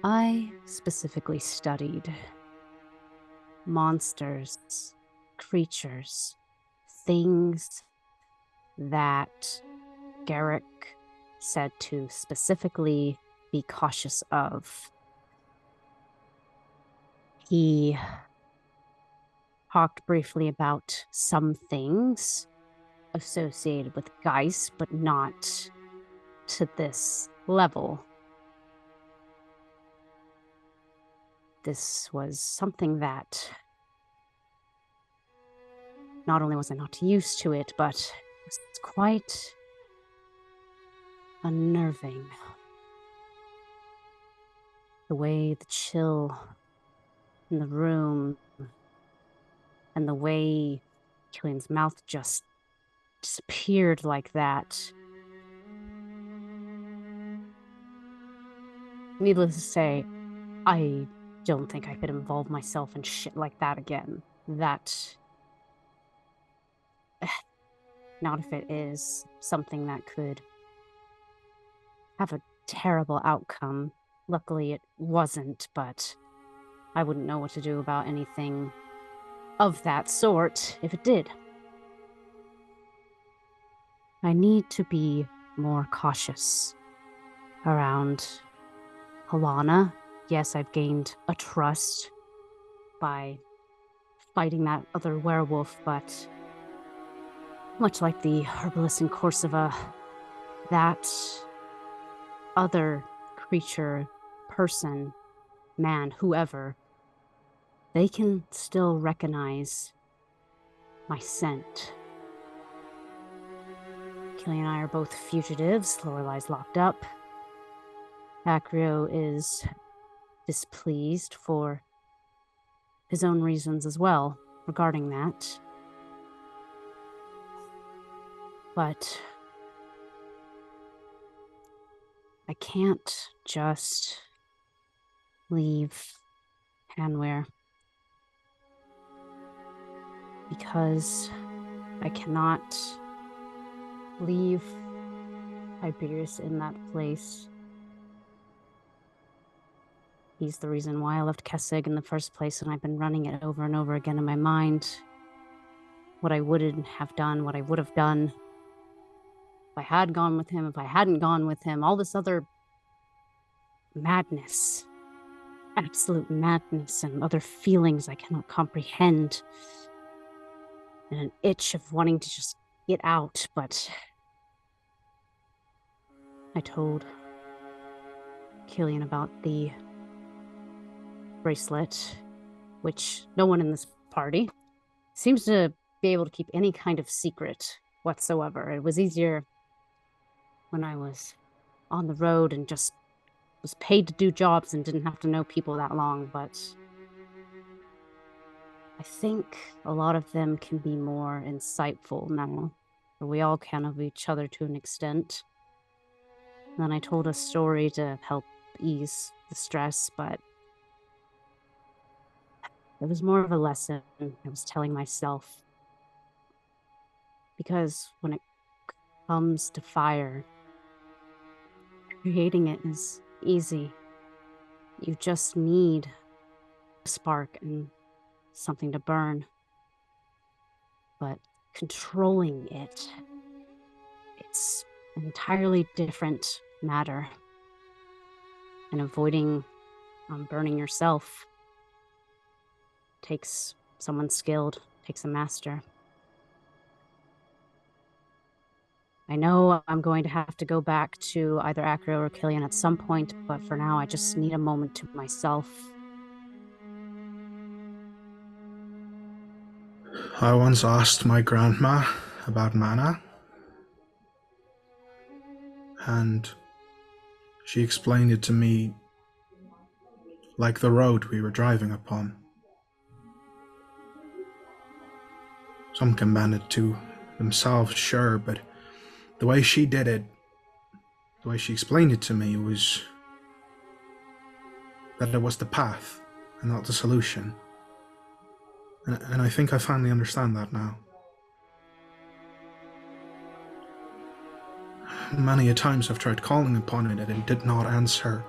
I specifically studied monsters, creatures, things that Garrick said to specifically be cautious of. He talked briefly about some things associated with Geist, but not to this level. This was something that not only was I not used to it, but it's quite unnerving. The way the chill in the room and the way Cillian's mouth just disappeared like that. Needless to say, I don't think I could involve myself in shit like that again. That... Not if it is something that could have a terrible outcome. Luckily, it wasn't, but I wouldn't know what to do about anything of that sort if it did. I need to be more cautious around Alana. Yes, I've gained a trust by fighting that other werewolf, but much like the herbalist in Corsiva, that other creature, person, man, whoever, they can still recognize my scent. Cillian and I are both fugitives. Lorelei's locked up. Acrio is displeased for his own reasons as well regarding that. But I can't just leave Hanweir, because I cannot leave Tiberius in that place. He's the reason why I left Kessig in the first place, and I've been running it over and over again in my mind. What I wouldn't have done, what I would have done if I had gone with him, if I hadn't gone with him, all this other madness, absolute madness, and other feelings I cannot comprehend, and an itch of wanting to just get out. But I told Cillian about the bracelet, which no one in this party seems to be able to keep any kind of secret whatsoever. It was easier when I was on the road and just was paid to do jobs and didn't have to know people that long, but I think a lot of them can be more insightful now. We all can of each other to an extent. And then I told a story to help ease the stress, but it was more of a lesson I was telling myself. Because when it comes to fire, creating it is easy. You just need a spark and something to burn. But controlling it, it's an entirely different matter. And avoiding burning yourself takes someone skilled, takes a master. I know I'm going to have to go back to either Acrio or Cillian at some point, but for now I just need a moment to myself. I once asked my grandma about mana, and she explained it to me like the road we were driving upon. Some can bend it to themselves, sure, but the way she did it, the way she explained it to me, was that it was the path and not the solution. And I think I finally understand that now. Many a times I've tried calling upon it and it did not answer.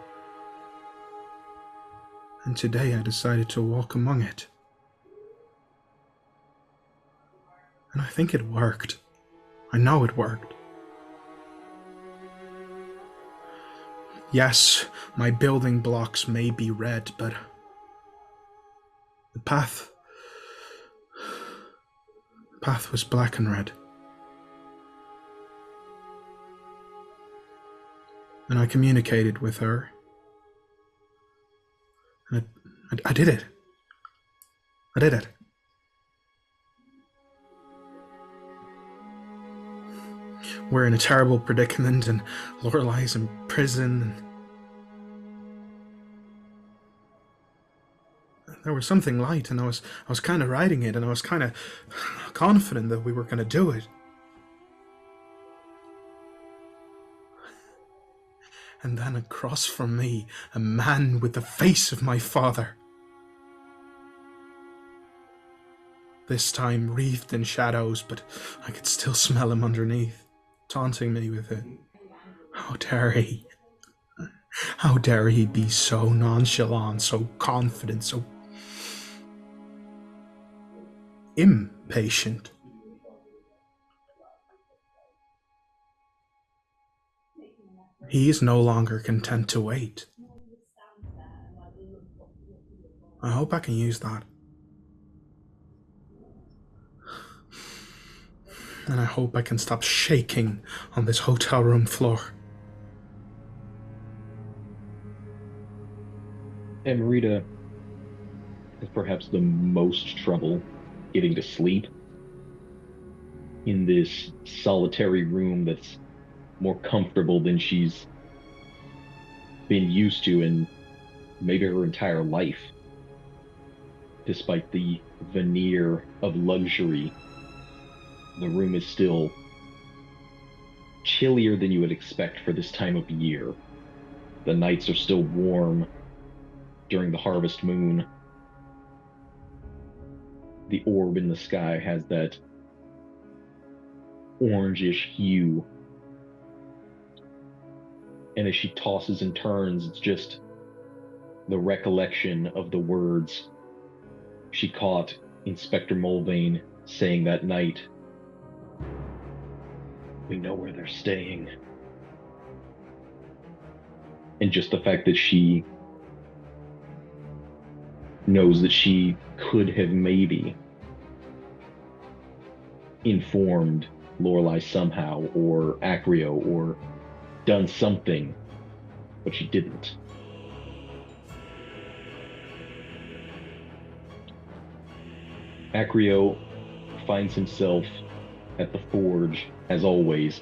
And today I decided to walk among it. And I think it worked. I know it worked. Yes, my building blocks may be red, but the path was black and red. And I communicated with her. And I did it. I did it. We're in a terrible predicament, and Lorelei's in prison. And there was something light, and I was kind of riding it, and I was kind of confident that we were going to do it. And then across from me, a man with the face of my father. This time wreathed in shadows, but I could still smell him underneath, taunting me with it. How dare he? How dare he be so nonchalant, so confident, so impatient? He is no longer content to wait. I hope I can use that. And I hope I can stop shaking on this hotel room floor. Amrita has perhaps the most trouble getting to sleep in this solitary room that's more comfortable than she's been used to in maybe her entire life, despite the veneer of luxury. The room is still chillier than you would expect for this time of year. The nights are still warm during the harvest moon. The orb in the sky has that orangish hue. And as she tosses and turns, it's just the recollection of the words she caught Inspector Mulvane saying that night. We know where they're staying. And just the fact that she knows that she could have maybe informed Lorelei somehow, or Acrio, or done something, but she didn't. Acrio finds himself at the forge, as always,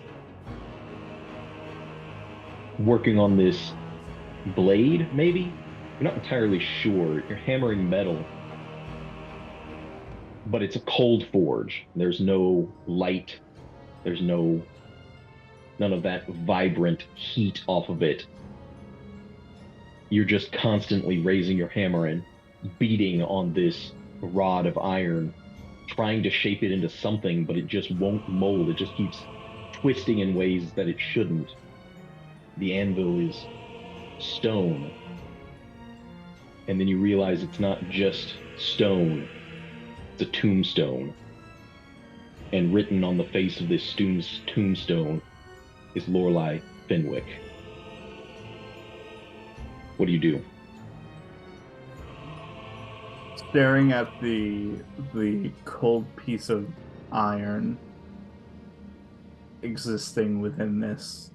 working on this blade, maybe? You're not entirely sure. You're hammering metal, but it's a cold forge. There's no light. There's none of that vibrant heat off of it. You're just constantly raising your hammer and beating on this rod of iron, trying to shape it into something, but it just won't mold. It just keeps twisting in ways that it shouldn't. The anvil is stone. And then you realize it's not just stone, it's a tombstone. And written on the face of this tombstone is Lorelei Fenwick. What do you do? Staring at the cold piece of iron existing within this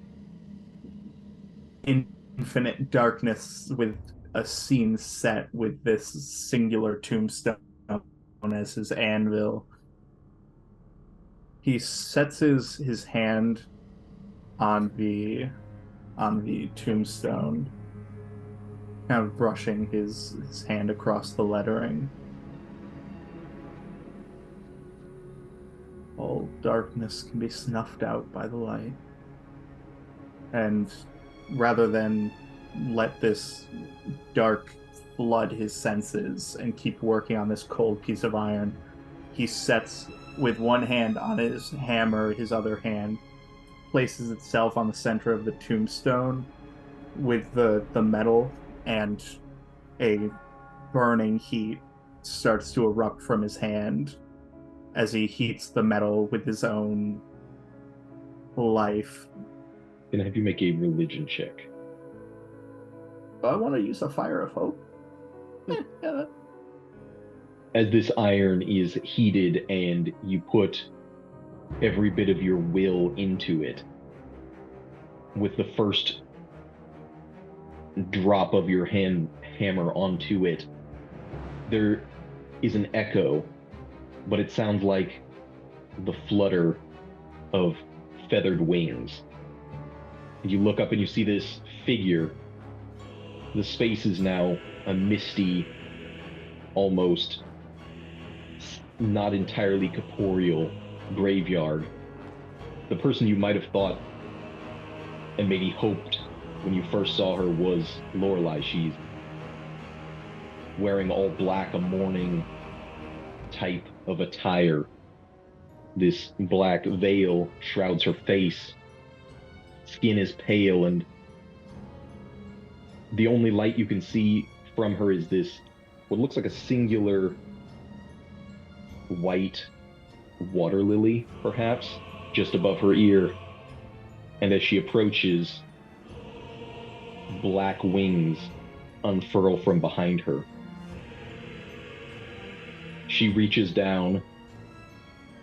infinite darkness, with a scene set with this singular tombstone as his anvil, he sets his hand on the tombstone, kind of brushing his hand across the lettering. All darkness can be snuffed out by the light. And rather than let this dark flood his senses and keep working on this cold piece of iron, he sets with one hand on his hammer, his other hand places itself on the center of the tombstone with the metal and a burning heat starts to erupt from his hand as he heats the metal with his own life. Gonna have you make a religion check. I want to use a fire of hope. Yeah. As this iron is heated and you put every bit of your will into it, with the first drop of your hammer onto it, there is an echo, but it sounds like the flutter of feathered wings. You look up and you see this figure. The space is now a misty, almost not entirely corporeal graveyard. The person you might have thought and maybe hoped when you first saw her was Lorelei. She's wearing all black, a mourning type of attire. This black veil shrouds her face. Skin is pale, and the only light you can see from her is this, what looks like a singular white water lily, perhaps, just above her ear. And as she approaches, black wings unfurl from behind her. She reaches down,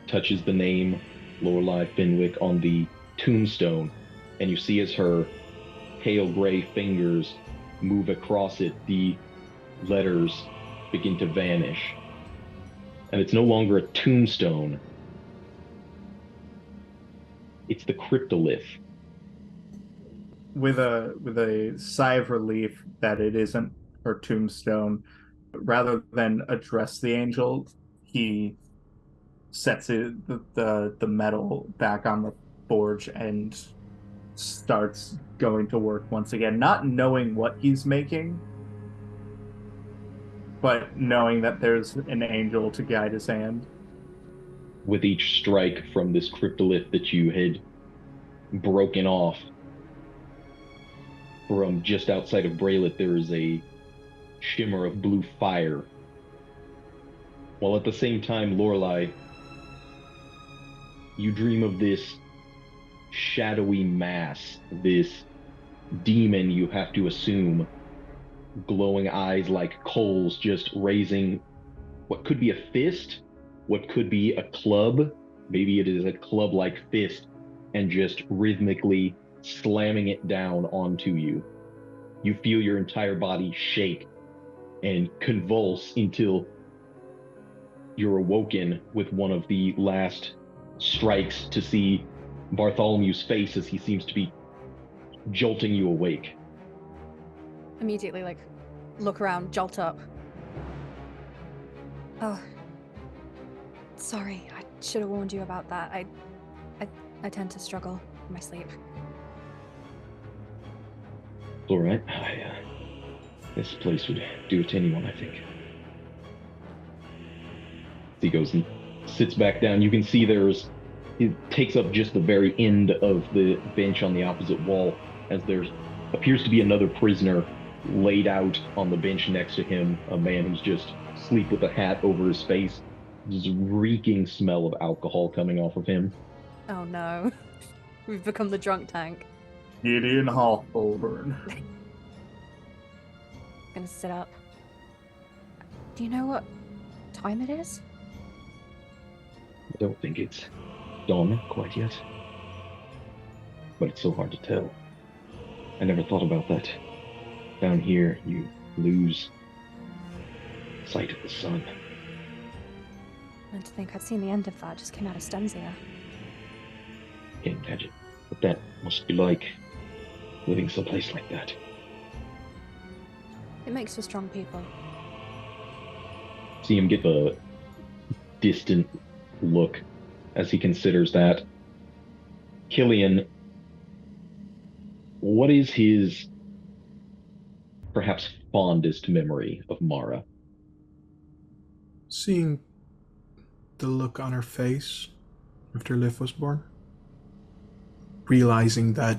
touches the name Lorelei Fenwick on the tombstone, and you see as her pale gray fingers move across it, the letters begin to vanish. And it's no longer a tombstone. It's the cryptolith. With a sigh of relief that it isn't her tombstone, rather than address the angel, he sets the metal back on the forge and starts going to work once again, not knowing what he's making, but knowing that there's an angel to guide his hand. With each strike from this cryptolith that you had broken off from just outside of Braylett, there is a shimmer of blue fire. While at the same time, Lorelei, you dream of this shadowy mass, this demon you have to assume, glowing eyes like coals, just raising what could be a fist, what could be a club, maybe it is a club-like fist, and just rhythmically slamming it down onto you. You feel your entire body shake and convulse until you're awoken with one of the last strikes to see Bartholomew's face as he seems to be jolting you awake. Immediately, look around, jolt up. Oh, sorry. I should have warned you about that. I tend to struggle in my sleep. It's all right. This place would do it to anyone, I think. He goes and sits back down. You can see it takes up just the very end of the bench on the opposite wall, as there appears to be another prisoner laid out on the bench next to him, a man who's just asleep with a hat over his face. This reeking smell of alcohol coming off of him. Oh no. We've become the drunk tank. Gideon Hawthorne. I'm gonna sit up. Do you know what time it is? I don't think it's dawn quite yet. But it's so hard to tell. I never thought about that. Down here, you lose sight of the sun. And to think I'd seen the end of that, just came out of Stensia. Can't imagine what that must be like, living someplace like that. It makes for strong people. See him get a distant look as he considers that. Cillian, what is his perhaps fondest memory of Mara? Seeing the look on her face after Liv was born. Realizing that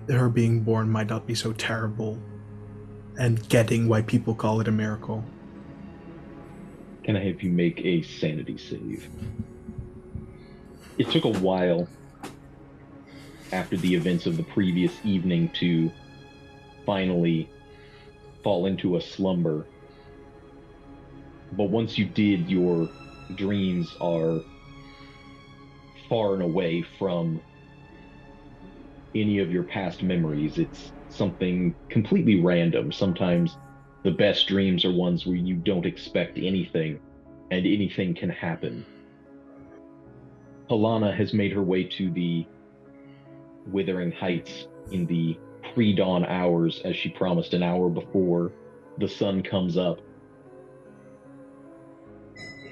her being born might not be so terrible and getting why people call it a miracle. Can I have you make a sanity save? It took a while after the events of the previous evening to finally fall into a slumber. But once you did, your dreams are far and away from any of your past memories. It's something completely random. Sometimes the best dreams are ones where you don't expect anything, and anything can happen. Alana has made her way to the Withering Heights in the pre-dawn hours, as she promised, an hour before the sun comes up.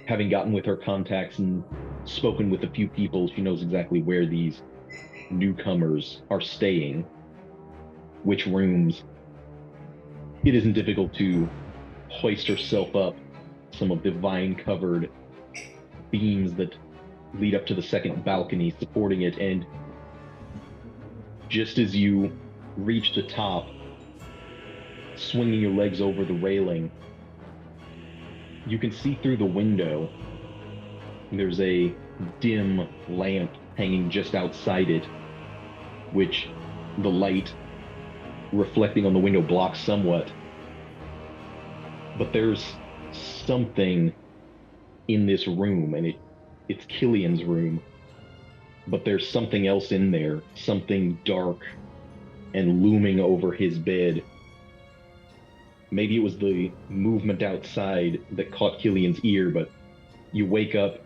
Having gotten with her contacts and spoken with a few people, she knows exactly where these newcomers are staying, which rooms. It isn't difficult to hoist herself up some of the vine-covered beams that lead up to the second balcony supporting it, and just as you reach the top, swinging your legs over the railing, you can see through the window. There's a dim lamp hanging just outside it, which the light reflecting on the window blocks somewhat. But there's something in this room, and it's Cillian's room. But there's something else in there, something dark and looming over his bed. Maybe it was the movement outside that caught Cillian's ear, but you wake up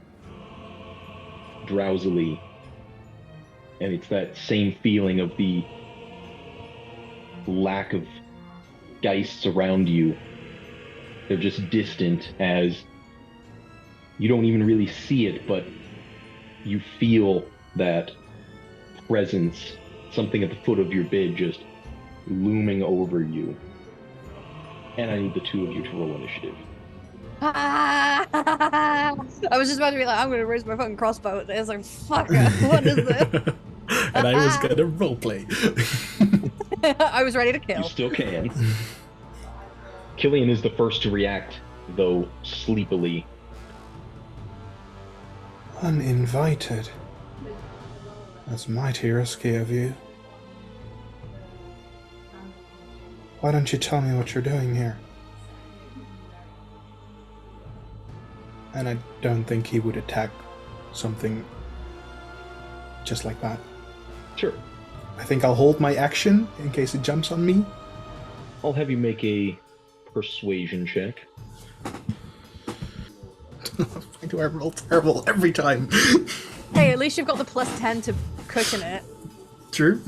drowsily, and it's that same feeling of the lack of geists around you. They're just distant, as you don't even really see it, but you feel that presence, something at the foot of your bed just looming over you. And I need the two of you to roll initiative. I was just about to be like, I'm going to raise my fucking crossbow at this. Like, fuck, what is this? And I was gonna roleplay. I was ready to kill. You still can. Cillian is the first to react, though sleepily. Uninvited. That's mighty risky of you. Why don't you tell me what you're doing here? And I don't think he would attack something just like that. Sure. I think I'll hold my action in case it jumps on me. I'll have you make a persuasion check. Why do I roll terrible every time? Hey, at least you've got the +10 to cushion it. True.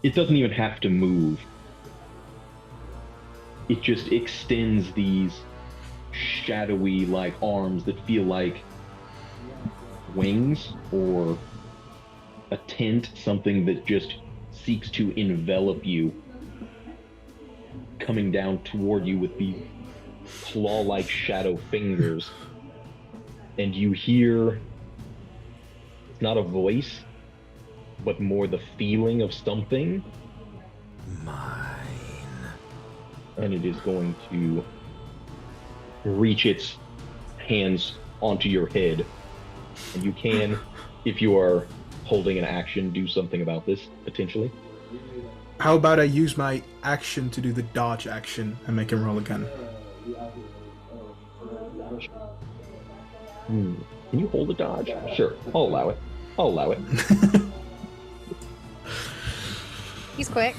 It doesn't even have to move. It just extends these shadowy like arms that feel like wings or a tent, something that just seeks to envelop you, coming down toward you with the claw-like shadow fingers. And you hear, it's not a voice, but more the feeling of something. Mine. And it is going to reach its hands onto your head. And you can, if you are holding an action, do something about this, potentially. How about I use my action to do the dodge action and make him roll again? Can you hold a dodge? Sure, I'll allow it. I'll allow it. He's quick.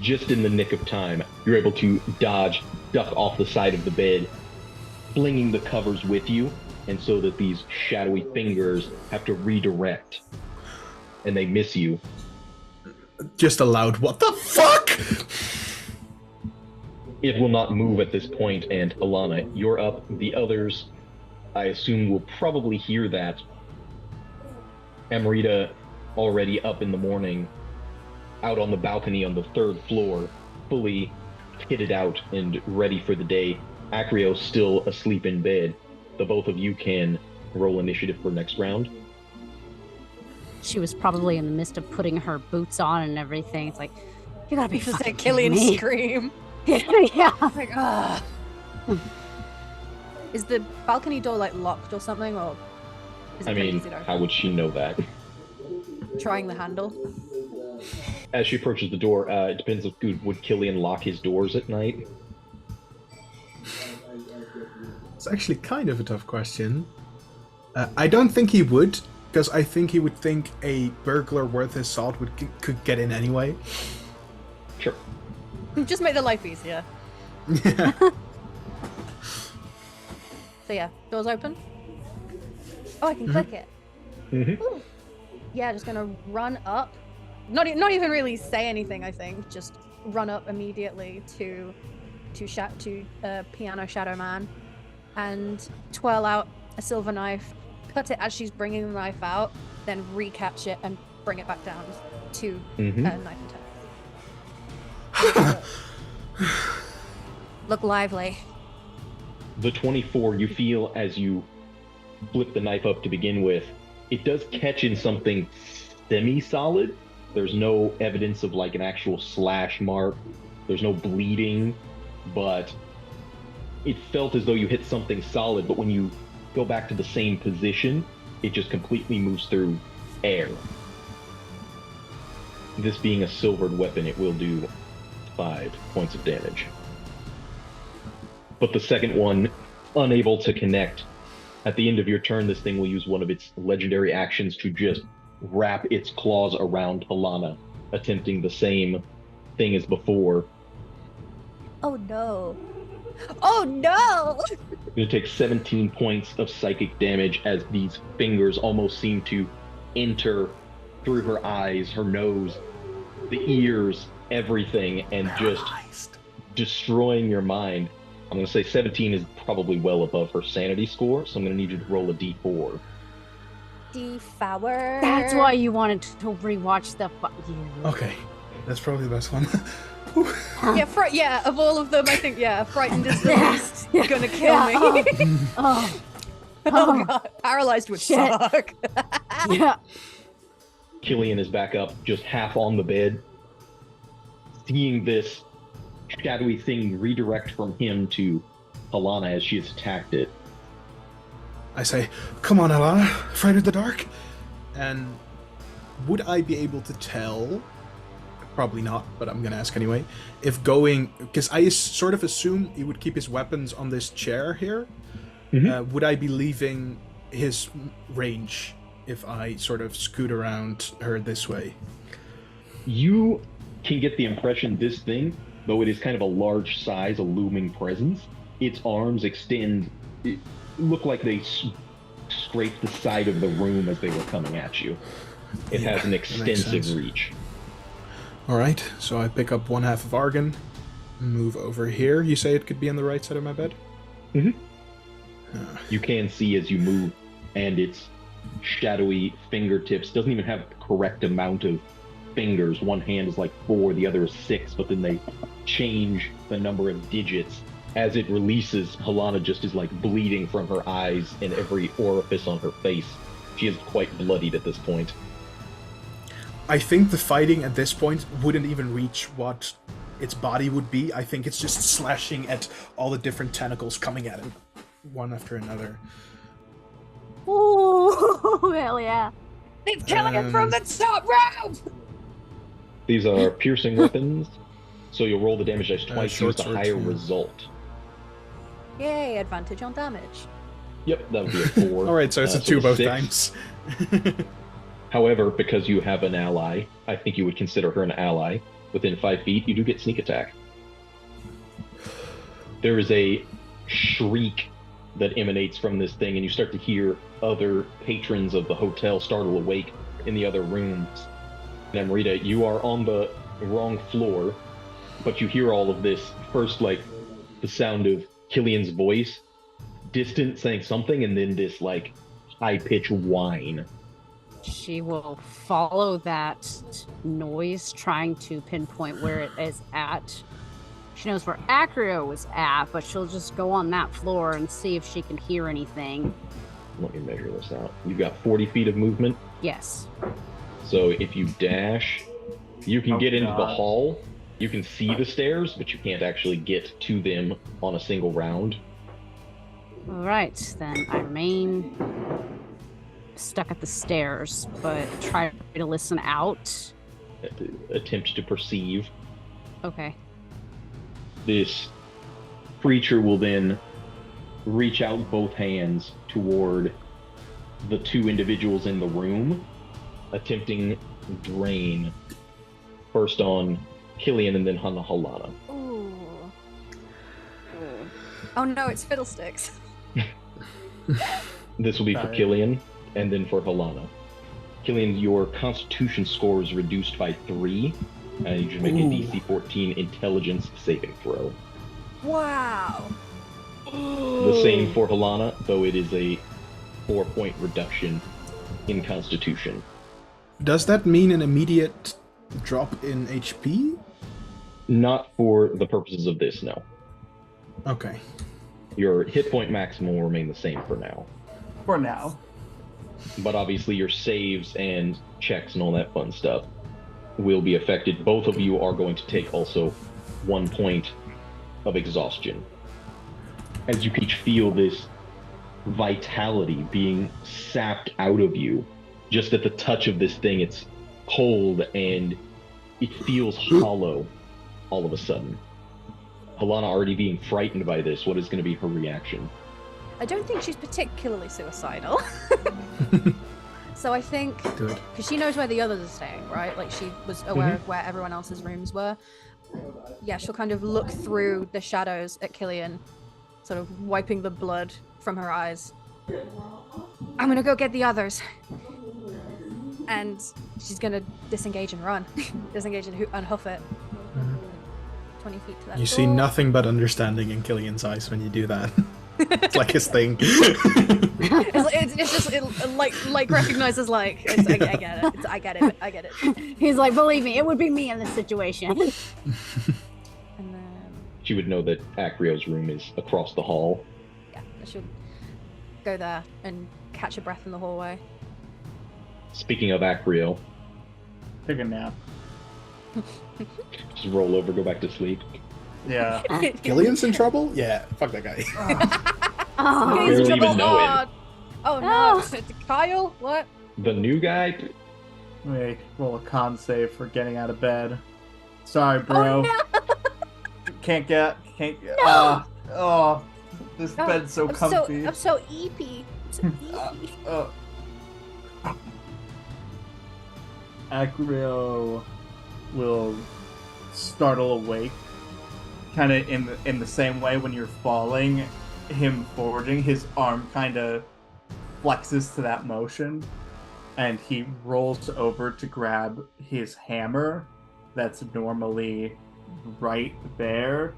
Just in the nick of time, you're able to dodge, duck off the side of the bed, flinging the covers with you, and so that these shadowy fingers have to redirect, and they miss you. Just a loud, what the fuck? It will not move at this point, and Alana, you're up. The others, I assume, will probably hear that. Amrita, already up in the morning, out on the balcony on the 3rd floor, fully kitted out and ready for the day. Acrio still asleep in bed. The both of you can roll initiative for next round. She was probably in the midst of putting her boots on and everything. It's like, You gotta be Just fucking a kidding Cillian me. scream. Yeah. Like, ah. Is the balcony door like locked or something, or is it I pretty mean, easy to how open? would she know that? Trying the handle. As she approaches the door, it depends if would Cillian lock his doors at night? It's actually kind of a tough question. I don't think he would, because I think he would think a burglar worth his salt could get in anyway. Sure. Just make the life easier. Yeah. So yeah, doors open. Oh, I can click it. Mm-hmm. Ooh. Yeah, just gonna run up. Not even really say anything. I think just run up immediately to Piano Shadow Man, and twirl out a silver knife, cut it as she's bringing the knife out, then recatch it and bring it back down to knife and ten. Look lively. The 24, you feel as you flip the knife up to begin with, it does catch in something semi-solid. There's no evidence of like an actual slash mark. There's no bleeding, but it felt as though you hit something solid, but when you go back to the same position, it just completely moves through air. This being a silvered weapon, it will do 5 points of damage. But the second one, unable to connect. At the end of your turn, this thing will use one of its legendary actions to just wrap its claws around Helana, attempting the same thing as before. Oh no. Oh no! You're going to take 17 points of psychic damage as these fingers almost seem to enter through her eyes, her nose, the ears, everything, and just destroying your mind. I'm going to say 17 is probably well above her sanity score, so I'm going to need you to roll a d4. Devour. That's why you wanted to rewatch the. Okay, that's probably the best one. Yeah, of all of them, I think, frightened is the least gonna kill me. Oh. Oh god, paralyzed would Shit. suck. Yeah. Cillian is back up, just half on the bed, seeing this shadowy thing redirect from him to Helana as she has attacked it. I say, come on, Alana, afraid of the dark? And would I be able to tell? Probably not, but I'm gonna ask anyway. If going, because I sort of assume he would keep his weapons on this chair here. Would I be leaving his range if I sort of scoot around her this way? You can get the impression this thing, though it is kind of a large size, a looming presence, its arms extend, look like they scraped the side of the room as they were coming at you. It has an extensive reach. Alright, so I pick up one half of Argon, move over here. You say it could be on the right side of my bed? You can see as you move, and its shadowy fingertips doesn't even have the correct amount of fingers. One hand is like 4, the other is 6, but then they change the number of digits. As it releases, Helana just is like bleeding from her eyes and every orifice on her face. She is quite bloodied at this point. I think the fighting at this point wouldn't even reach what its body would be. I think it's just slashing at all the different tentacles coming at him, one after another. Oh, hell yeah. It's killing it from the top rope! These are piercing weapons, so you'll roll the damage dice twice, short use the sword, higher too. result. Yay, advantage on damage. Yep, that would be a 4. Alright, so it's a 2 both 6. times. However, because you have an ally, I think you would consider her an ally. Within 5 feet, you do get sneak attack. There is a shriek that emanates from this thing, and you start to hear other patrons of the hotel startle awake in the other rooms. And Amrita, you are on the wrong floor, but you hear all of this. First, like, the sound of Cillian's voice, distant, saying something, and then this, like, high-pitched whine. She will follow that noise, trying to pinpoint where it is at. She knows where Acrio was at, but she'll just go on that floor and see if she can hear anything. Let me measure this out. You've got 40 feet of movement. Yes. So if you dash, you can get into the God. hall, You can see the stairs, but you can't actually get to them on a single round. All right, then I remain stuck at the stairs, but try to listen out. Attempt to perceive. Okay. This creature will then reach out both hands toward the two individuals in the room, attempting drain. First on Cillian and then on Halana. Ooh. Oh no, it's Fiddlesticks. This will be for Cillian and then for Halana. Cillian, your constitution score is reduced by 3, and you should make a DC 14 intelligence saving throw. Wow. The same for Halana, though it is a 4-point reduction in constitution. Does that mean an immediate drop in HP? Not for the purposes of this, no. Okay. Your hit point maximum will remain the same for now. For now. But obviously your saves and checks and all that fun stuff will be affected. Both of you are going to take also 1 point of exhaustion. As you each feel this vitality being sapped out of you, just at the touch of this thing, it's cold and it feels hollow all of a sudden. Halana already being frightened by this, what is going to be her reaction? I don't think she's particularly suicidal. So I think, because she knows where the others are staying, right? Like she was aware of where everyone else's rooms were. Yeah, she'll kind of look through the shadows at Cillian, sort of wiping the blood from her eyes. I'm gonna go get the others. And she's gonna disengage and run. Disengage and hoof it. 20 feet to that You door. see nothing but understanding in Cillian's eyes when you do that. It's like his thing. it's just like recognizes like. I get it. I get it. He's like, believe me, it would be me in this situation. And then She would know that Acrio's room is across the hall. yeah, I should go there and catch a breath in the hallway. Speaking of Acrio, Take a nap. just roll over, go back to sleep. Yeah. Cillian's in trouble? Yeah, fuck that guy. Oh, barely He's even trouble. know him. Oh no, Kyle, what? The new guy? Wait, roll a con save for getting out of bed. Sorry, bro. Oh no! Can't get. No! Oh, this bed's so comfy. I'm so eepy. Acrio will startle awake, kind of in the same way when you're falling. Him forging, his arm kind of flexes to that motion, and he rolls over to grab his hammer that's normally right there,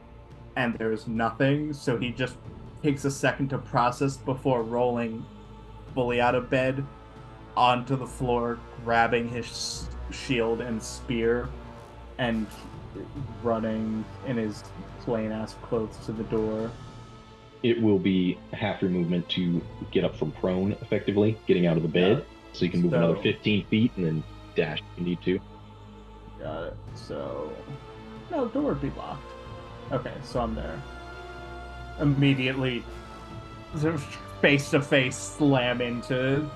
and there's nothing, so he just takes a second to process before rolling fully out of bed onto the floor, grabbing his shield and spear, and running in his plain-ass clothes to the door. It will be half your movement to get up from prone, effectively, getting out of the bed. So you can move another 15 feet and then dash if you need to. Got it. So... no, door would be locked. Okay, so I'm there. Immediately, sort of face-to-face slam into...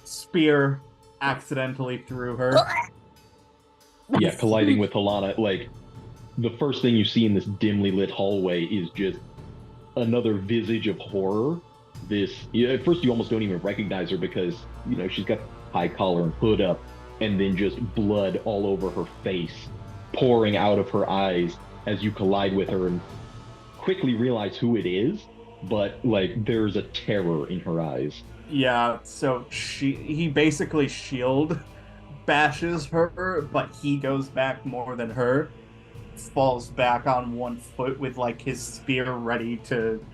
spear accidentally through her. Yeah, colliding with Halana. Like, the first thing you see in this dimly lit hallway is just another visage of horror. At first you almost don't even recognize her because, she's got high collar and hood up, and then just blood all over her face, pouring out of her eyes as you collide with her and quickly realize who it is, but, there's a terror in her eyes. Yeah, so he basically shield bashes her, but he goes back more than her. Falls back on one foot with his spear ready to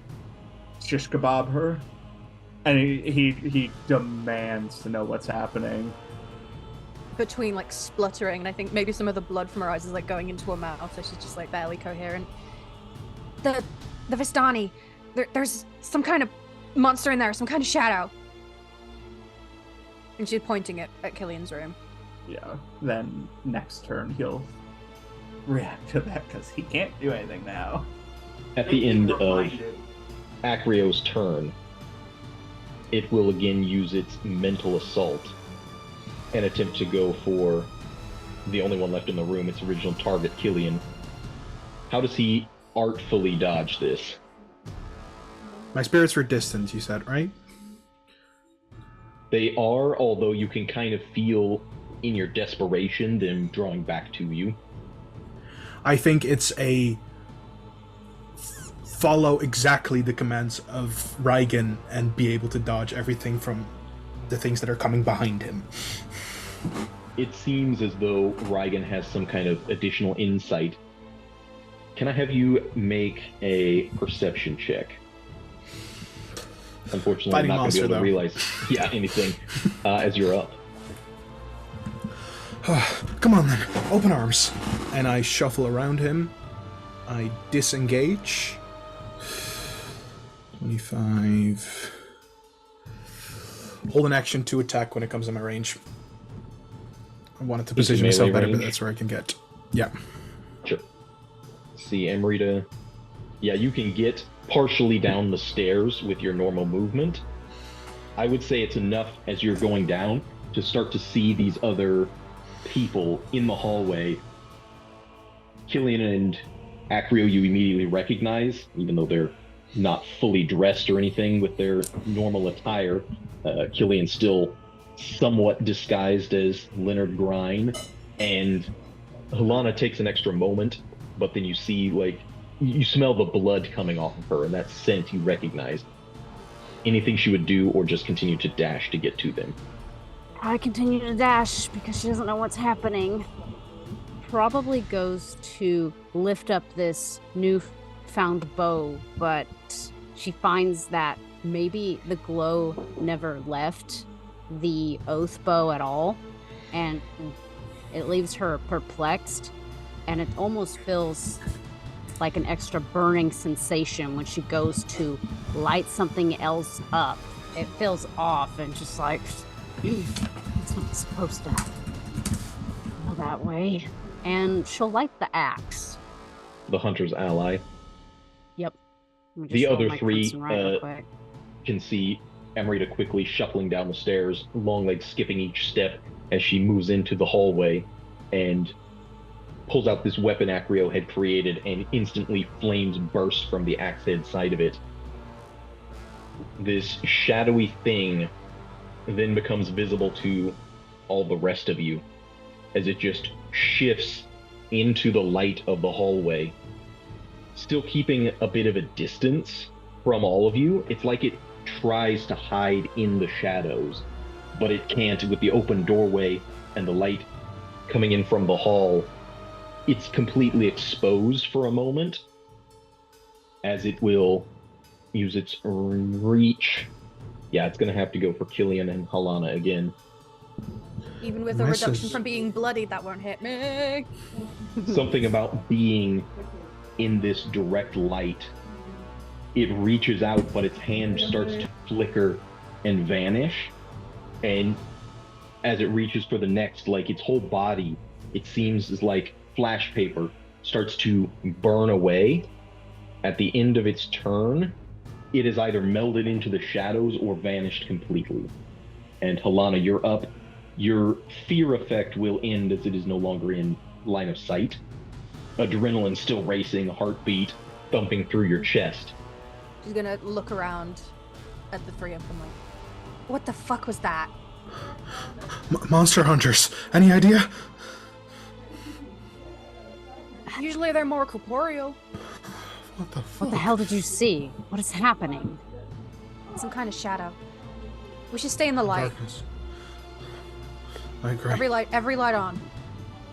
shish kebab her, and he demands to know what's happening. Between spluttering, and I think maybe some of the blood from her eyes is going into her mouth, so she's just barely coherent. The Vistani, there's some kind of monster in there, some kind of shadow. And she's pointing it at Cillian's room. Yeah. Then next turn he'll react to that because he can't do anything now. At the end of Acrio's turn, it will again use its mental assault and attempt to go for the only one left in the room, its original target, Cillian. How does he artfully dodge this? My spirits were distant, you said, right? They are, although you can kind of feel in your desperation them drawing back to you. I think it's a follow exactly the commands of Reigen and be able to dodge everything from the things that are coming behind him. It seems as though Reigen has some kind of additional insight. Can I have you make a perception check? Unfortunately, Fighting I'm not going to be able to realize anything as you're up. Come on then, open arms. And I shuffle around him. I disengage. 25. Hold an action to attack when it comes in my range. I wanted to position myself better, but that's where I can get. Yeah. Sure. See, Amrita. Yeah, you can get partially down the stairs with your normal movement. I would say it's enough as you're going down to start to see these other people in the hallway. Cillian and Acrio you immediately recognize, even though they're not fully dressed or anything with their normal attire. Cillian's still somewhat disguised as Leonard Grine, and Helena takes an extra moment, but then you see, like, you smell the blood coming off of her, and that scent you recognize. Anything she would do, or just continue to dash to get to them? I continue to dash because she doesn't know what's happening. Probably goes to lift up this newfound bow, but she finds that maybe the glow never left the oath bow at all, and it leaves her perplexed, and it almost feels like an extra burning sensation when she goes to light something else up. It feels off and just like, it's not supposed to go that way. And she'll light the axe. The hunter's ally. Yep. The other three can see Amrita quickly shuffling down the stairs, Longlegs skipping each step as she moves into the hallway and pulls out this weapon Acrio had created, and instantly flames burst from the axe head side of it. This shadowy thing then becomes visible to all the rest of you as it just shifts into the light of the hallway, still keeping a bit of a distance from all of you. It's like it tries to hide in the shadows, but it can't. With the open doorway and the light coming in from the hall, it's completely exposed for a moment as it will use its reach. Yeah, it's going to have to go for Cillian and Helena again. Even with a reduction from being bloodied, that won't hit me. Something about being in this direct light. It reaches out, but its hand starts to flicker and vanish. And as it reaches for the next, like, its whole body, it seems is like flash paper, starts to burn away. At the end of its turn, it is either melded into the shadows or vanished completely. And Helena, you're up. Your fear effect will end as it is no longer in line of sight. Adrenaline still racing, heartbeat thumping through your chest. She's gonna look around at the three of them like, what the fuck was that? Monster hunters. Any idea? Usually they're more corporeal. What the fuck? What the hell did you see? What is happening? Some kind of shadow. We should stay in the light. Darkness. I agree. Every light on.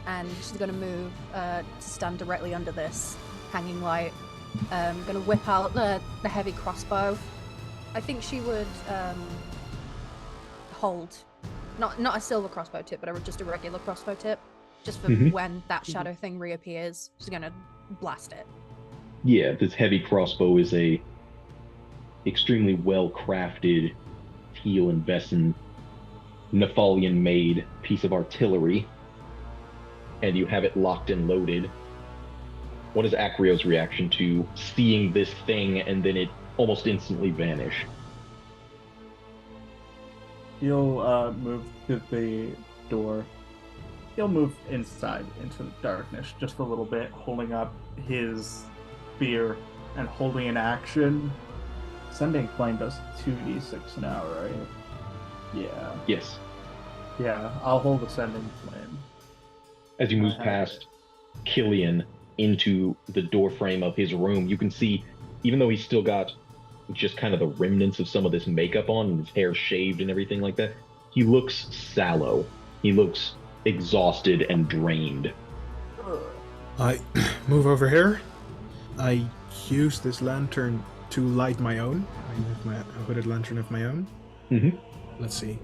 And she's gonna move to stand directly under this hanging light. Gonna whip out the heavy crossbow. I think she would hold, not a silver crossbow tip, but just a regular crossbow tip, just for when that shadow thing reappears. She's gonna blast it. Yeah, this heavy crossbow is a extremely well-crafted Teal and Vesson Nephalian-made piece of artillery, and you have it locked and loaded. What is Acrio's reaction to seeing this thing and then it almost instantly vanish? He'll move to the door. He'll move inside into the darkness just a little bit, holding up his spear and holding an action. Sending Flame does 2d6 now, right? Yeah. Yes. Yeah, I'll hold the Sending Flame. As you move past Cillian into the doorframe of his room, you can see, even though he's still got just kind of the remnants of some of this makeup on and his hair shaved and everything like that, he looks sallow. He looks exhausted and drained. I move over here. I use this lantern to light my own. I have a hooded lantern of my own. Mm-hmm. Let's see.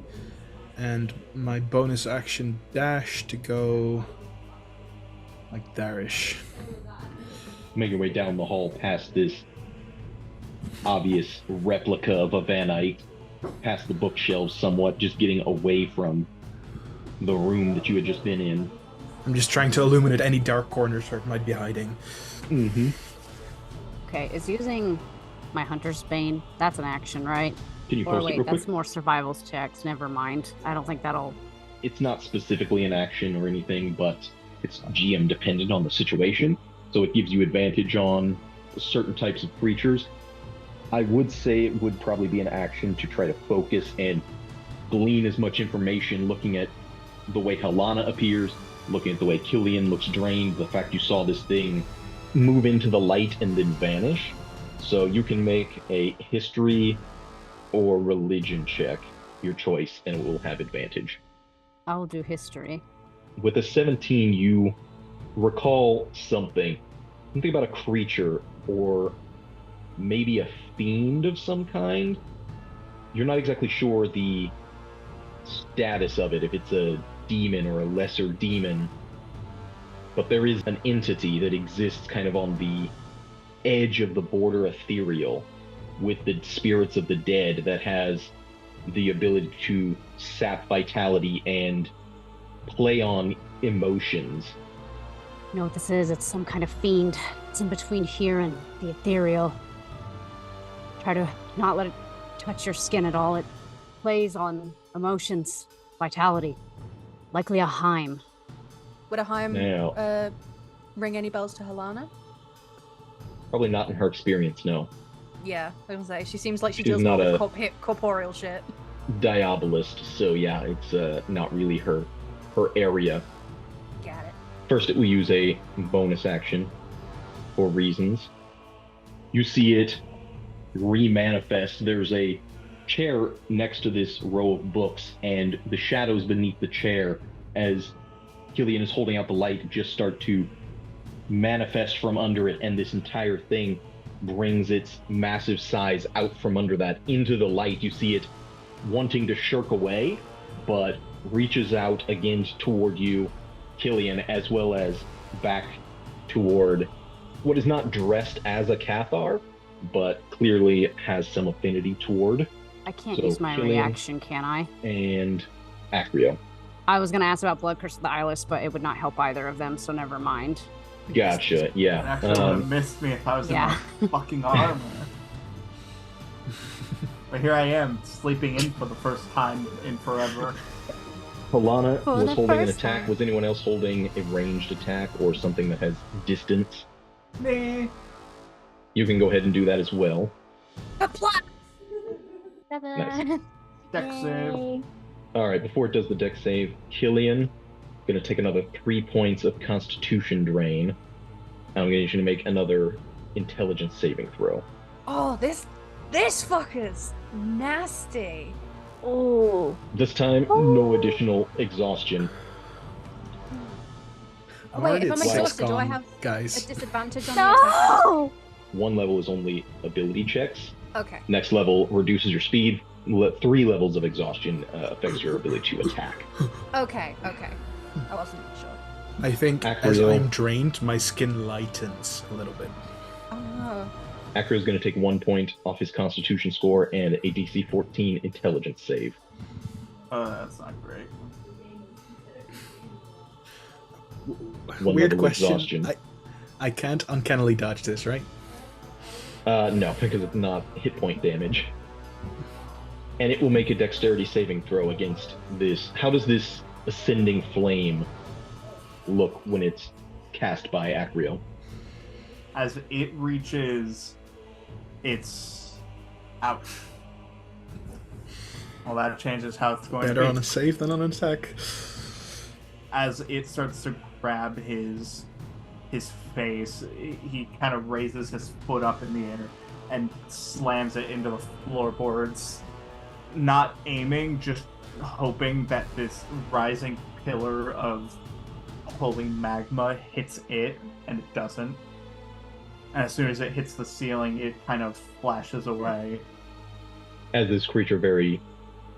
And my bonus action dash to go like there-ish. Make your way down the hall past this obvious replica of a Vanite, past the bookshelves somewhat, just getting away from the room that you had just been in. I'm just trying to illuminate any dark corners where it might be hiding. Mm-hmm. Okay, is using my Hunter's Bane, that's an action, right? Can you Or post it wait, real that's quick? more survivals checks. Never mind. I don't think that'll... It's not specifically an action or anything, but it's GM dependent on the situation, so it gives you advantage on certain types of creatures. I would say it would probably be an action to try to focus and glean as much information, looking at the way Helena appears, looking at the way Cillian looks drained, the fact you saw this thing move into the light and then vanish. So you can make a history or religion check, your choice, and it will have advantage. I'll do history. With a 17, you recall something about a creature or maybe a fiend of some kind. You're not exactly sure the status of it, if it's a demon or a lesser demon, but there is an entity that exists kind of on the edge of the border ethereal with the spirits of the dead that has the ability to sap vitality and play on emotions. You know what this is? It's some kind of fiend. It's in between here and the ethereal. Try to not let it touch your skin at all. It plays on emotions, vitality. Likely a Heim. Would a Heim Now, ring any bells to Helena? probably not in her experience, no. Yeah, I was gonna say, she seems like she She's deals not with corporeal shit. Diabolist, so yeah, it's not really her area. Got it. First, it will use a bonus action for reasons. You see it remanifest. There's a chair next to this row of books, and the shadows beneath the chair, as Cillian is holding out the light, just start to manifest from under it, and this entire thing brings its massive size out from under that into the light. You see it wanting to shirk away, but reaches out again toward you, Cillian, as well as back toward what is not dressed as a Cathar, but clearly has some affinity toward. I can't So, use my Cillian- reaction, can I? And Acrio. I was going to ask about Blood Curse of the Eyeless, but it would not help either of them, so never mind. Gotcha, It yeah. actually would have missed me if I was Yeah. in my fucking armor. But here I am, sleeping in for the first time in forever. Helena For was the holding an first attack. time. Was anyone else holding a ranged attack or something that has distance? Me. You can go ahead and do that as well. Seven. Dex save. Alright, before it does the deck save, Cillian, gonna take another 3 points of Constitution drain. I'm gonna need you to make another intelligence saving throw. Oh, this fucker's nasty. Oh. This time, no additional exhaustion. Oh, wait, if I'm Alright, exhausted, do I gone, have a guys? disadvantage on the attack? No! One level is only ability checks. Okay. Next level reduces your speed. 3 levels of exhaustion affects your ability to attack. Okay. I wasn't sure. I think as Acrio. I'm drained, my skin lightens a little bit. Oh no. Acro is going to take 1 point off his Constitution score and a DC 14 intelligence save. That's not great. One Weird level of question. exhaustion. I can't uncannily dodge this, right? No, because it's not hit point damage. And it will make a dexterity saving throw against this. How does this ascending flame look when it's cast by Acrio? As it reaches its... Ouch. Well, that changes how it's going Better to on be. a save than on an attack. As it starts to grab his face, he kind of raises his foot up in the air and slams it into the floorboards. Not aiming, just hoping that this rising pillar of holy magma hits it, and it doesn't. And as soon as it hits the ceiling, it kind of flashes away. As this creature very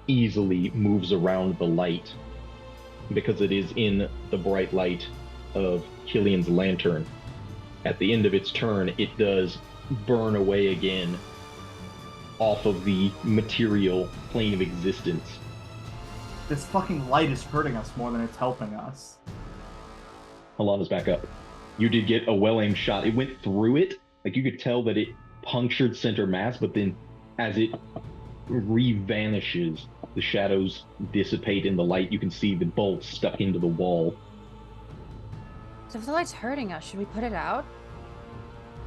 easily moves around the light, because it is in the bright light of Cillian's lantern. At the end of its turn, it does burn away again off of the material plane of existence. This fucking light is hurting us more than it's helping us. Halana's back up. You did get a well-aimed shot. It went through it. Like, you could tell that it punctured center mass, but then as it re-vanishes, the shadows dissipate in the light. You can see the bolt stuck into the wall. So if the light's hurting us, should we put it out?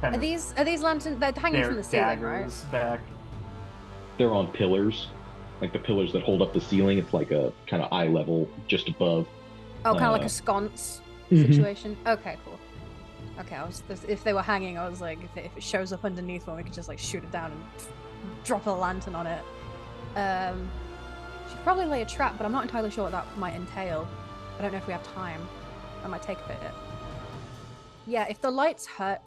Kind Are of these lanterns? They're hanging from the ceiling, right? daggers back. They're on pillars, like the pillars that hold up the ceiling. It's like a kind of eye level just above. Oh, kind of like a sconce situation. Okay, cool. Okay, if they were hanging, I was like, if it shows up underneath one, we could just like shoot it down and drop a lantern on it. Should probably lay a trap, but I'm not entirely sure what that might entail. I don't know if we have time. That might take a bit. Yeah, if the lights hurt,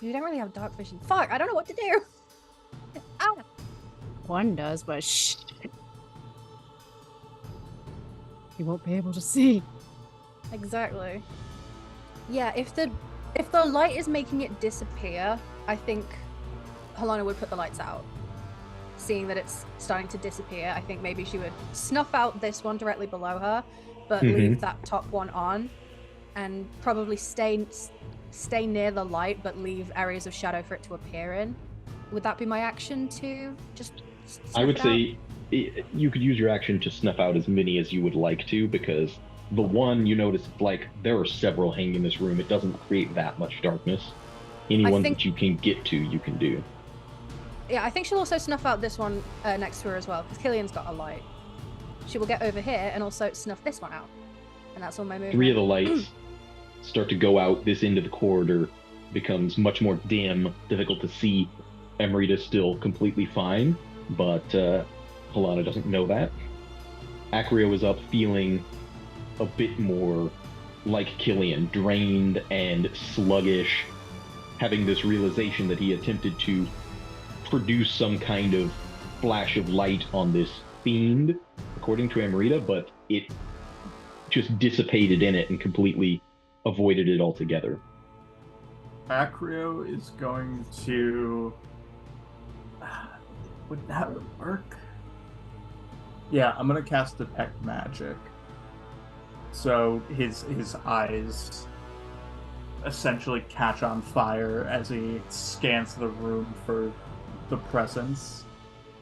we don't really have dark vision. Fuck, I don't know what to do. Ah. One does, but shh. You won't be able to see. Exactly. Yeah, if the light is making it disappear, I think Halana would put the lights out. Seeing that it's starting to disappear, I think maybe she would snuff out this one directly below her, but leave that top one on, and probably stay near the light, but leave areas of shadow for it to appear in. Would that be my action to just I would snuff it say you could use your action to snuff out as many as you would like to, because the one you notice, like, there are several hanging in this room. It doesn't create that much darkness. Any ones that you can get to, you can do. Yeah, I think she'll also snuff out this one next to her as well, because Cillian's got a light. She will get over here and also snuff this one out. And that's all my movement. 3 of the lights start to go out. This end of the corridor becomes much more dim, difficult to see. Amrita's still completely fine, but Halana doesn't know that. Acrio is up feeling a bit more like Cillian, drained and sluggish, having this realization that he attempted to produce some kind of flash of light on this fiend, according to Amrita, but it just dissipated in it and completely avoided it altogether. Acrio is going to... Would that work? Yeah, I'm gonna cast Detect Magic. So his eyes essentially catch on fire as he scans the room for the presence.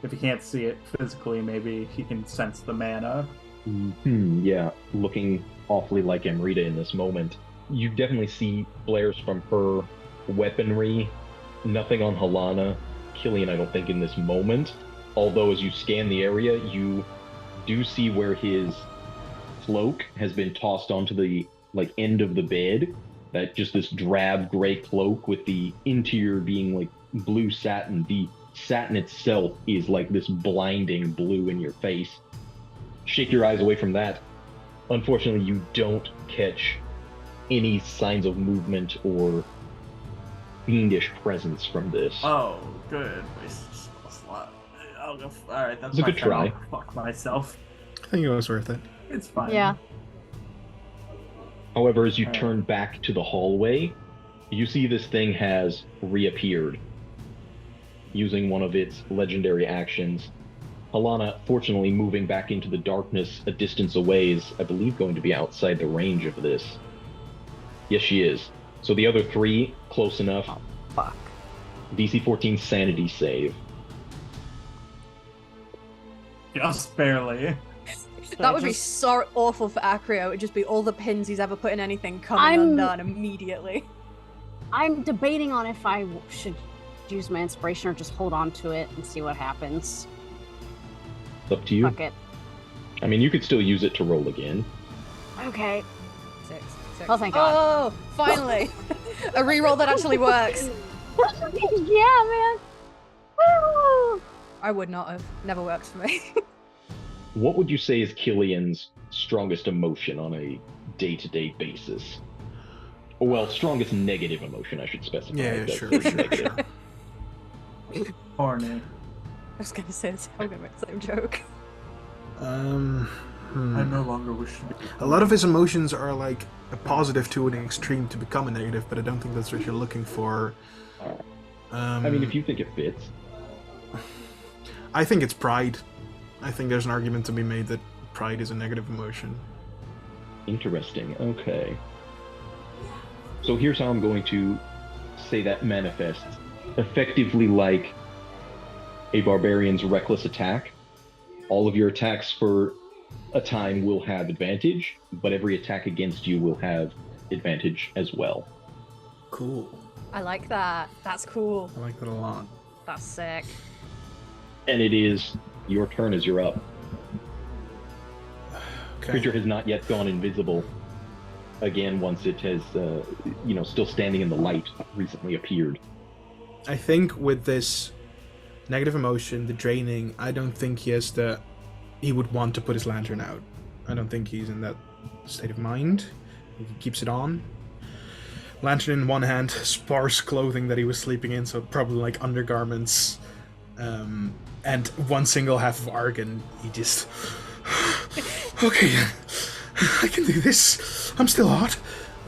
If he can't see it physically, maybe he can sense the mana. Yeah, looking awfully like Amrita in this moment. You definitely see flares from her weaponry. Nothing on Halana. Cillian, I don't think, in this moment. Although as you scan the area, you do see where his cloak has been tossed onto the end of the bed. That just this drab gray cloak with the interior being like blue satin. The satin itself is like this blinding blue in your face. Shake your eyes away from that. Unfortunately, you don't catch any signs of movement or fiendish presence from this. Oh, good. I'll go. Alright, that's It's a good try. I'll fuck myself. I think it was worth it. It's fine. Yeah. However, as you turn back to the hallway, you see this thing has reappeared using one of its legendary actions. Halana, fortunately, moving back into the darkness a distance away, is, I believe, going to be outside the range of this. Yes, she is. So the other 3, close enough. Oh, fuck. DC 14 sanity save. Just barely. That would be so awful for Acrio. It'd just be all the pins he's ever put in anything coming undone immediately. I'm debating on if I should use my inspiration or just hold on to it and see what happens. It's up to you. Fuck it. I mean, you could still use it to roll again. Okay. 6. Oh, thank God. Oh, finally. A reroll that actually works. Yeah, man. Woo! I would not have. Never works for me. What would you say is Cillian's strongest emotion on a day-to-day basis? Well, strongest negative emotion, I should specify. Yeah, That's sure. negative. Horny. I was going to say the same joke. I no longer wish to be. A lot of his emotions are like a positive to an extreme to become a negative, but I don't think that's what you're looking for. I mean, if you think it fits. I think it's pride. I think there's an argument to be made that pride is a negative emotion. Interesting. Okay. So here's how I'm going to say that manifests. Effectively like a barbarian's reckless attack. All of your attacks for a time will have advantage, but every attack against you will have advantage as well. Cool. I like that. That's cool. I like that a lot. That's sick. And it is your turn as you're up. Okay. Creature has not yet gone invisible. Again, once it has, still standing in the light, recently appeared. I think with this negative emotion, the draining, I don't think he would want to put his lantern out. I don't think he's in that state of mind. He keeps it on. Lantern in one hand, sparse clothing that he was sleeping in, so probably like undergarments, and one single half of argan. He just, okay, I can do this. I'm still hot,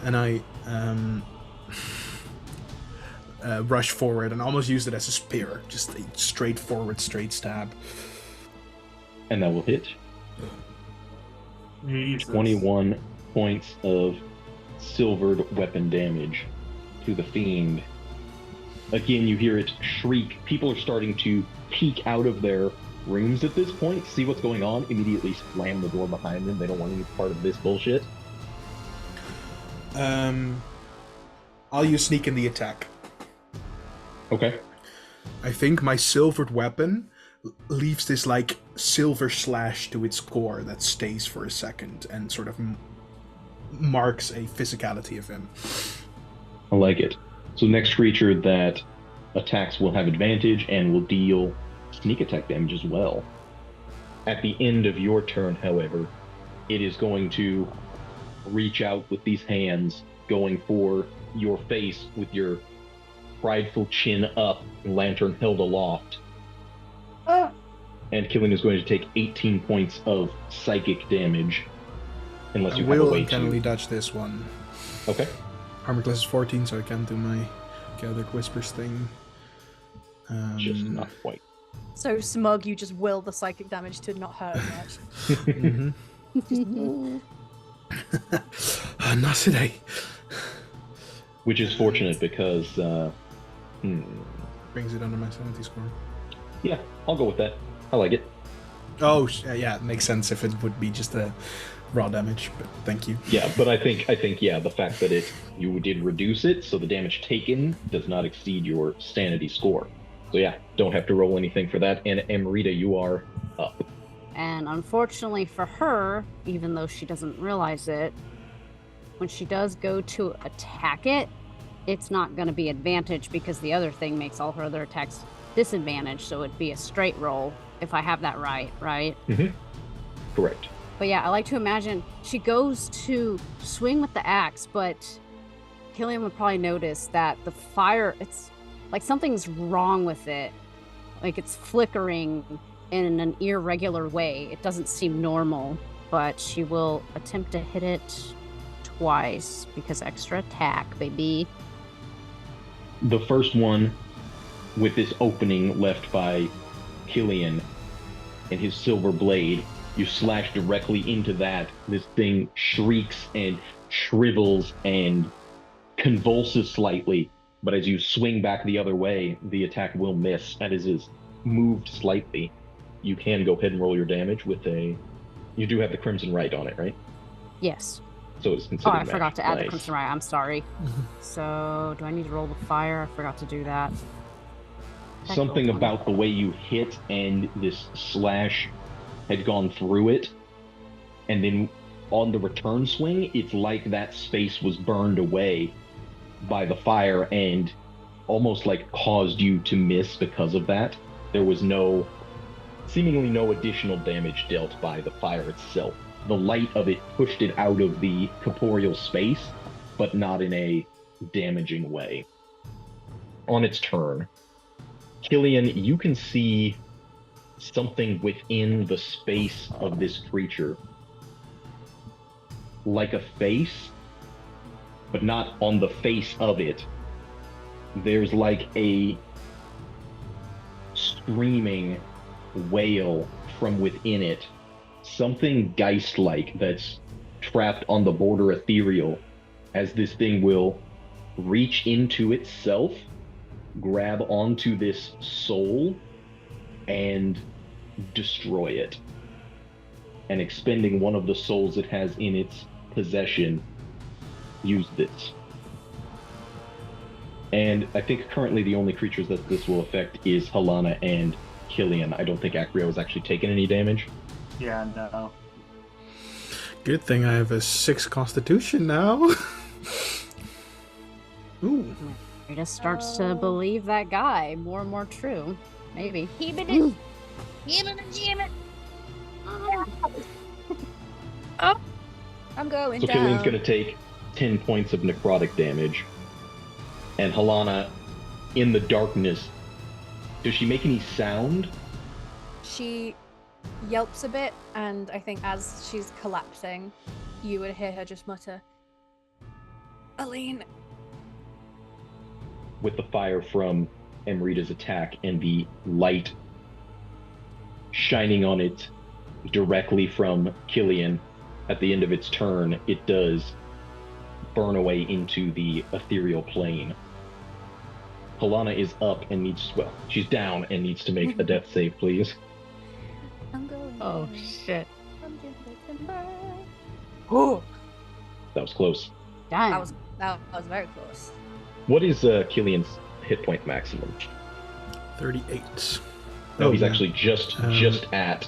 and I rush forward and almost use it as a spear, just a straightforward, straight stab. And that will hit. Jesus. 21 points of silvered weapon damage to the fiend. Again, you hear it shriek. People are starting to peek out of their rooms at this point, see what's going on, immediately slam the door behind them. They don't want any part of this bullshit. I'll use sneak in the attack. Okay. I think my silvered weapon leaves this like silver slash to its core that stays for a second and sort of marks a physicality of him. I like it. So next creature that attacks will have advantage and will deal sneak attack damage as well. At the end of your turn, however, it is going to reach out with these hands, going for your face with your prideful chin up, lantern held aloft. And Cillian is going to take 18 points of psychic damage. Unless you have a will way uncannily to... dodge this one. Okay. Armor class is 14, so I can't do my Gathered Whispers thing. Just not quite. So smug, you just will the psychic damage to not hurt as much. Not today. Which is fortunate because... Brings it under my sanity score. Yeah, I'll go with that. I like it. Oh, yeah, it makes sense if it would be just a raw damage, but thank you. Yeah, but I think the fact that you did reduce it, so the damage taken does not exceed your sanity score. So yeah, don't have to roll anything for that. And Amrita, you are up. And unfortunately for her, even though she doesn't realize it, when she does go to attack it, it's not going to be advantage because the other thing makes all her other attacks disadvantage, so it'd be a straight roll if I have that right? Mm-hmm. Correct. But yeah, I like to imagine she goes to swing with the axe, but Cillian would probably notice that the fire, it's like something's wrong with it. Like it's flickering in an irregular way. It doesn't seem normal, but she will attempt to hit it twice because extra attack, baby. The first one with this opening left by Cillian and his silver blade, you slash directly into that. This thing shrieks and shrivels and convulses slightly, but as you swing back the other way, the attack will miss, and as is moved slightly. You can go ahead and roll your damage with a... You do have the Crimson Rite on it, right? Yes. So it's considered I forgot to add the nice. Crimson Rite. I'm sorry. So, do I need to roll the fire? I forgot to do that. Something about the way you hit and this slash had gone through it, and then on the return swing, it's like that space was burned away by the fire and almost like caused you to miss because of that. There was seemingly no additional damage dealt by the fire itself. The light of it pushed it out of the corporeal space, but not in a damaging way. On its turn, Cillian, you can see something within the space of this creature. Like a face, but not on the face of it. There's like a screaming wail from within it. Something geist-like that's trapped on the border ethereal, as this thing will reach into itself, grab onto this soul, and destroy it. And expending one of the souls it has in its possession, use this. And I think currently the only creatures that this will affect is Halana and Cillian. I don't think Acrio has actually taken any damage. Yeah, no. Good thing I have a 6 constitution now. Ooh. He just starts to believe that guy. More and more true. Maybe. Oh, I'm going So down. Cillian's going to take 10 points of necrotic damage. And Halana, in the darkness, does she make any sound? She yelps a bit, and I think as she's collapsing, you would hear her just mutter, Aline. With the fire from Amrita's attack and the light shining on it directly from Cillian at the end of its turn, it does burn away into the ethereal plane. Halana is up and she's down and needs to make a death save, please. I'm going. Oh, shit. Oh, That was close. Damn. that was very close. What is Cillian's hit point maximum? 38. No, he's yeah. actually just at.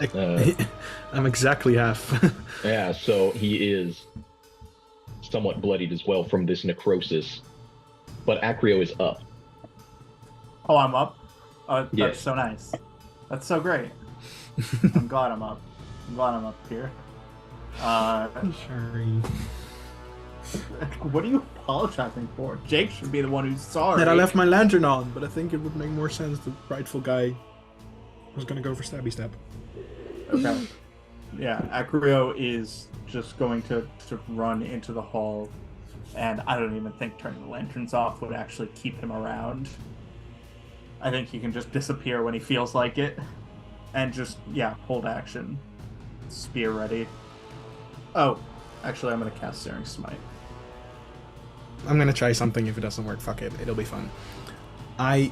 I'm exactly half. Yeah, so he is somewhat bloodied as well from this necrosis. But Acrio is up. Oh, I'm up? That's Yes. so nice. That's so great. I'm glad I'm up. I'm glad I'm up here. Sorry. What are you apologizing for? Jake should be the one who's sorry. That I left my lantern on, but I think it would make more sense the rightful guy was gonna go for stabby stab. Okay. Yeah, Acrio is just going to run into the hall, and I don't even think turning the lanterns off would actually keep him around. I think he can just disappear when he feels like it, and just, hold action. Spear ready. Oh, actually I'm going to cast Searing Smite. I'm gonna try something. If it doesn't work, fuck it. It'll be fun. I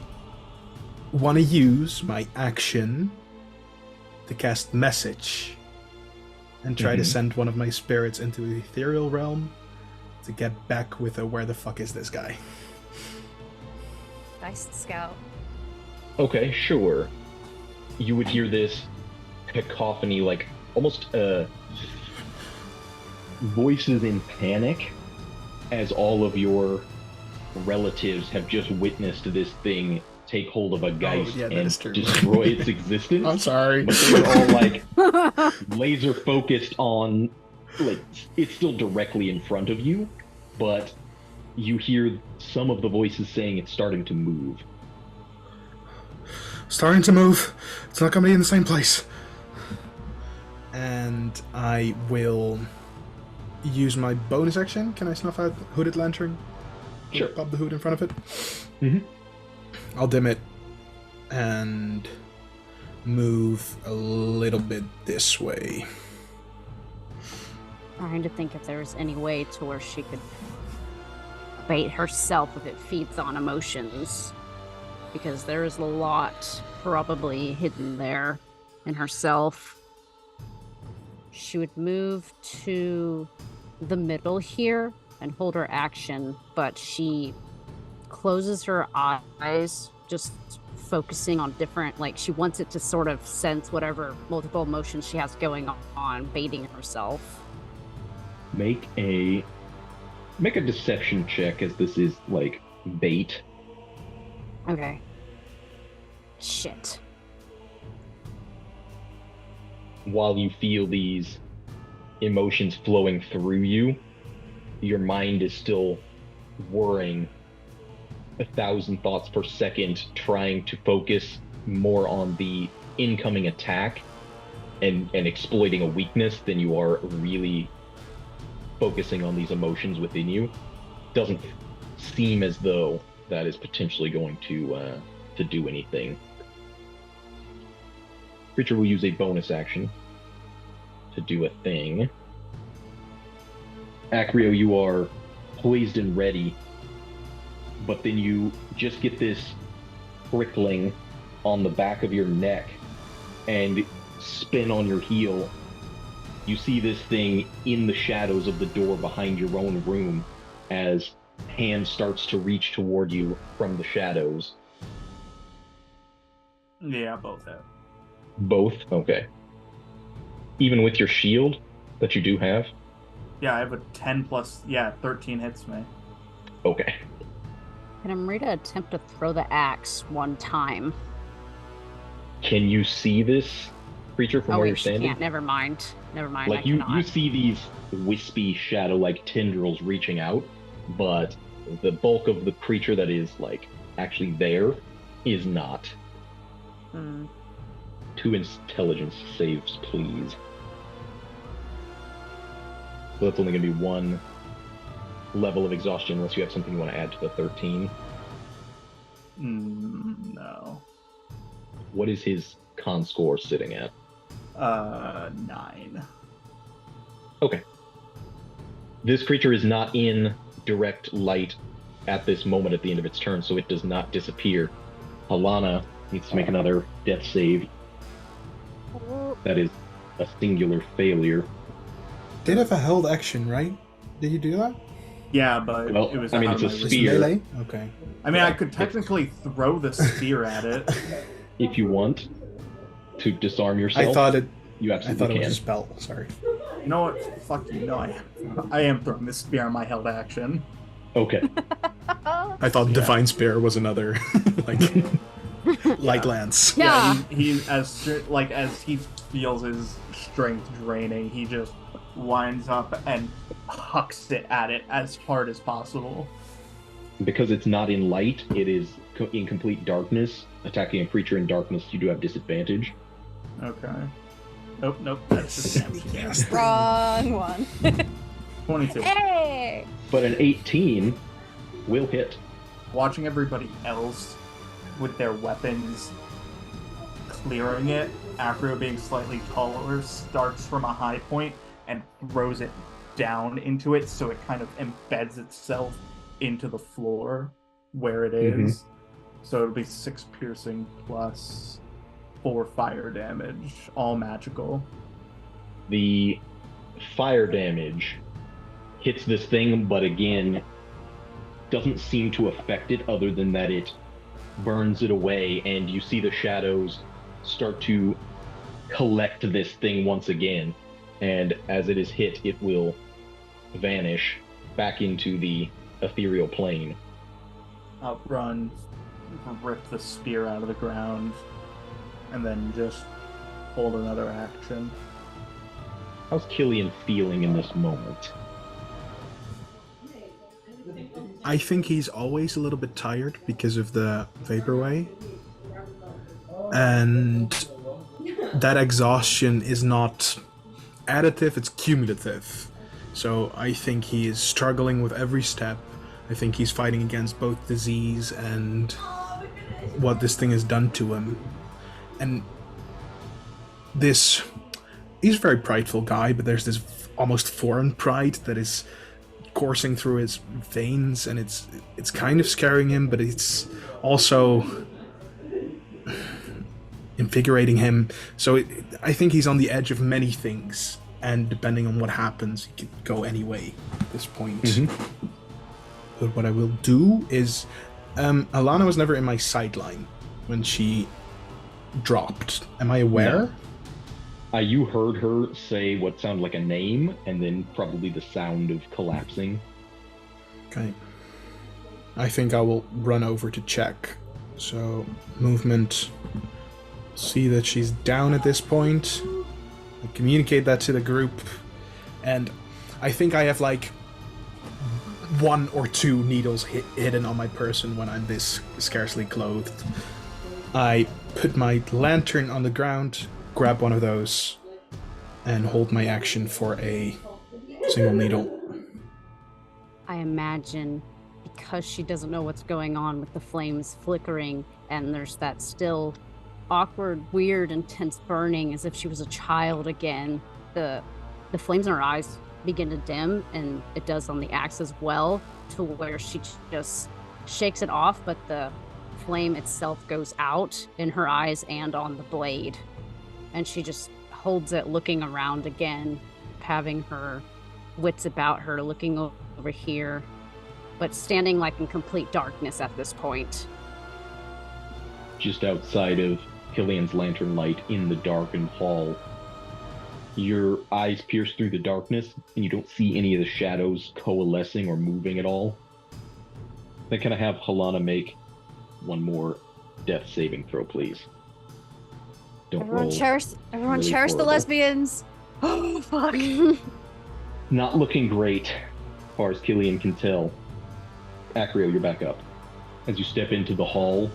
want to use my action to cast Message and try to send one of my spirits into the ethereal realm to get back with a where the fuck is this guy? Nice scout. Okay, sure. You would hear this cacophony, like almost voices in panic, as all of your relatives have just witnessed this thing take hold of a geist and destroy its existence. I'm sorry. But they're all like laser focused on, like, it's still directly in front of you, but you hear some of the voices saying it's starting to move. Starting to move. It's not gonna be in the same place. And I will use my bonus action. Can I snuff out Hooded Lantern? Sure. Pop the hood in front of it. Mm-hmm. I'll dim it and move a little bit this way. Trying to think if there was any way to where she could bait herself if it feeds on emotions, because there is a lot probably hidden there in herself. She would move to the middle here and hold her action, but she closes her eyes, just focusing on different, like, she wants it to sort of sense whatever multiple emotions she has going on, baiting herself. Make a deception check, as this is like bait. Okay. Shit. While you feel these emotions flowing through you, your mind is still whirring 1,000 thoughts per second, trying to focus more on the incoming attack and exploiting a weakness than you are really focusing on these emotions within you. Doesn't seem as though that is potentially going to do anything. Creature will use a bonus action to do a thing. Acrio, you are poised and ready, but then you just get this prickling on the back of your neck and spin on your heel. You see this thing in the shadows of the door behind your own room as hand starts to reach toward you from the shadows. Yeah, both hit. Both? Okay. Even with your shield that you do have? Yeah, I have a 10 plus, 13 hits me. Okay. Can Amrita attempt to throw the axe one time? Can you see this creature from where you're standing? She can't. Never mind. Like, you see these wispy shadow-like tendrils reaching out, but the bulk of the creature that is, like, actually there is not. 2 intelligence saves, please. So that's only going to be 1 level of exhaustion, unless you have something you want to add to the 13. No. What is his con score sitting at? 9. Okay. This creature is not in direct light at this moment at the end of its turn, so it does not disappear. Alana needs to make another death save. That is a singular failure. Did have a held action, right? Did you do that? Yeah, but well, it was. I mean, out it's of a my spear. Melee? Okay. I mean, I could technically throw the spear at it. If you want to disarm yourself, I thought it absolutely was can. a spell. Sorry. You know what? Fuck you. No, I am throwing the spear on my held action. Okay. I thought Divine Spear was another light lance. Yeah. He as he feels his strength draining, he just winds up and hucks it at it as hard as possible. Because it's not in light, it is in complete darkness. Attacking a creature in darkness, you do have disadvantage. Okay. Nope. That's just damage. Wrong one. 22. Hey! But an 18 will hit. Watching everybody else with their weapons clearing it, Acrio being slightly taller, starts from a high point and throws it down into it, so it kind of embeds itself into the floor where it is. So it'll be 6 piercing plus 4 fire damage, all magical. The fire damage hits this thing, but again, doesn't seem to affect it other than that it burns it away, and you see the shadows start to collect this thing once again, and as it is hit, it will vanish back into the ethereal plane. Outrun, rip the spear out of the ground, and then just hold another action. How's Cillian feeling in this moment? I think he's always a little bit tired because of the vaporwave. And that exhaustion is not additive, it's cumulative. So I think he is struggling with every step. I think he's fighting against both disease and what this thing has done to him. And he's a very prideful guy, but there's this almost foreign pride that is coursing through his veins, and it's kind of scaring him, but it's also invigorating him. So I think he's on the edge of many things, and depending on what happens, he could go any way at this point. Mm-hmm. But what I will do is, Alana was never in my sideline when she dropped. Am I aware? No. You heard her say what sounded like a name, and then probably the sound of collapsing. Okay. I think I will run over to check. So, movement. See that she's down at this point. I communicate that to the group. And I think I have like 1 or 2 needles hidden on my person when I'm this scarcely clothed. I put my lantern on the ground, grab one of those, and hold my action for a single needle. I imagine because she doesn't know what's going on with the flames flickering, and there's that still awkward, weird, intense burning as if she was a child again, the flames in her eyes begin to dim, and it does on the axe as well, to where she just shakes it off, but the flame itself goes out in her eyes and on the blade, and she just holds it, looking around again, having her wits about her, looking over here, but standing like in complete darkness at this point. Just outside of Cillian's lantern light in the darkened hall, your eyes pierce through the darkness, and you don't see any of the shadows coalescing or moving at all. Then can I have Halana make one more death saving throw, please? Don't Everyone roll. cherish really the horrible. lesbians. Oh fuck. Not looking great, as far as Cillian can tell. Acrio, you're back up. As you step into the hall,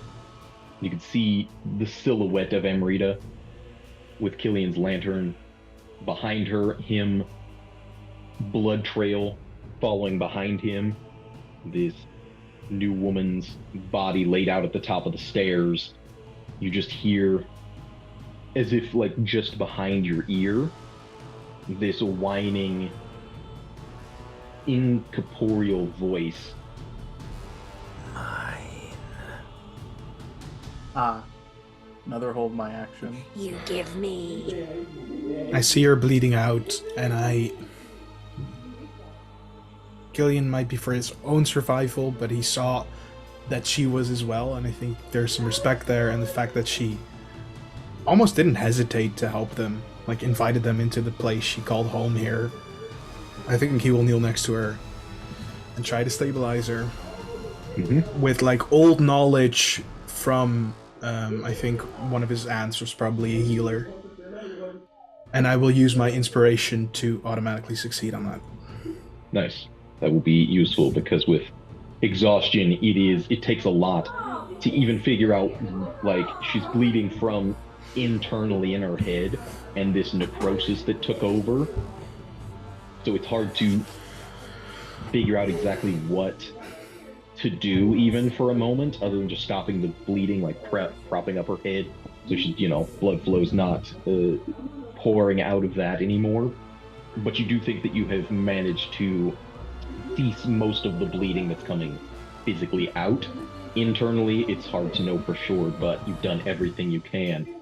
you can see the silhouette of Amrita with Cillian's lantern behind her, him, blood trail following behind him, this new woman's body laid out at the top of the stairs. You just hear, as if like just behind your ear, this whining, incorporeal voice. Another hold my action. You give me. I see her bleeding out, and Cillian might be for his own survival, but he saw that she was as well, and I think there's some respect there, and the fact that she almost didn't hesitate to help them, like invited them into the place she called home here. I think he will kneel next to her and try to stabilize her with like old knowledge from I think one of his aunts was probably a healer, and I will use my inspiration to automatically succeed on that. Nice. That will be useful, because with exhaustion, it takes a lot to even figure out, like, she's bleeding from internally in her head and this necrosis that took over. So it's hard to figure out exactly what to do even for a moment, other than just stopping the bleeding, like propping up her head, so she, blood flow's not pouring out of that anymore. But you do think that you have managed to cease most of the bleeding that's coming physically out. Internally, it's hard to know for sure, but you've done everything you can.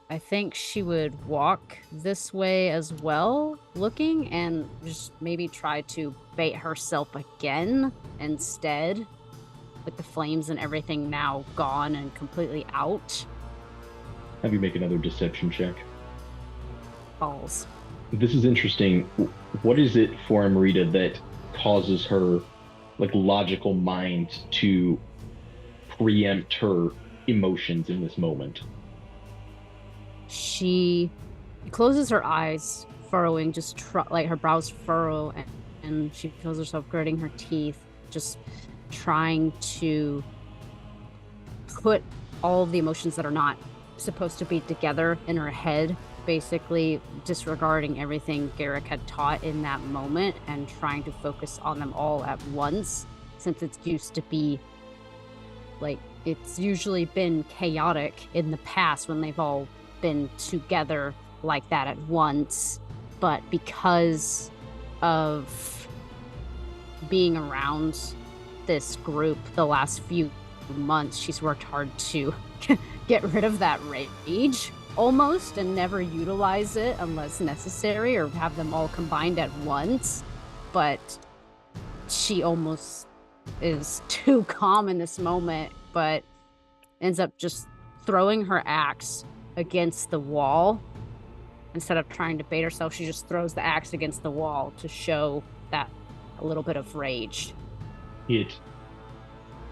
I think she would walk this way as well, looking, and just maybe try to bait herself again instead, with the flames and everything now gone and completely out. Have you make another deception check. Balls. This is interesting. What is it for Amrita that causes her, like, logical mind to preempt her emotions in this moment? She closes her eyes, furrowing, just like her brows furrow, and she feels herself gritting her teeth, just trying to put all of the emotions that are not supposed to be together in her head, basically disregarding everything Garrick had taught in that moment and trying to focus on them all at once, since it's used to be like, it's usually been chaotic in the past when they've all been together like that at once. But because of being around this group the last few months, she's worked hard to get rid of that rage almost and never utilize it unless necessary or have them all combined at once. But she almost is too calm in this moment, but ends up just throwing her axe against the wall. Instead of trying to bait herself, she just throws the axe against the wall to show that a little bit of rage. It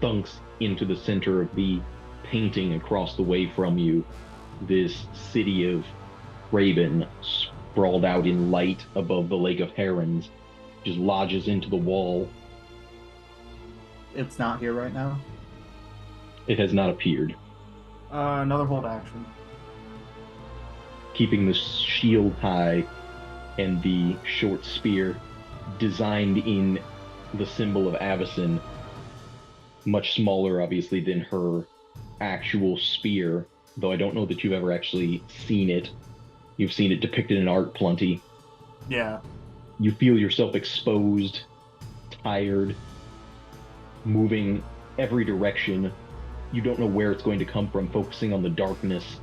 thunks into the center of the painting across the way from you. This city of Raven, sprawled out in light above the Lake of Herons, just lodges into the wall. It's not here right now. It has not appeared. Another hold action. Keeping the shield high and the short spear designed in the symbol of Avacyn, much smaller obviously than her actual spear, though I don't know that you've ever actually seen it. You've seen it depicted in art plenty. Yeah. You feel yourself exposed, tired, moving every direction. You don't know where it's going to come from, focusing on the darkness,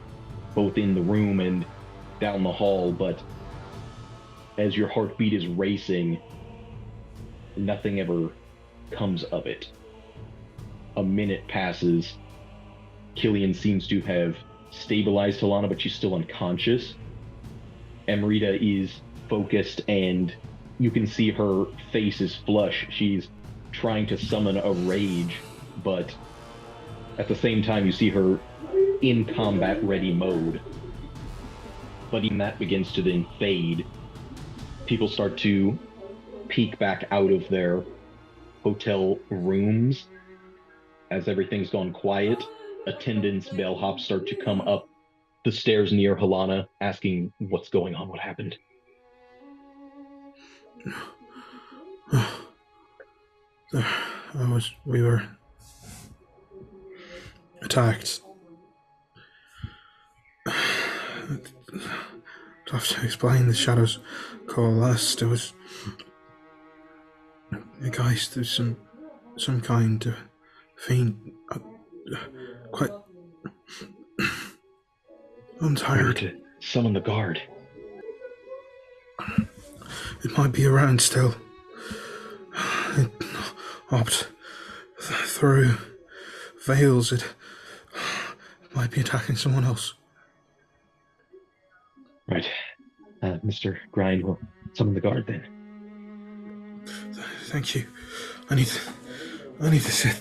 both in the room and down the hall, but as your heartbeat is racing, nothing ever comes of it. A minute passes. Cillian seems to have stabilized Helena, but she's still unconscious. Amrita is focused, and you can see her face is flush. She's trying to summon a rage, but at the same time you see her in combat ready mode. But even that begins to then fade. People start to peek back out of their hotel rooms as everything's gone quiet. Attendants, bellhops start to come up the stairs near Helena, asking what's going on, what happened. We were attacked. Tough to explain. The shadows coalesced. It was, guys, there's some kind of fiend. Quite. I'm tired. To summon the guard. It might be around still. It hopped through veils. It might be attacking someone else. Right. Mr. Grind will summon the guard then. Thank you. I need to sit.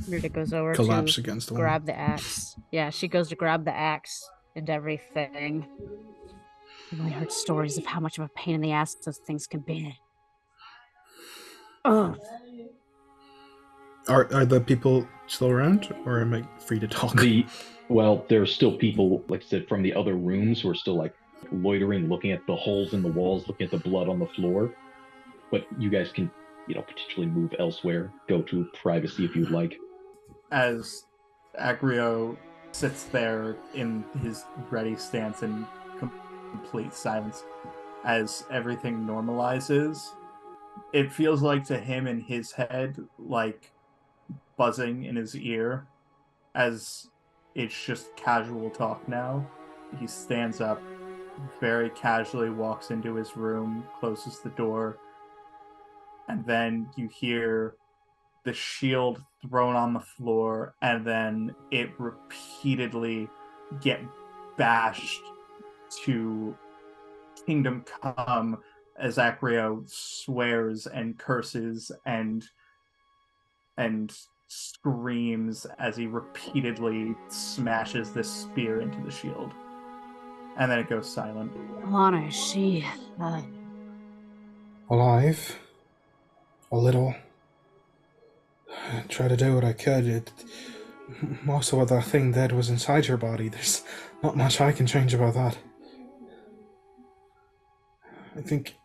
Rita goes over Collapse to against the wall. grab the axe. Yeah, she goes to grab the axe and everything. I've only heard stories of how much of a pain in the ass those things can be. Oh. Are the people still around, or am I free to talk? Well, there are still people, like I said, from the other rooms who are still like loitering, looking at the holes in the walls, looking at the blood on the floor. But you guys can, potentially move elsewhere, go to privacy if you'd like. As Acrio sits there in his ready stance in complete silence, as everything normalizes, it feels like to him in his head, like buzzing in his ear, as it's just casual talk now. He stands up, very casually walks into his room, closes the door, and then you hear the shield thrown on the floor, and then it repeatedly get bashed to Kingdom Come as Acrio swears and curses and screams as he repeatedly smashes this spear into the shield. And then it goes silent. Alana, is she alive? A little. I tried to do what I could. Most of what that thing did was inside your body. There's not much I can change about that. I think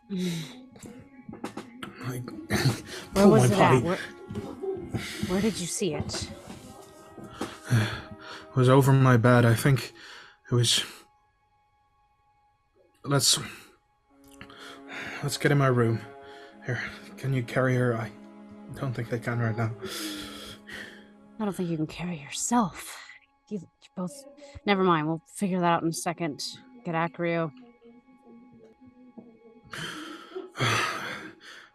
where was it at? Where did you see it? It was over my bed. I think it was. Let's get in my room. Here, can you carry her? I don't think I can right now. I don't think you can carry yourself. You both... Never mind, we'll figure that out in a second. Get Acrio. I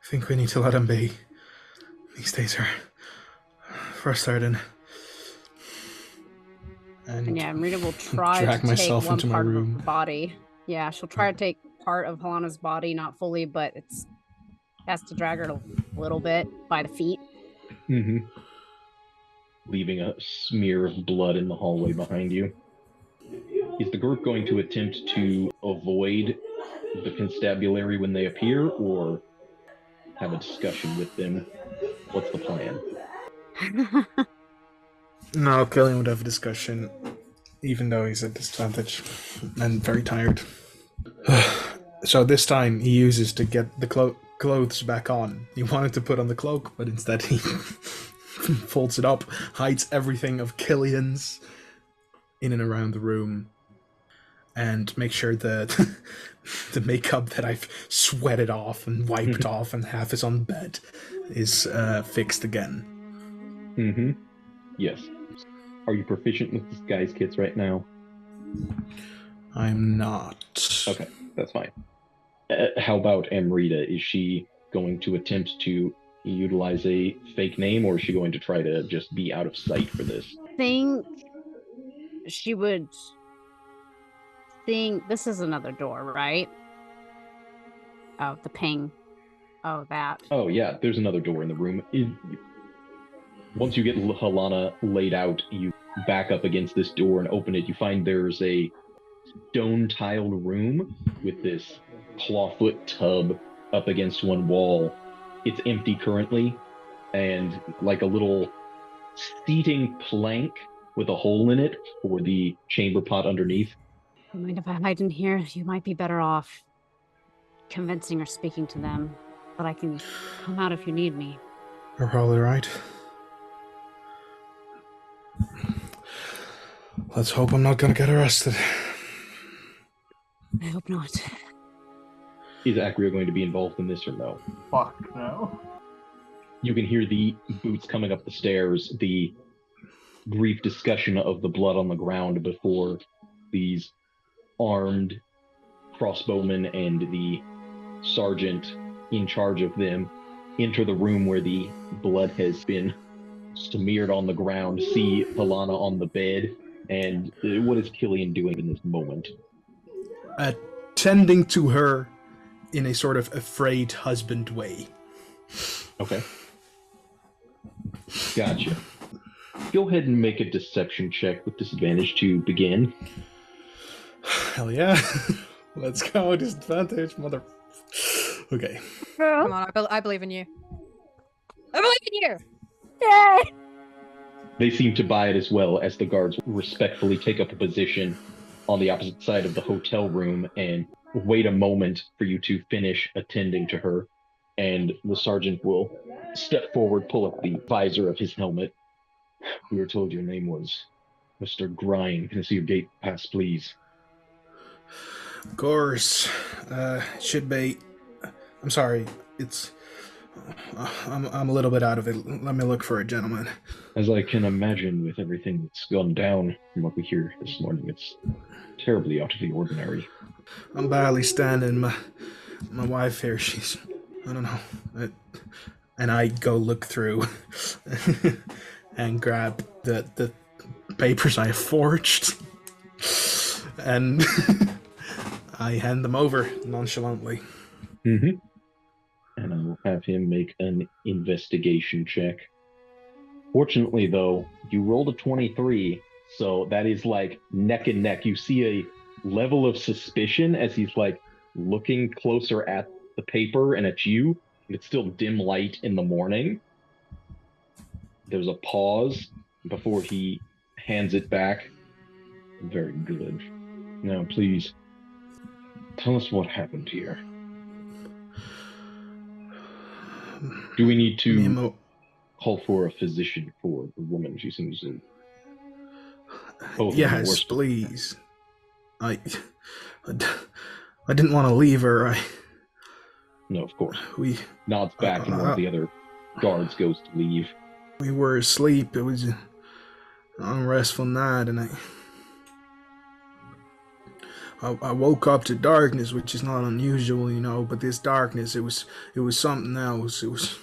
think we need to let him be. These days are frustrating. And yeah, Amrita will try drag to take myself one into my part of room. her body. Yeah, she'll try to take part of Helana's body, not fully, but it's has to drag her a little bit by the feet. Mm-hmm. Leaving a smear of blood in the hallway behind you. Is the group going to attempt to avoid the constabulary when they appear, or have a discussion with them? What's the plan? No, Cillian would have a discussion, even though he's at disadvantage and very tired. So this time he uses to get the clothes back on. He wanted to put on the cloak, but instead he folds it up, hides everything of Cillian's in and around the room, and make sure that the makeup that I've sweated off and wiped off and half is on the bed is fixed again. Mm-hmm. Yes. Are you proficient with disguise kits right now? I'm not. Okay, that's fine. How about Amrita? Is she going to attempt to utilize a fake name, or is she going to try to just be out of sight for this? I think she would think this is another door, right? Oh, the ping. Oh, that. Oh, yeah, there's another door in the room. Once you get Helana laid out, you back up against this door and open it. You find there's a stone-tiled room with this clawfoot tub up against one wall. It's empty currently, and like a little seating plank with a hole in it for the chamber pot underneath. I mind if I hide in here? You might be better off convincing or speaking to them, but I can come out if you need me. You're probably right. Let's hope I'm not gonna get arrested. I hope not. Is Acrio going to be involved in this or no? Fuck no. You can hear the boots coming up the stairs, the brief discussion of the blood on the ground before these armed crossbowmen and the sergeant in charge of them enter the room where the blood has been smeared on the ground, see Helana on the bed, and what is Cillian doing in this moment? Attending to her in a sort of afraid husband way. Okay. Gotcha. Go ahead and make a deception check with disadvantage to begin. Hell yeah. Let's go, disadvantage, mother... Okay. Come on, I believe in you. I believe in you! Yay! They seem to buy it as well, as the guards respectfully take up a position on the opposite side of the hotel room and wait a moment for you to finish attending to her. And the sergeant will step forward, pull up the visor of his helmet. We were told your name was Mr. Grind. Can I see your gate pass, please? Of course. Should be... I'm sorry. It's... I'm a little bit out of it. Let me look for it, gentlemen. As I can imagine, with everything that's gone down from what we hear this morning, it's terribly out of the ordinary. I'm barely standing. My wife here, she's... I don't know. And I go look through and grab the papers I have forged. And I hand them over nonchalantly. Mm-hmm. And I will have him make an investigation check. Fortunately, though, you rolled a 23, so that is like neck and neck. You see a level of suspicion as he's like looking closer at the paper and at you. It's still dim light in the morning. There's a pause before he hands it back. Very good. Now, please, tell us what happened here. Do we need to call for a physician for the woman? She seems to... Yes, please. I didn't want to leave her. No, of course. We Nods back, and one of the other guards goes to leave. We were asleep. It was an unrestful night, and I woke up to darkness, which is not unusual, you know. But this darkness, it was something else. It was.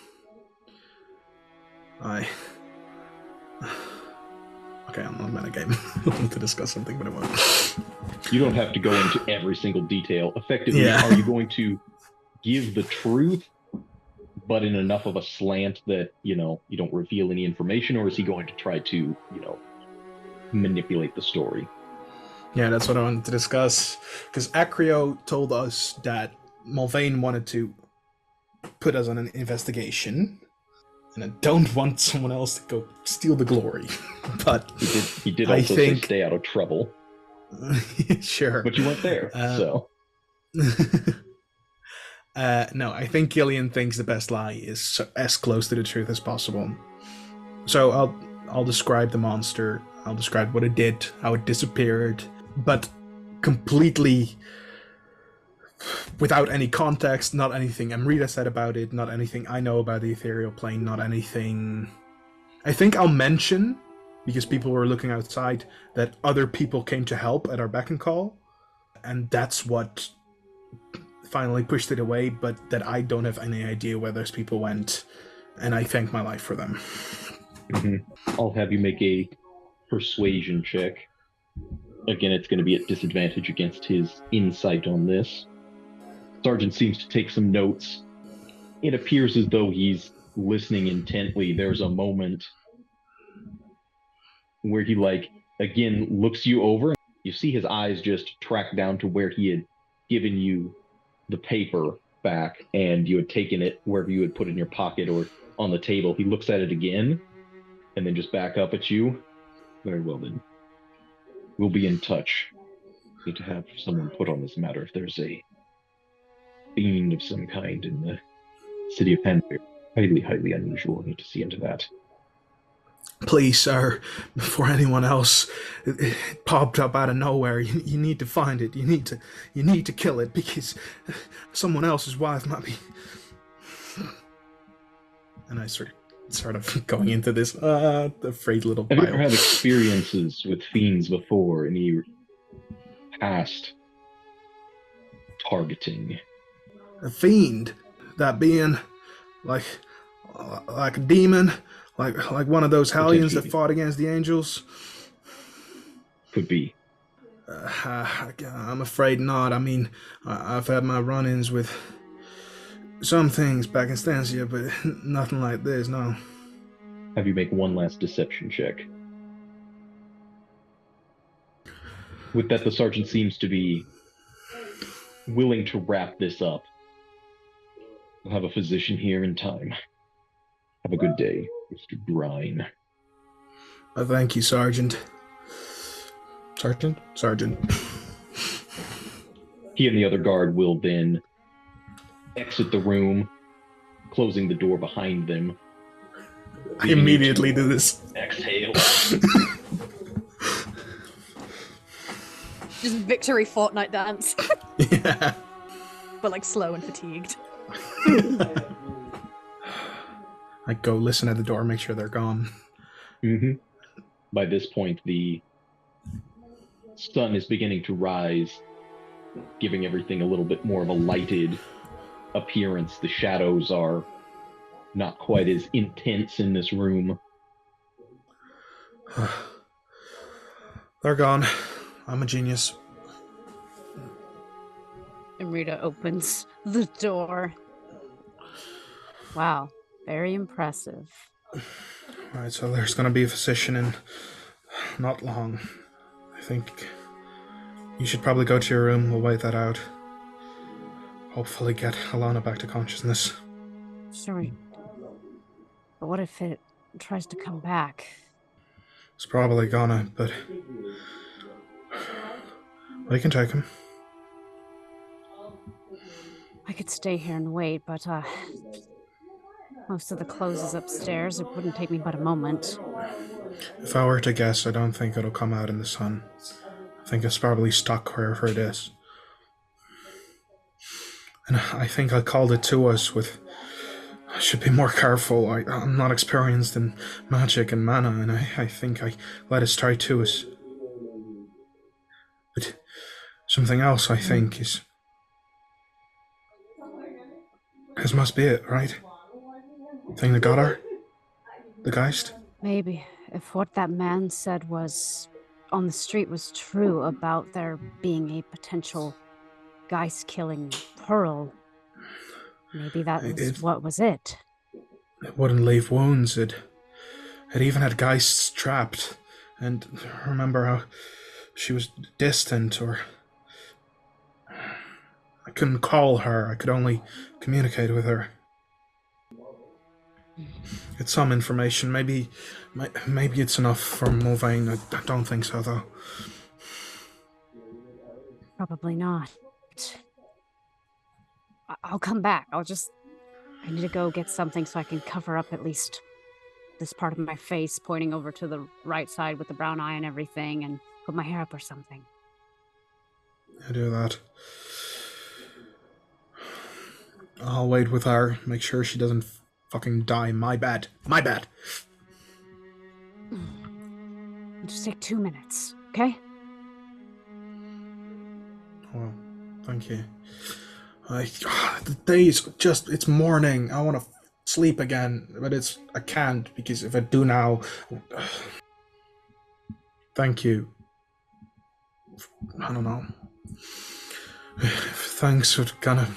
Okay, I'm not metagame. I want to discuss something, but I won't. You don't have to go into every single detail. Effectively, Yeah. Are you going to give the truth, but in enough of a slant that, you don't reveal any information, or is he going to try to, manipulate the story? Yeah, that's what I wanted to discuss. Because Acrio told us that Mulvane wanted to put us on an investigation, and I don't want someone else to go steal the glory. But he did also say stay out of trouble. Sure. But you weren't there, so. No, I think Cillian thinks the best lie is as close to the truth as possible. So I'll describe the monster. I'll describe what it did, how it disappeared, but completely without any context, not anything Amrita said about it, not anything I know about the ethereal plane, not anything. I think I'll mention, because people were looking outside, that other people came to help at our beck and call, and that's what finally pushed it away, but that I don't have any idea where those people went, and I thank my life for them. Mm-hmm. I'll have you make a persuasion check. Again, it's going to be at disadvantage against his insight on this. Sergeant seems to take some notes. It appears as though he's listening intently. There's a moment where he, again, looks you over. You see his eyes just track down to where he had given you the paper back, and you had taken it wherever you had put it in your pocket or on the table. He looks at it again, and then just back up at you. Very well, then. We'll be in touch. Need to have someone put on this matter. If there's a fiend of some kind in the city of Henry, highly, highly unusual. Need to see into that. Please, sir, before anyone else, it popped up out of nowhere. You need to find it. You need to kill it, because someone else's wife might be. And I sort of going into this afraid little. Have you ever had experiences with fiends before? Any past targeting? A fiend, that being like a demon, like one of those hellions that fought against the angels. Could be. I'm afraid not. I mean, I've had my run-ins with some things back in Stancia, but nothing like this, no. Have you make one last deception check. With that, the sergeant seems to be willing to wrap this up. We'll have a physician here in time. Have a good day, Mr. Brine. Thank you, Sergeant. Sergeant. He and the other guard will then exit the room, closing the door behind them. I immediately do this. Exhale. Just victory Fortnite dance. Yeah. But slow and fatigued. I go listen at the door, make sure they're gone. Mm-hmm. By this point, the sun is beginning to rise, giving everything a little bit more of a lighted appearance. The shadows are not quite as intense in this room. They're gone. I'm a genius. Amrita opens the door. Wow, very impressive. Alright, so there's gonna be a physician in not long. I think you should probably go to your room. We'll wait that out. Hopefully get Alana back to consciousness. Sure. But what if it tries to come back? It's probably gonna, but we can take him. I could stay here and wait, but most of the clothes is upstairs. It wouldn't take me but a moment. If I were to guess, I don't think it'll come out in the sun. I think it's probably stuck wherever it is. And I think I called it to us with... I should be more careful. I'm not experienced in magic and mana, and I think I let it straight to us. But something else, I think, is... This must be it, right? Thing that got her? The Geist? Maybe. If what that man said was on the street was true about there being a potential Geist-killing pearl, maybe that was what was it. It wouldn't leave wounds. It even had Geists trapped. And remember how she was distant, or... I couldn't call her. I could only communicate with her. It's some information. Maybe it's enough for Mulvane. I don't think so, though. Probably not. I'll come back. I need to go get something so I can cover up at least this part of my face, pointing over to the right side with the brown eye and everything, and put my hair up or something. I do that. I'll wait with her, make sure she doesn't fucking die. My bad. It'll just take 2 minutes, okay? Well, thank you. The day's just... It's morning. I want to sleep again, but I can't, because if I do now... Thank you. I don't know. If things would gone a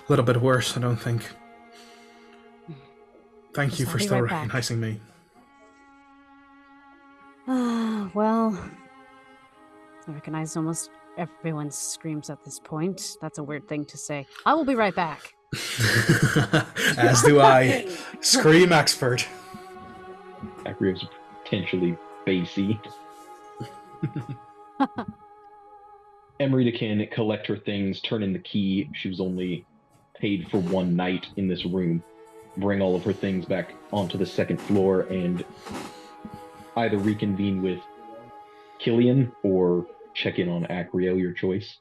little bit worse, I don't think. Thank you for still recognizing me. Well, I recognize almost everyone's screams at this point. That's a weird thing to say. I will be right back. As do I. Scream expert. Acrio's potentially bassy. Amrita can collect her things, turn in the key. She was only paid for one night in this room. Bring all of her things back onto the second floor and either reconvene with Cillian or check in on Acrio, your choice.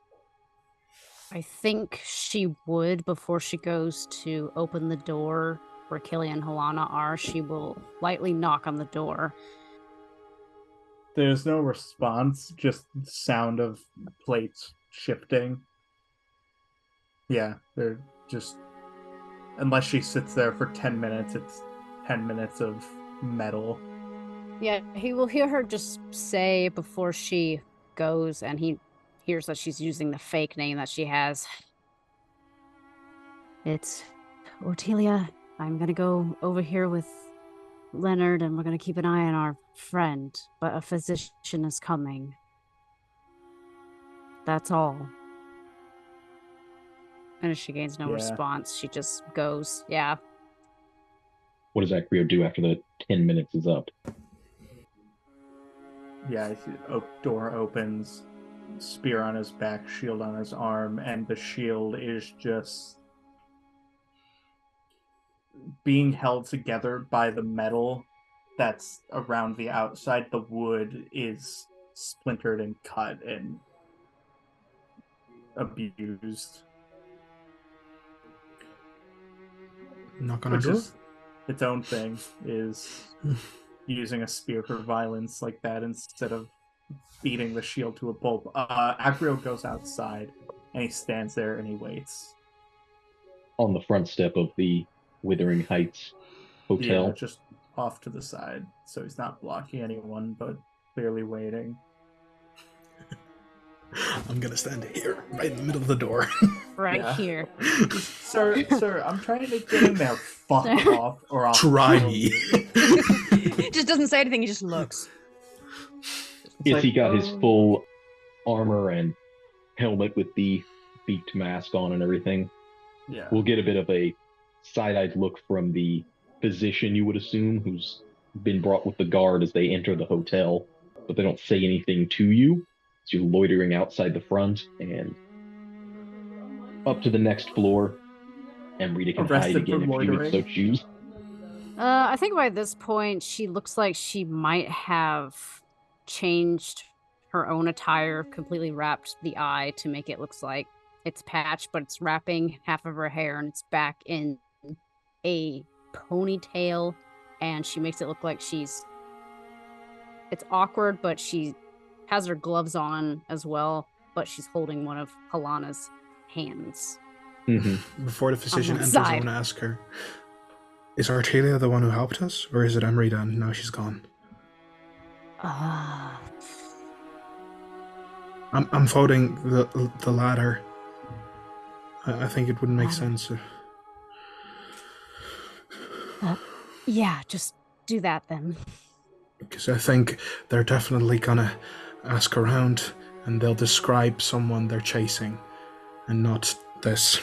I think she would, before she goes to open the door where Cillian and Helana are, she will lightly knock on the door. There's no response, just sound of plates shifting. Yeah, they're just... Unless she sits there for 10 minutes, it's 10 minutes of metal. Yeah, he will hear her just say before she goes, and he hears that she's using the fake name that she has. It's Ortelia. I'm gonna go over here with Leonard, and we're gonna keep an eye on our friend, but a physician is coming. That's all. And if she gains no response, she just goes, yeah. What does Acrio do after the 10 minutes is up? Yeah, door opens, spear on his back, shield on his arm, and the shield is just being held together by the metal that's around the outside. The wood is splintered and cut and abused. Not gonna do it? Its own thing is using a spear for violence like that instead of beating the shield to a pulp. Acrio goes outside and he stands there and he waits. On the front step of the Withering Heights hotel? Yeah, just off to the side. So he's not blocking anyone, but clearly waiting. I'm gonna stand here, right in the middle of the door. Right here. Sir, I'm trying to get in there. Fuck off, or I'll try me. Just doesn't say anything, he just looks. Yes, he got his full armor and helmet with the beaked mask on and everything. Yeah. We'll get a bit of a side-eyed look from the physician, you would assume, who's been brought with the guard as they enter the hotel, but they don't say anything to you. So you're loitering outside the front and up to the next floor. Amrita can hide again if you would so choose. I think by this point, she looks like she might have changed her own attire, completely wrapped the eye to make it look like It's patched, but it's wrapping half of her hair, and it's back in a ponytail, and she makes it look like it's awkward, but she has her gloves on as well, but she's holding one of Halana's hands. Mm-hmm. Before the physician enters, side. I want to ask her, is Artelia the one who helped us, or is it Amrita and now she's gone? I'm voting the latter. I think it would make sense. Yeah, just do that then. Because I think they're definitely gonna ask around and they'll describe someone they're chasing and not this.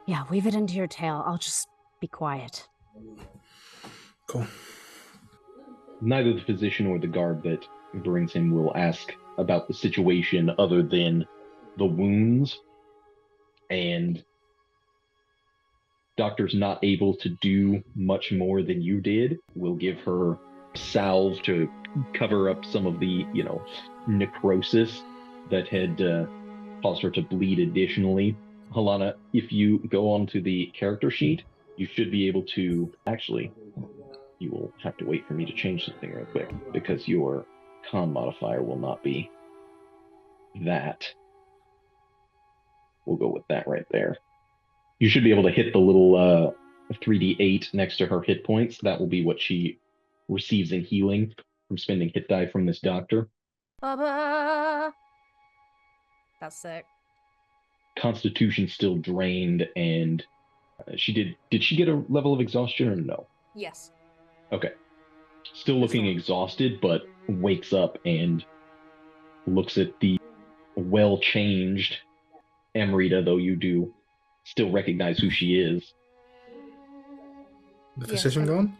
Yeah, weave it into your tail. I'll just be quiet. Cool. Neither the physician or the guard that brings him will ask about the situation other than the wounds, and doctor's not able to do much more than you did. We'll give her salve to cover up some of the, necrosis that had caused her to bleed additionally. Halana, if you go onto the character sheet, you should be able to actually. You will have to wait for me to change something real quick because your con modifier will not be that. We'll go with that right there. You should be able to hit the little 3d8 next to her hit points. That will be what she receives in healing from spending hit die from this doctor. That's sick. Constitution still drained, and she did she get a level of exhaustion or no? Yes. Okay. Still looking exhausted, but wakes up and looks at the well-changed Amrita, though you do still recognize who she is. The physician gone?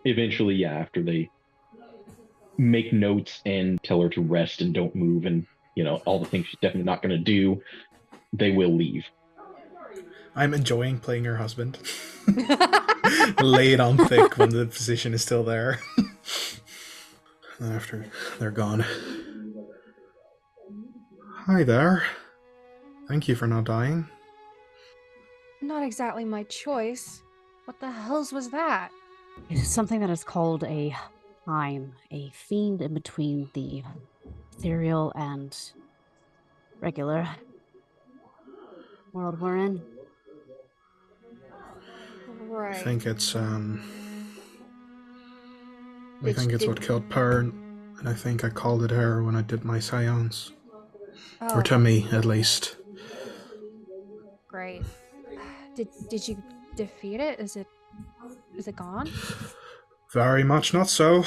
Eventually, yeah, after they make notes and tell her to rest and don't move and, all the things she's definitely not going to do, they will leave. I'm enjoying playing her husband. Lay it on thick when the physician is still there. And after they're gone. Hi there. Thank you for not dying. Not exactly my choice. What the hells was that? It is something that is called a Time, a fiend in between the ethereal and regular world we're in. Right. I think it's what killed Pern, and I think I called it her when I did my seance. Or to me, at least. Great. Did you defeat it? Is it gone? Very much not so.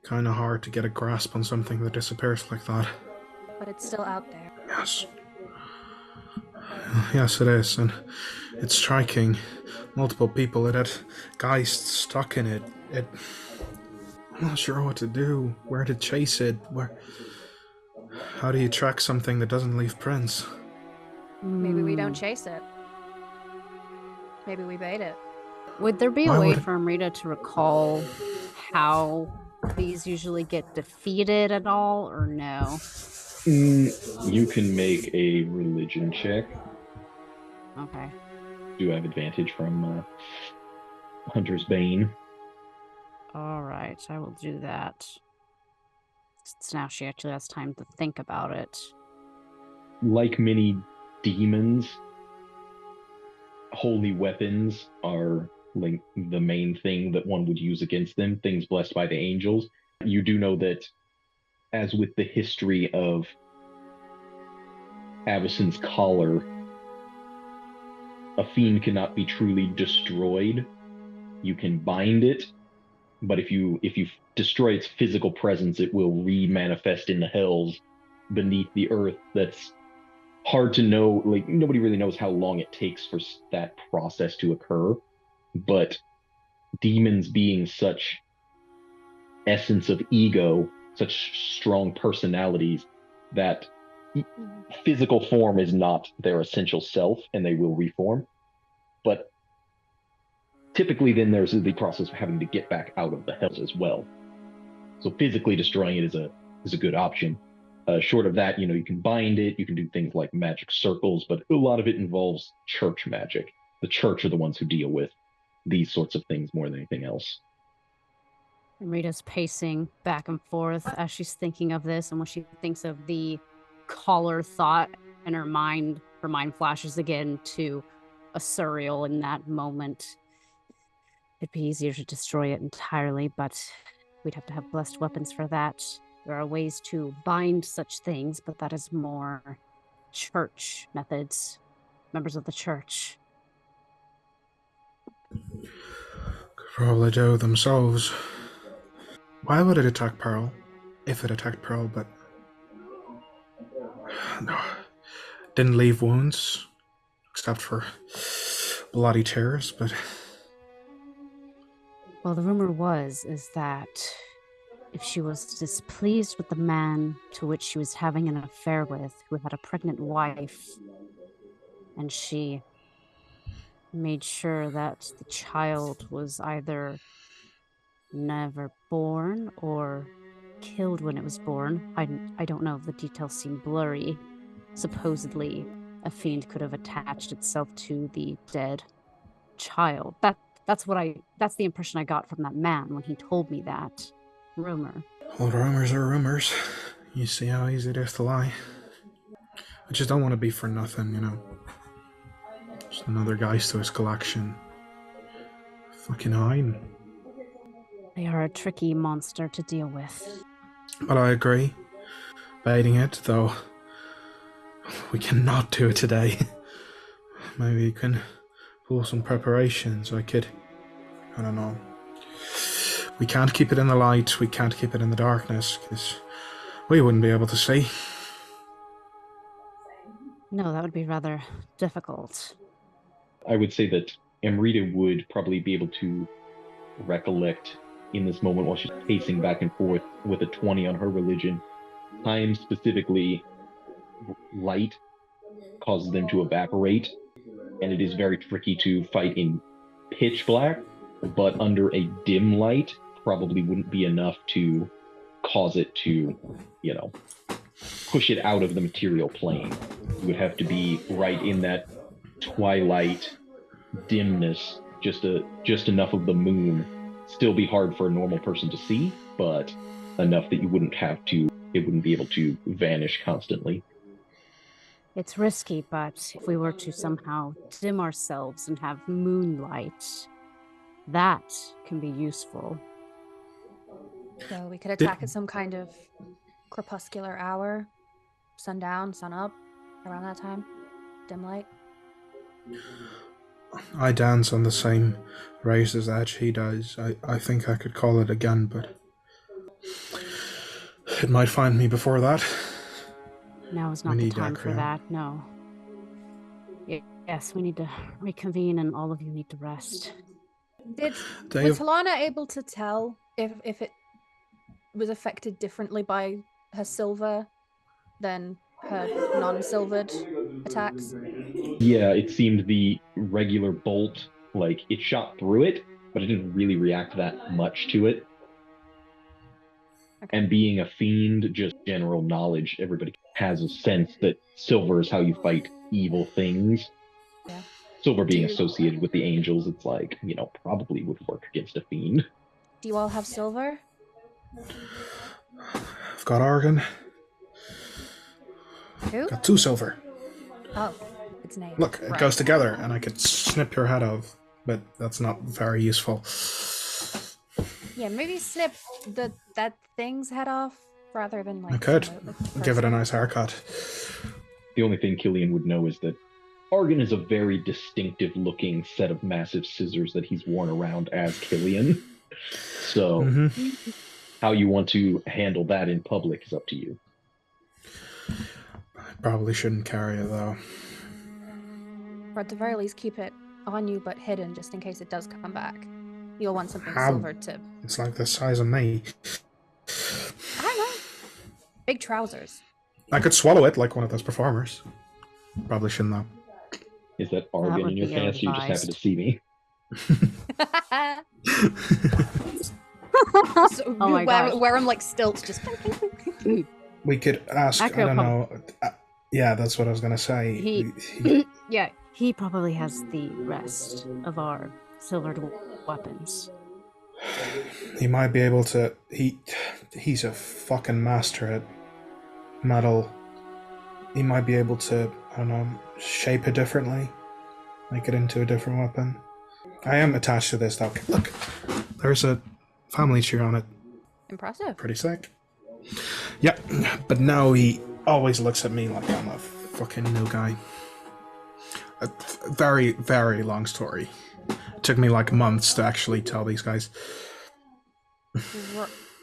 Kinda hard to get a grasp on something that disappears like that. But it's still out there. Yes. Yes, it is, and it's striking. Multiple people. It had guys stuck in it. I'm not sure what to do. Where to chase it. How do you track something that doesn't leave prints? Maybe we don't chase it. Maybe we bait it. Would there be a way for Amrita to recall how these usually get defeated at all, or no? You can make a religion check. Okay. Do have advantage from Hunter's Bane. All right, I will do that. So now she actually has time to think about it. Like many demons, holy weapons are like the main thing that one would use against them, things blessed by the angels. You do know that, as with the history of Avacyn's collar, a fiend cannot be truly destroyed. You can bind it, but if you destroy its physical presence, it will re-manifest in the hells beneath the earth. That's hard to know. Like, nobody really knows how long it takes for that process to occur, but demons being such essence of ego, such strong personalities, that physical form is not their essential self, and they will reform. But typically then there's the process of having to get back out of the hells as well. So physically destroying it is a good option. Short of that, you can bind it, you can do things like magic circles, but a lot of it involves church magic. The church are the ones who deal with these sorts of things more than anything else. Amrita's pacing back and forth as she's thinking of this, and when she thinks of the collar thought in her mind flashes again to Asuriel in that moment. It'd be easier to destroy it entirely, but we'd have to have blessed weapons for that. There are ways to bind such things, but that is more church methods, members of the church. Could probably do it themselves. Why would it attack Pearl? If it attacked Pearl, but... No. Didn't leave wounds, except for bloody tears, but... Well, the rumor is that if she was displeased with the man to which she was having an affair with, who had a pregnant wife, and she made sure that the child was either never born or killed when it was born. I don't know if the details seem blurry. Supposedly, a fiend could have attached itself to the dead child. That's the impression I got from that man when he told me that rumor. Well, rumors are rumors. You see how easy it is to lie. I just don't want to be for nothing, Just another Geist to his collection. Fucking hiding. They are a tricky monster to deal with. But I agree. Baiting it, though, we cannot do it today. Maybe you can pull some preparations. I don't know. We can't keep it in the light, we can't keep it in the darkness, because we wouldn't be able to see. No, that would be rather difficult. I would say that Amrita would probably be able to recollect in this moment while she's pacing back and forth with a 20 on her religion. Time specifically, light causes them to evaporate, and it is very tricky to fight in pitch black, but under a dim light probably wouldn't be enough to cause it to, push it out of the material plane. You would have to be right in that twilight dimness, just enough of the moon. Still be hard for a normal person to see, but enough that it wouldn't be able to vanish constantly. It's risky, but if we were to somehow dim ourselves and have moonlight, that can be useful. So we could attack at some kind of crepuscular hour, sundown, sun up, around that time, dim light. I dance on the same razor's edge he does. I think I could call it again, but it might find me before that. Now is not the time for that, no. Yes, we need to reconvene and all of you need to rest. Was Helena able to tell if it was affected differently by her silver than her non-silvered attacks? Yeah, it seemed the regular bolt, it shot through it, but it didn't really react that much to it. Okay. And being a fiend, just general knowledge, everybody has a sense that silver is how you fight evil things. Yeah. Silver being associated with the angels, it's probably would work against a fiend. Do you all have silver? I've got Argon. Who? Got 2 silver. Oh, its name. Look, it goes together, and I could snip your head off, but that's not very useful. Yeah, maybe snip that thing's head off rather than I could give it a nice haircut. The only thing Cillian would know is that Argon is a very distinctive looking set of massive scissors that he's worn around as Cillian. So how you want to handle that in public is up to you. I probably shouldn't carry it though. Or at the very least keep it on you but hidden just in case it does come back. You'll want something silver to... It's like the size of me. I don't know. Big trousers. I could swallow it like one of those performers. Probably shouldn't though. Is that Argon in your pants? You just happen to see me. So wear them like stilts, just... We could ask, I Acrio don't know. Yeah, that's what I was going to say. Yeah, he probably has the rest of our silvered weapons. He might be able to. He's a fucking master at metal. He might be able to, I don't know, shape it differently, make it into a different weapon. I am attached to this, though. Look, there's a family tree on it. Impressive. Pretty sick. Yep, but now he always looks at me like I'm a fucking new guy. A very, very long story. It took me like months to actually tell these guys.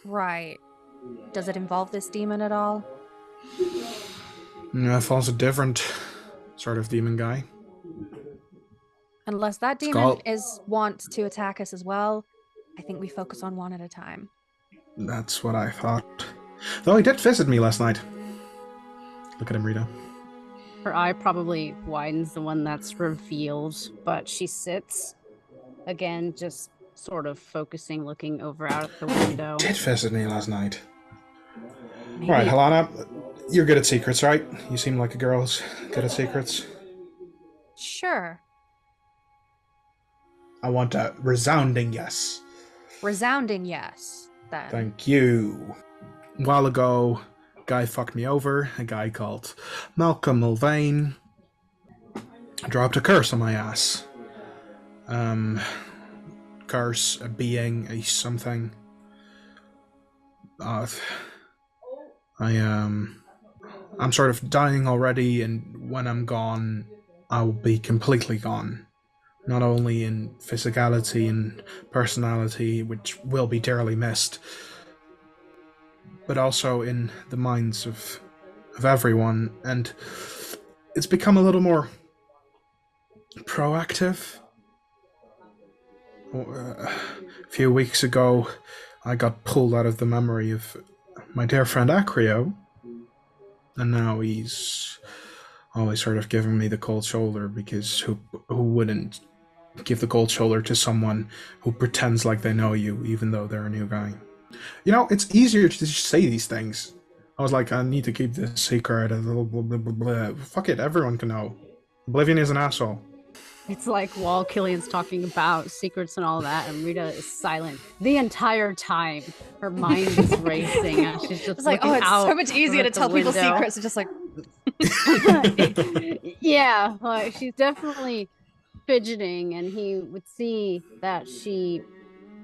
Right. Does it involve this demon at all? Yeah, Fall's a different sort of demon guy. Unless that demon is want to attack us as well, I think we focus on one at a time. That's what I thought. Though he did visit me last night. Look at him, Rita. Her eye probably widens, the one that's revealed, but she sits again, just sort of focusing, looking over out at the window. Did visit me last night. Maybe. Right, Helena, you're good at secrets, right? You seem like a girl's good at secrets. Sure. I want a resounding yes. Resounding yes, then. Thank you. A while ago, a guy fucked me over, a guy called Malcolm Mulvane. Dropped a curse on my ass. Curse, a being, a something. I'm sort of dying already, and when I'm gone, I will be completely gone. Not only in physicality and personality, which will be dearly missed, but also in the minds of everyone. And it's become a little more proactive. A few weeks ago, I got pulled out of the memory of my dear friend Acrio, and now he's always sort of giving me the cold shoulder, because who wouldn't give the cold shoulder to someone who pretends like they know you, even though they're a new guy? You know, it's easier to just say these things. I was like, I need to keep this secret. Blah, blah, blah, blah. Fuck it, everyone can know. Oblivion is an asshole. It's like while Cillian's talking about secrets and all that, and Rita is silent the entire time. Her mind is racing. And she's just it's like, oh, it's so much easier to tell people secrets. It's just like, yeah, like she's definitely fidgeting, and he would see that she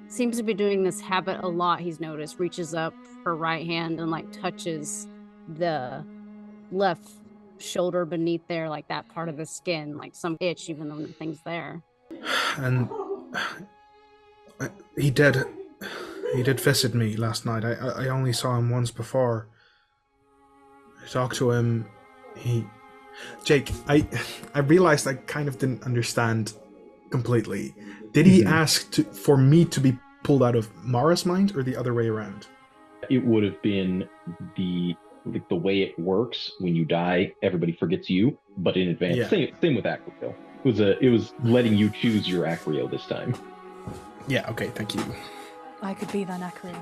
seems to be doing this habit a lot. He's noticed, reaches up her right hand and like touches the left shoulder beneath there, like that part of the skin, like some itch, even though nothing's there. And he did visit me last night. I only saw him once before. I talked to him. Jake, I realized I kind of didn't understand completely. Did he ask for me to be pulled out of Mara's mind, or the other way around? It would have been the way it works. When you die, everybody forgets you, but in advance. Yeah. Same with Acrio. It was letting you choose your Acrio this time. Yeah. Okay. Thank you. I could be that Acrio.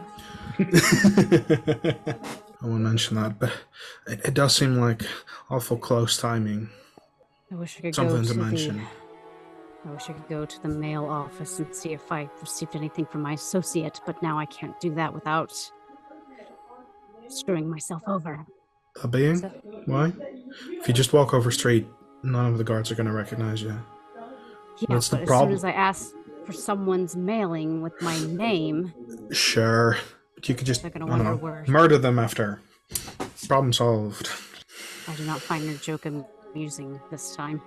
I won't mention that, but it does seem like awful close timing. I wish I could Something to mention. I wish I could go to the mail office and see if I received anything from my associate, but now I can't do that without screwing myself over. A being? Why? If you just walk over street, none of the guards are going to recognize you. Yeah, that's but the as problem. soon as I ask for someone's mailing with my name... Sure. But you could just, murder them after. Problem solved. I do not find your joke amusing this time.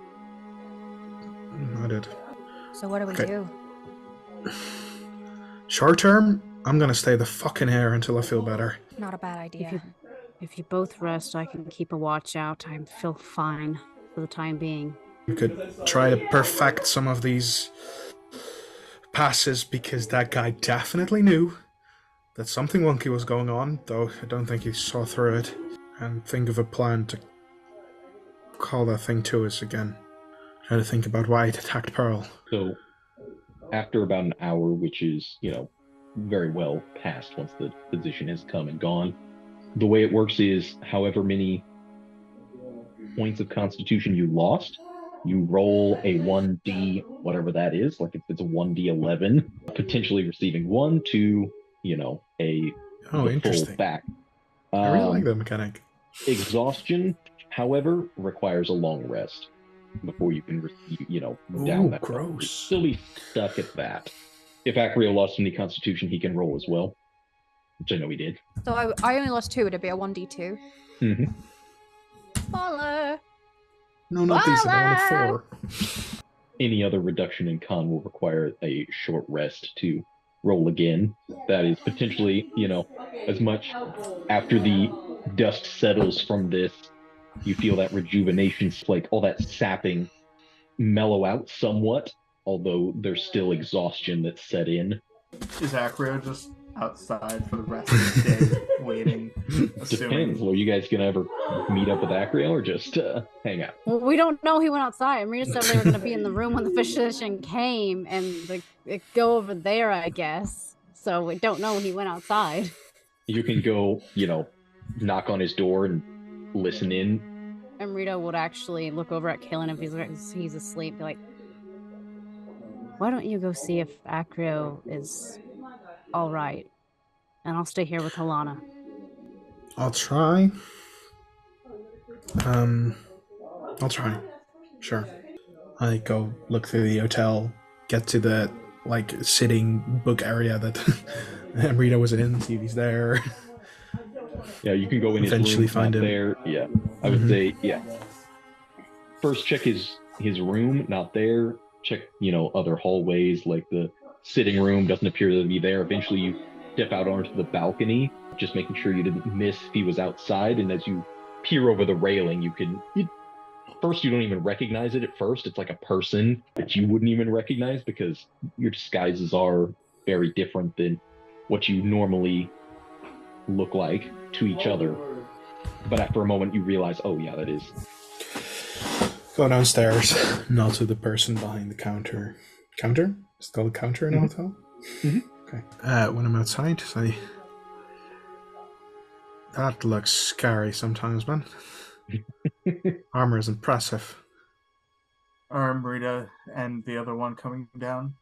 I did. So what do we do? Short term, I'm gonna stay the fucking here until I feel better. Not a bad idea. If you both rest, I can keep a watch out. I feel fine for the time being. You could try to perfect some of these passes, because that guy definitely knew that something wonky was going on, though I don't think he saw through it. And think of a plan to call that thing to us again. Try to think about why it attacked Pearl. So, after about an hour, which is, very well past once the physician has come and gone, The way it works is however many points of constitution you lost, you roll a 1d, whatever that is. Like if it's a 1d11, potentially receiving 1, 2, the full interesting. back. I really like that mechanic. Exhaustion, however, requires a long rest before you can, down that. Gross. Still be stuck at that. If Acrio lost any constitution, he can roll as well, which I know he did. So I only lost 2. Would it be a 1d2? Mm-hmm. Baller. No, not these. I want a 4. Any other reduction in con will require a short rest to roll again. That is potentially, as much after the dust settles from this, you feel that rejuvenation, like all that sapping, mellow out somewhat, although there's still exhaustion that's set in. Is Acrio just outside for the rest of the day waiting? Depends. Were you guys gonna ever meet up with Acrio or just hang out? Well, we don't know he went outside. Amrita said they were going to be in the room when the physician came and go over there, I guess. So we don't know he went outside. You can go, knock on his door and listen in. Amrita would actually look over at Cillian if he's asleep, be like, why don't you go see if Acrio is all right? And I'll stay here with Helena. I'll try. I'll try. Sure. I go look through the hotel, get to the sitting book area that Amrita was in, see if he's there. Yeah, you can go in his Eventually room, find him. there. Yeah, I would say, yeah. First, check his room, not there. Check, other hallways, like the sitting room doesn't appear to be there. Eventually, you step out onto the balcony, just making sure you didn't miss if he was outside. And as you peer over the railing, you don't even recognize it at first. It's like a person that you wouldn't even recognize because your disguises are very different than what you normally look like to each other. But after a moment, you realize, oh yeah, that is. Go downstairs, nod to the person behind the counter. Counter? Is it called a counter in a hotel? Mm-hmm. Okay. When I'm outside, say, that looks scary sometimes, man. Armor is impressive. Are Amrita and the other one coming down?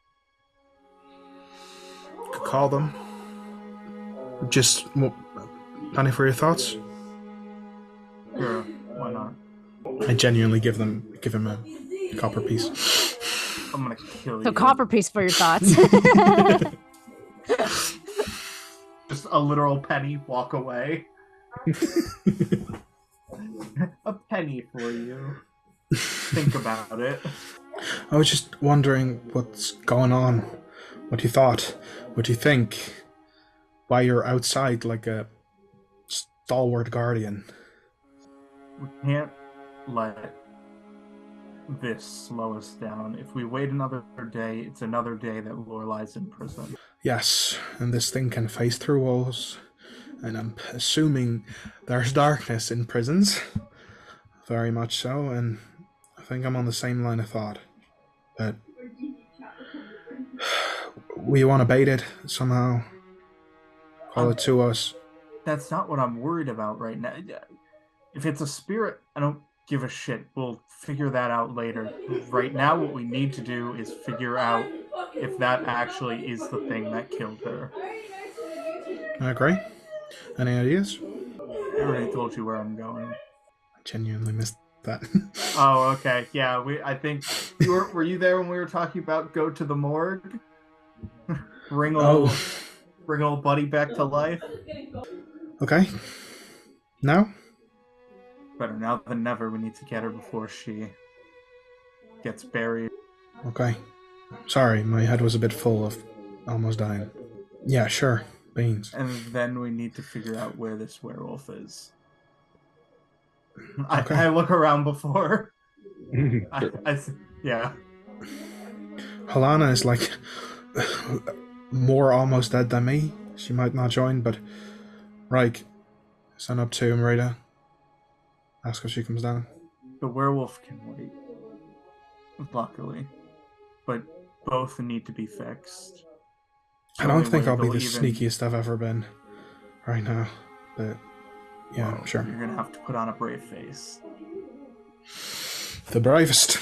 Could call them. Just, Danny, for your thoughts? Sure, why not? I genuinely give him a copper piece. I'm gonna kill you. So copper piece for your thoughts. Just a literal penny, walk away. A penny for you. Think about it. I was just wondering what's going on. What you thought. What you think. Why you're outside like a stalwart guardian. We can't let this slow us down. If we wait another day, it's another day that Lorelei's in prison. Yes, and this thing can face through walls. And I'm assuming there's darkness in prisons. Very much so, and I think I'm on the same line of thought. But we want to bait it somehow. Call it to us. That's not what I'm worried about right now. If it's a spirit, I don't give a shit. We'll figure that out later. Right now, what we need to do is figure out if that actually is the thing that killed her. I agree. Any ideas? I already told you where I'm going. I genuinely missed that. Oh, okay. Yeah, I think were you there when we were talking about go to the morgue? Bring old buddy back to life. Okay. Now? Better now than never. We need to get her before she gets buried. Okay. Sorry, my head was a bit full of almost dying. Yeah, sure. Beans. And then we need to figure out where this werewolf is. Okay. I look around before. Yeah. Helena is like more almost dead than me. She might not join, but right. Send up to Amrita. Ask if she comes down. The werewolf can wait. Luckily. But both need to be fixed. I don't think I'll be the sneakiest I've ever been right now, but Yeah, Well, sure. You're gonna have to put on a brave face. The bravest.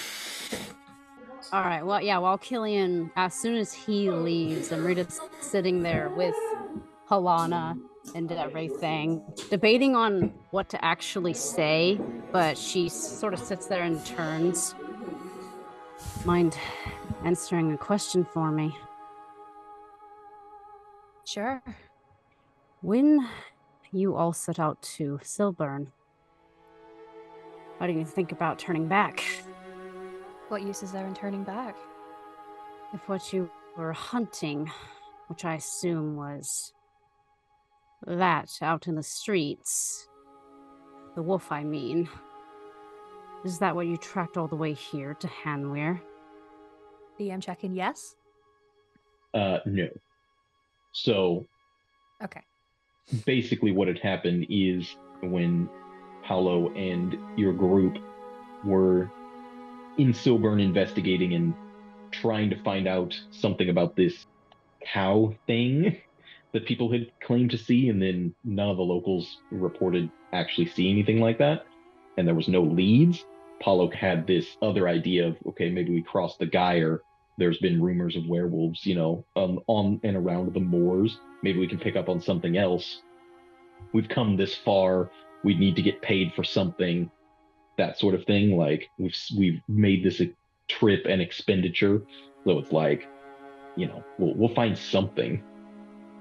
All right. Well, yeah. While Cillian, as soon as he leaves, Amrita's sitting there with Halana and everything, debating on what to actually say, but she sort of sits there and turns. Mind answering a question for me? Sure. When you all set out to Silburn, why didn't you think about turning back? What use is there in turning back? If what you were hunting, which I assume was that out in the streets, the wolf I mean, is that what you tracked all the way here to Hanweir? DM checking yes? No. So Okay. basically what had happened is when Paolo and your group were in Silburn investigating and trying to find out something about this cow thing that people had claimed to see, and then none of the locals reported actually seeing anything like that, and there was no leads. Paolo had this other idea of, okay, maybe we crossed the Gyre. There's been rumors of werewolves, on and around the moors. Maybe we can pick up on something else. We've come this far. We need to get paid for something, that sort of thing. Like we've made this a trip and expenditure, so it's like, we'll find something.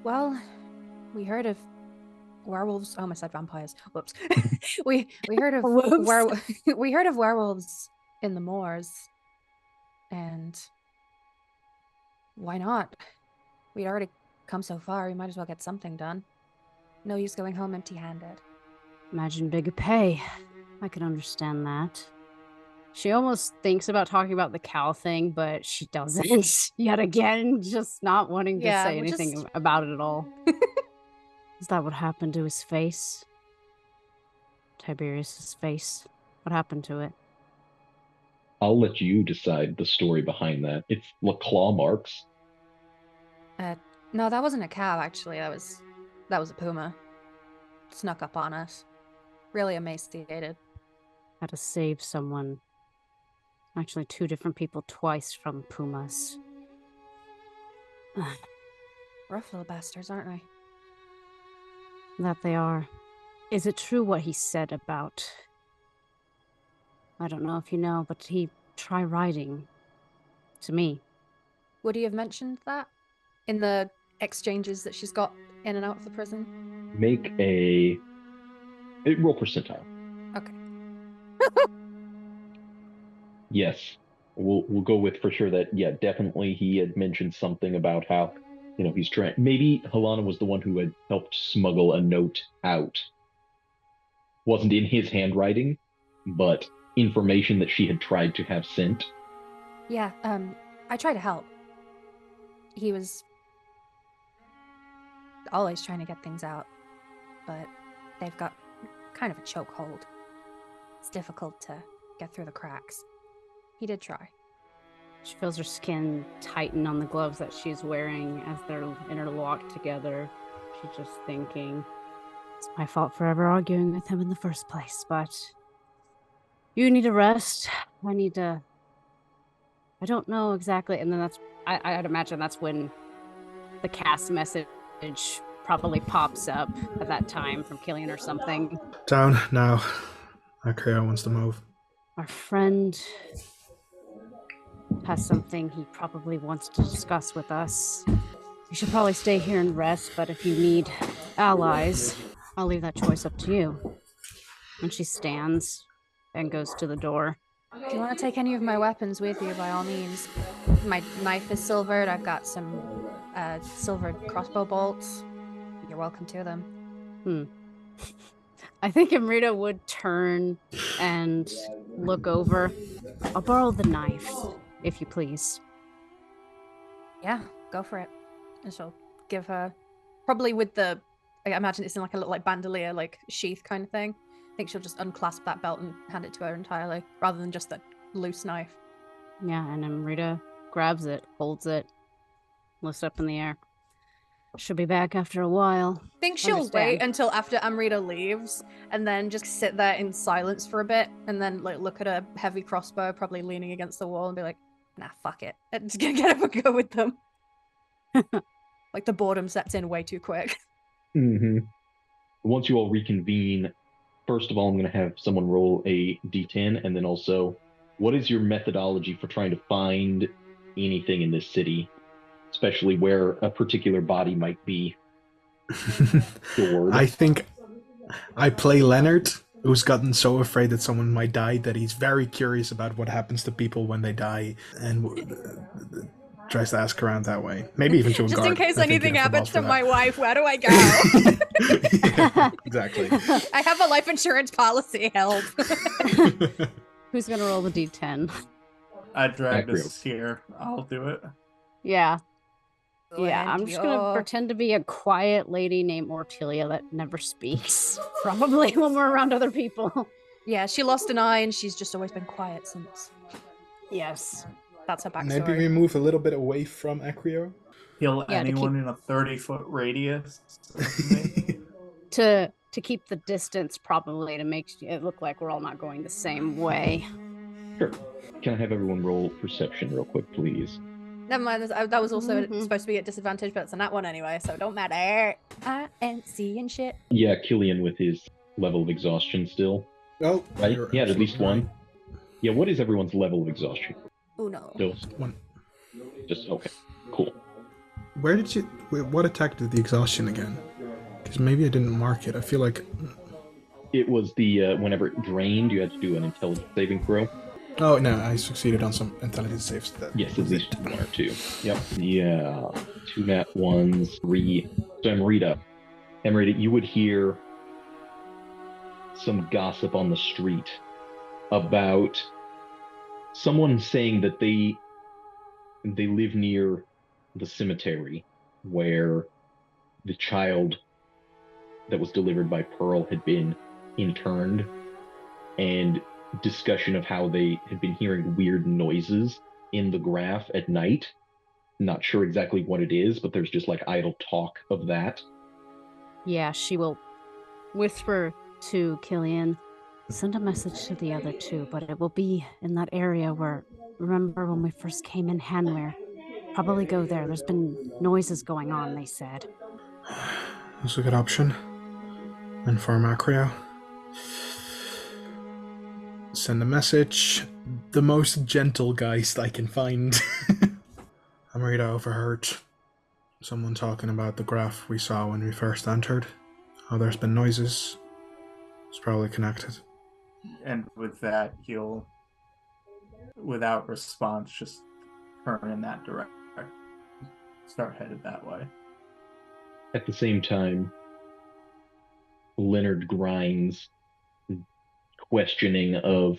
Well, we heard of werewolves. Oh, I almost said vampires. Whoops. we heard of we heard of werewolves in the moors, and why not? We'd already come so far. We might as well get something done. No use going home empty-handed. Imagine bigger pay. I can understand that. She almost thinks about talking about the cow thing, but she doesn't. Yet again, just not wanting to say anything about it at all. Is that what happened to his face? Tiberius's face? What happened to it? I'll let you decide the story behind that. It's claw marks. No, that wasn't a cow, actually. That was a puma. Snuck up on us. Really emaciated. Had to save someone. Actually, 2 different people twice from pumas. Rough little bastards, aren't they? That they are. Is it true what he said about... I don't know if you know, but he tried writing to me. Would he have mentioned that in the exchanges that she's got in and out of the prison? Make a roll percentile. Okay. Yes, we'll go with for sure that, yeah, definitely he had mentioned something about how, he's trying. Maybe Helena was the one who had helped smuggle a note out. Wasn't in his handwriting, but information that she had tried to have sent. Yeah, I try to help. He was always trying to get things out, but they've got kind of a chokehold. It's difficult to get through the cracks. He did try. She feels her skin tighten on the gloves that she's wearing as they're interlocked together. She's just thinking, it's my fault for ever arguing with him in the first place, but you need a rest. I don't know exactly. And then I'd imagine that's when the cast message probably pops up at that time from Cillian or something. Down now. Acrio wants to move. Our friend has something he probably wants to discuss with us. You should probably stay here and rest, but if you need allies, I'll leave that choice up to you. And she stands and goes to the door. If you want to take any of my weapons with you, by all means. My knife is silvered. I've got some silvered crossbow bolts. You're welcome to them. I think Amrita would turn and look over. I'll borrow the knife, if you please. Yeah, go for it. And she'll give her, probably with the, I imagine it's in like a little bandolier, like sheath kind of thing. I think she'll just unclasp that belt and hand it to her entirely, rather than just a loose knife. Yeah, and Amrita grabs it, holds it, lifts up in the air. She'll be back after a while. I think she'll wait until after Amrita leaves and then just sit there in silence for a bit and then like look at a heavy crossbow probably leaning against the wall and be like, nah, fuck it. I'm just gonna get up and go with them. Like the boredom sets in way too quick. Mm-hmm. Once you all reconvene, first of all, I'm going to have someone roll a d10, and then also, what is your methodology for trying to find anything in this city, especially where a particular body might be stored? I think I play Leonard, who's gotten so afraid that someone might die that he's very curious about what happens to people when they die, and tries to ask around that way. Maybe even to a just guard. in case anything happens to that. my wife, where do I go? Yeah, exactly. I have a life insurance policy, help. Who's gonna roll the d10? I dragged Acrio. us here. I'll do it. Yeah. Yeah, I'm just gonna pretend to be a quiet lady named Ortilia that never speaks. Probably when we're around other people. Yeah, she lost an eye and she's just always been quiet since. Yes. That's her backstory. Maybe we move a little bit away from Acrio. Kill anyone in a 30-foot radius. to keep the distance, probably, to make it look like we're all not going the same way. Sure. Can I have everyone roll perception real quick, please? Never mind, that was also supposed to be at disadvantage, but it's a nat one anyway, so don't matter. I ain't seeing shit. Yeah, Cillian with his level of exhaustion still. Oh, Right? He had at least one. Yeah, what is everyone's level of exhaustion? Uno. Just one. Just, okay. Cool. Where did you... What attack did the exhaustion again? Because maybe I didn't mark it. I feel like... It was the, whenever it drained, you had to do an intelligence saving throw. Oh, no, I succeeded on some intelligence saves. Yes, at least one or two. Yep. Yeah. 2 nat 1s, 3. So, Amrita, you would hear some gossip on the street about someone saying that they live near the cemetery where the child that was delivered by Pearl had been interned, and discussion of how they had been hearing weird noises in the graph at night. Not sure exactly what it is, but there's just like idle talk of that. Yeah, she will whisper to Cillian, send a message to the other two, but it will be in that area where, remember when we first came in Hanweir? Probably go there. There's been noises going on, they said. That's a good option. Inform Acrio. Send a message. The most gentle geist I can find. Amrita overheard someone talking about the graph we saw when we first entered. How there's been noises. It's probably connected. And with that, he'll, without response, just turn in that direction. Start headed that way. At the same time, Leonard grinds, questioning of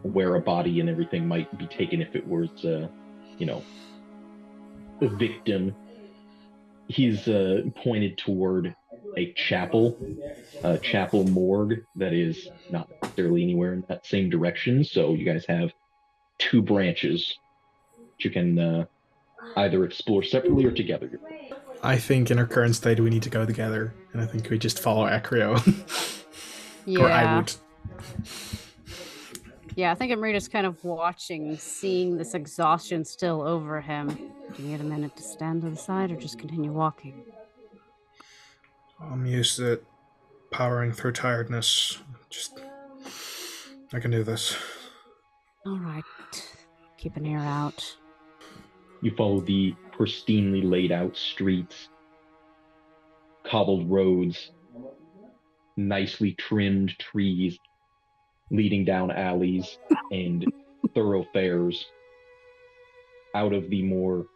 where a body and everything might be taken if it was, a victim. He's pointed toward a chapel morgue that is not necessarily anywhere in that same direction. So you guys have 2 branches that you can either explore separately or together. I think in our current state we need to go together, and I think we just follow Acrio. Yeah. Or I would. Yeah, I think Amrita's kind of watching, seeing this exhaustion still over him. Do you need a minute to stand to the side or just continue walking? I'm used to it. Powering through tiredness. I can do this. All right. Keep an ear out. You follow the pristinely laid out streets, cobbled roads, nicely trimmed trees leading down alleys and thoroughfares out of the more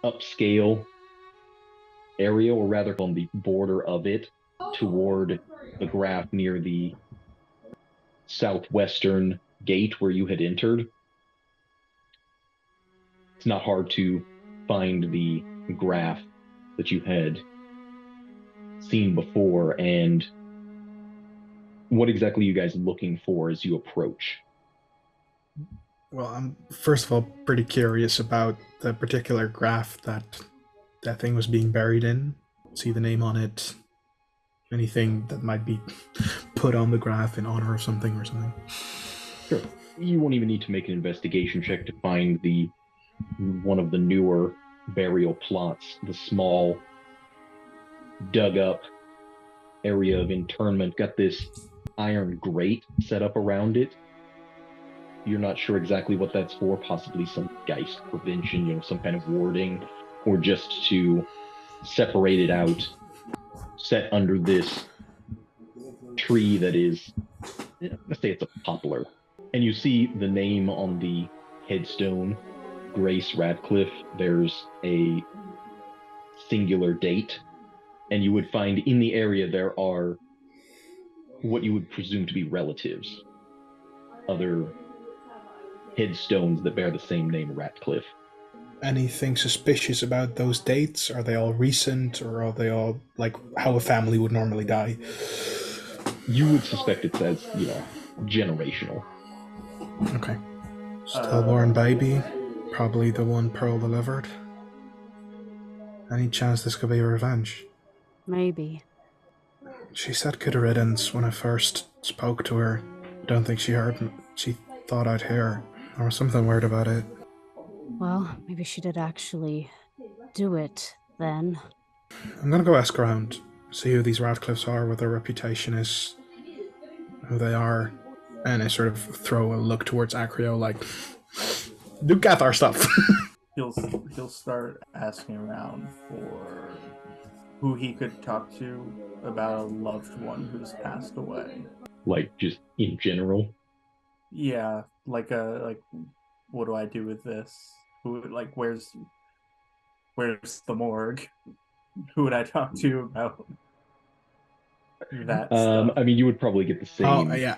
upscale area, or rather on the border of it, toward the graph near the southwestern gate where you had entered. It's not hard to find the graph that you had seen before. And what exactly are you guys looking for as you approach? Well, I'm first of all pretty curious about the particular graph that that thing was being buried in? See the name on it? Anything that might be put on the graph in honor of something or something? Sure. You won't even need to make an investigation check to find one of the newer burial plots, the small, dug up area of internment. Got this iron grate set up around it. You're not sure exactly what that's for, possibly some geist prevention, some kind of warding, or just to separate it out, set under this tree that is, let's say it's a poplar. And you see the name on the headstone, Grace Radcliffe. There's a singular date, and you would find in the area there are what you would presume to be relatives, other headstones that bear the same name, Ratcliffe. Anything suspicious about those dates? Are they all recent, or are they all like how a family would normally die? You would suspect it's as, generational. Okay. Stillborn baby, probably the one Pearl delivered. Any chance this could be revenge? Maybe. She said good riddance when I first spoke to her. I don't think she heard me. She thought I'd hear. There was something weird about it. Well, maybe she did actually do it then. I'm gonna go ask around, see who these Radcliffes are, what their reputation is, who they are, and I sort of throw a look towards Acrio like, do Cathar stuff. He'll start asking around for who he could talk to about a loved one who's passed away. Like, just in general? Yeah, like what do I do with this? Where's the morgue? Who would I talk to about that stuff? I mean, you would probably get the same yeah.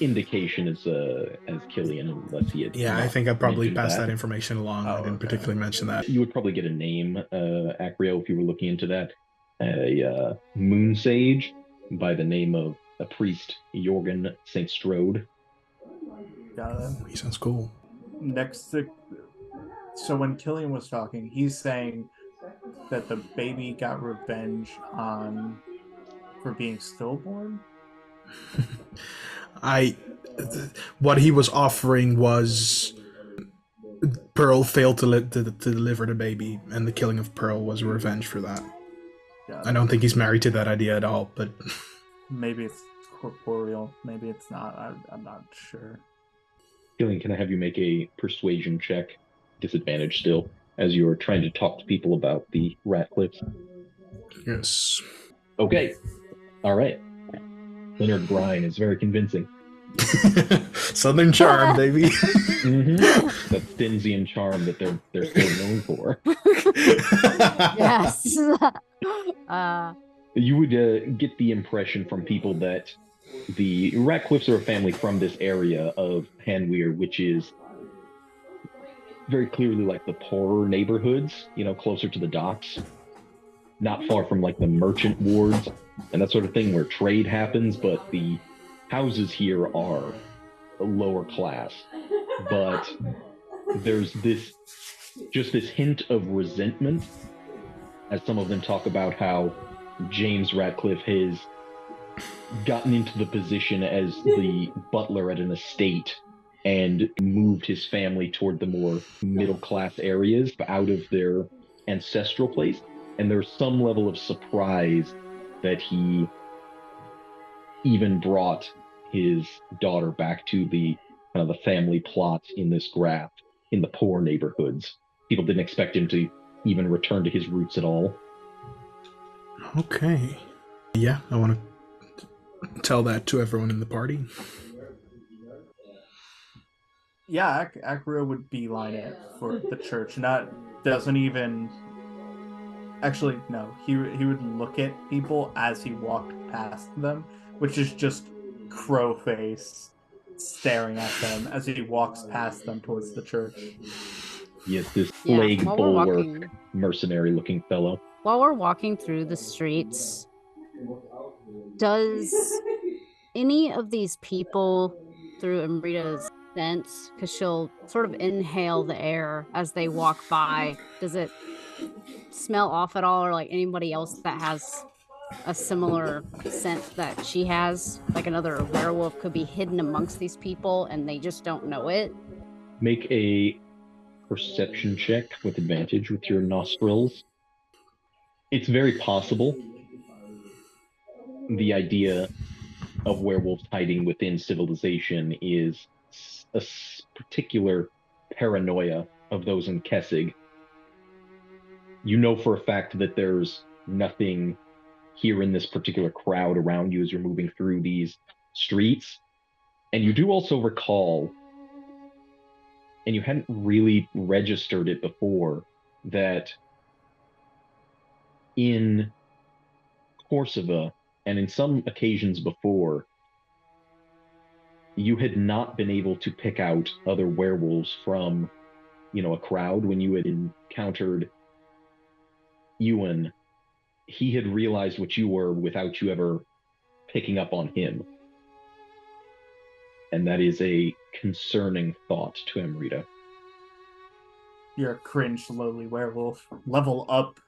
indication as Cillian, unless he had. Yeah, I think I'd probably pass that information along. I didn't particularly mention that. You would probably get a name, Acrio, if you were looking into that. A moon sage by the name of a priest, Jorgen St. Strode. Got it. He sounds cool. So when Cillian was talking, he's saying that the baby got revenge for being stillborn. What he was offering was Pearl failed to deliver the baby, and the killing of Pearl was revenge for that. I don't think he's married to that idea at all, but maybe it's corporeal, maybe it's not. I'm not sure. Cillian, can I have you make a persuasion check, disadvantage still, as you're trying to talk to people about the Ratcliffes? Yes. Okay. All right. Leonard Brine is very convincing. Southern charm, baby. Mm-hmm. That Stinsian charm that they're so known for. Yes. You would get the impression from people that the Ratcliffes are a family from this area of Panweir, which is very clearly like the poorer neighborhoods, closer to the docks, not far from like the merchant wards and that sort of thing where trade happens, but the houses here are a lower class. But there's this hint of resentment as some of them talk about how James Ratcliffe has gotten into the position as the butler at an estate and moved his family toward the more middle-class areas out of their ancestral place. And there's some level of surprise that he even brought his daughter back to the family plot in this graft in the poor neighborhoods. People didn't expect him to even return to his roots at all. Okay. Yeah, I want to tell that to everyone in the party. Yeah, Acrio would beeline it for the church. Actually, no. He would look at people as he walked past them, which is just crow face staring at them as he walks past them towards the church. Yes, this plague bulwark mercenary-looking fellow. While we're walking through the streets, does any of these people, through Amrita's sense, because she'll sort of inhale the air as they walk by, does it smell off at all, or like anybody else that has a similar scent that she has? Like another werewolf could be hidden amongst these people and they just don't know it. Make a perception check with advantage with your nostrils. It's very possible. The idea of werewolves hiding within civilization is a particular paranoia of those in Kessig. You know for a fact that there's nothing here in this particular crowd around you as you're moving through these streets. And you do also recall, and you hadn't really registered it before, that in Corsiva, and in some occasions before, you had not been able to pick out other werewolves from, a crowd. When you had encountered Ewan, he had realized what you were without you ever picking up on him. And that is a concerning thought to Amrita. You're a cringe, lowly werewolf. Level up,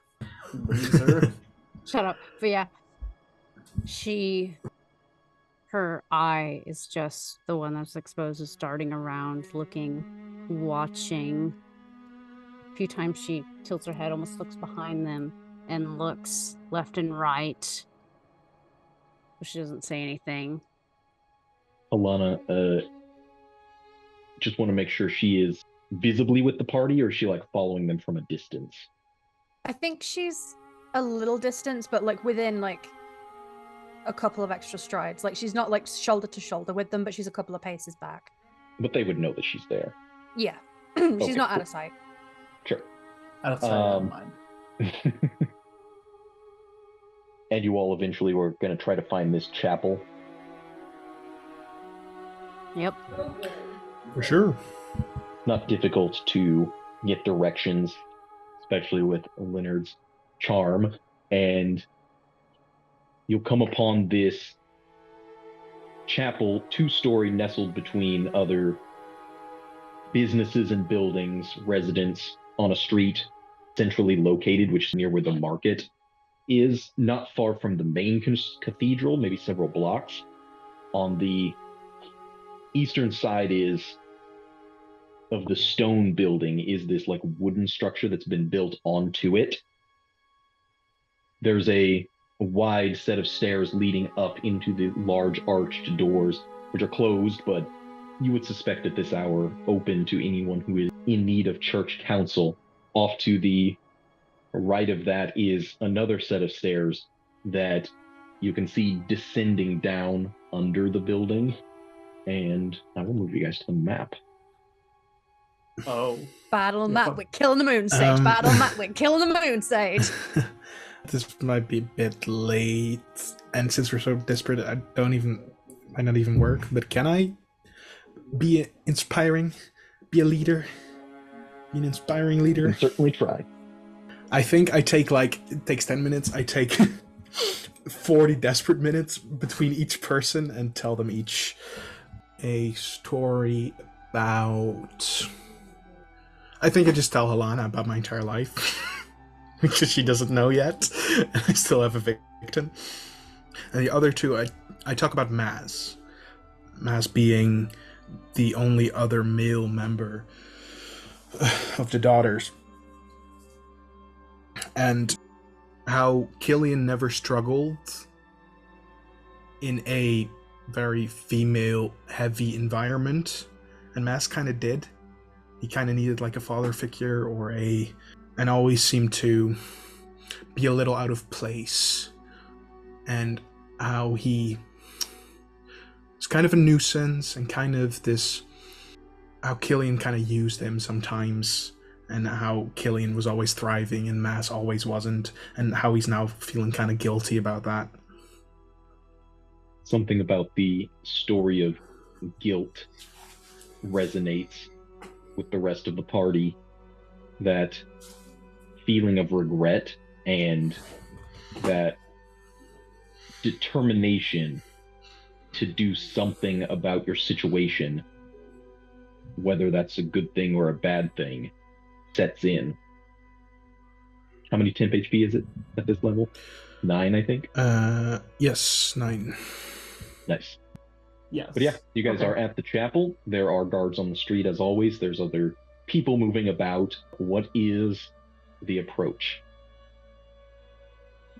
loser. Shut up. But yeah, her eye is just the one that's exposed, is darting around, looking, watching. A few times she tilts her head, almost looks behind them, and looks left and right. But she doesn't say anything. Alana, just want to make sure she is visibly with the party, or is she like following them from a distance? I think she's a little distance, but like within like a couple of extra strides. Like she's not like shoulder to shoulder with them, but she's a couple of paces back. But they would know that she's there. Yeah. She's Okay, not cool. out of sight. Sure. Out of sight, out of mind. And you all eventually were going to try to find this chapel. Yep. For sure. Not difficult to get directions, especially with Leonard's charm. And you'll come upon this chapel, 2-story, nestled between other businesses and buildings, residents on a street centrally located, which is near where the market is, not far from the main cathedral, maybe several blocks. On the eastern side of the stone building is this like wooden structure that's been built onto it. There's a wide set of stairs leading up into the large arched doors, which are closed, but you would suspect at this hour open to anyone who is in need of church counsel. Off to the right of that is another set of stairs that you can see descending down under the building. And I will move you guys to the map. Oh. Battle Yeah, Matt with killing the moon sage. Battle Matt with killing the moon sage. This might be a bit late, and since we're so desperate, might not even work. But can I be inspiring, be a leader, be an inspiring leader? You can certainly try. I think I take it takes 10 minutes. I take 40 desperate minutes between each person and tell them each a story about. I think I just tell Helena about my entire life. Because she doesn't know yet, and I still have a victim. And the other two, I talk about Maz. Maz being the only other male member of the daughters. And how Cillian never struggled in a very female-heavy environment, and Maz kind of did. He kind of needed like a father figure and always seemed to be a little out of place, and how he was kind of a nuisance, and kind of how Cillian kind of used him sometimes, and how Cillian was always thriving and Maz always wasn't, and how he's now feeling kind of guilty about that. Something about the story of guilt resonates with the rest of the party. That feeling of regret and that determination to do something about your situation, whether that's a good thing or a bad thing, sets in. How many temp HP is it at this level? 9, I think. Yes, 9. Nice. Yes. But yeah, you guys are at the chapel. There are guards on the street as always. There's other people moving about. What is the approach?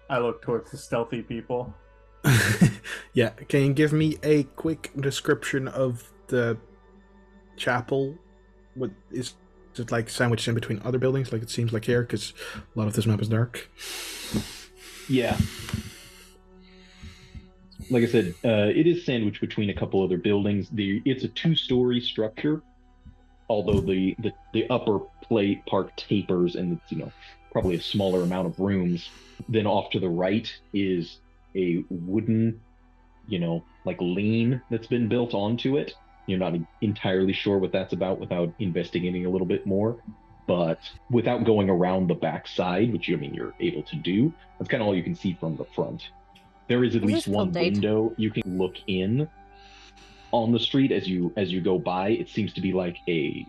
I look towards the stealthy people. Yeah, can you give me a quick description of the chapel? What is it like sandwiched in between other buildings like it seems like here? Because a lot of this map is dark. Yeah. Like I said, it is sandwiched between a couple other buildings. It's a 2-story structure, although the upper plate part tapers and it's, probably a smaller amount of rooms. Then off to the right is a wooden, like lane that's been built onto it. You're not entirely sure what that's about without investigating a little bit more. But without going around the back side, which you're able to do, that's kind of all you can see from the front. There is at least one window you can look in on the street as you go by. It seems to be like a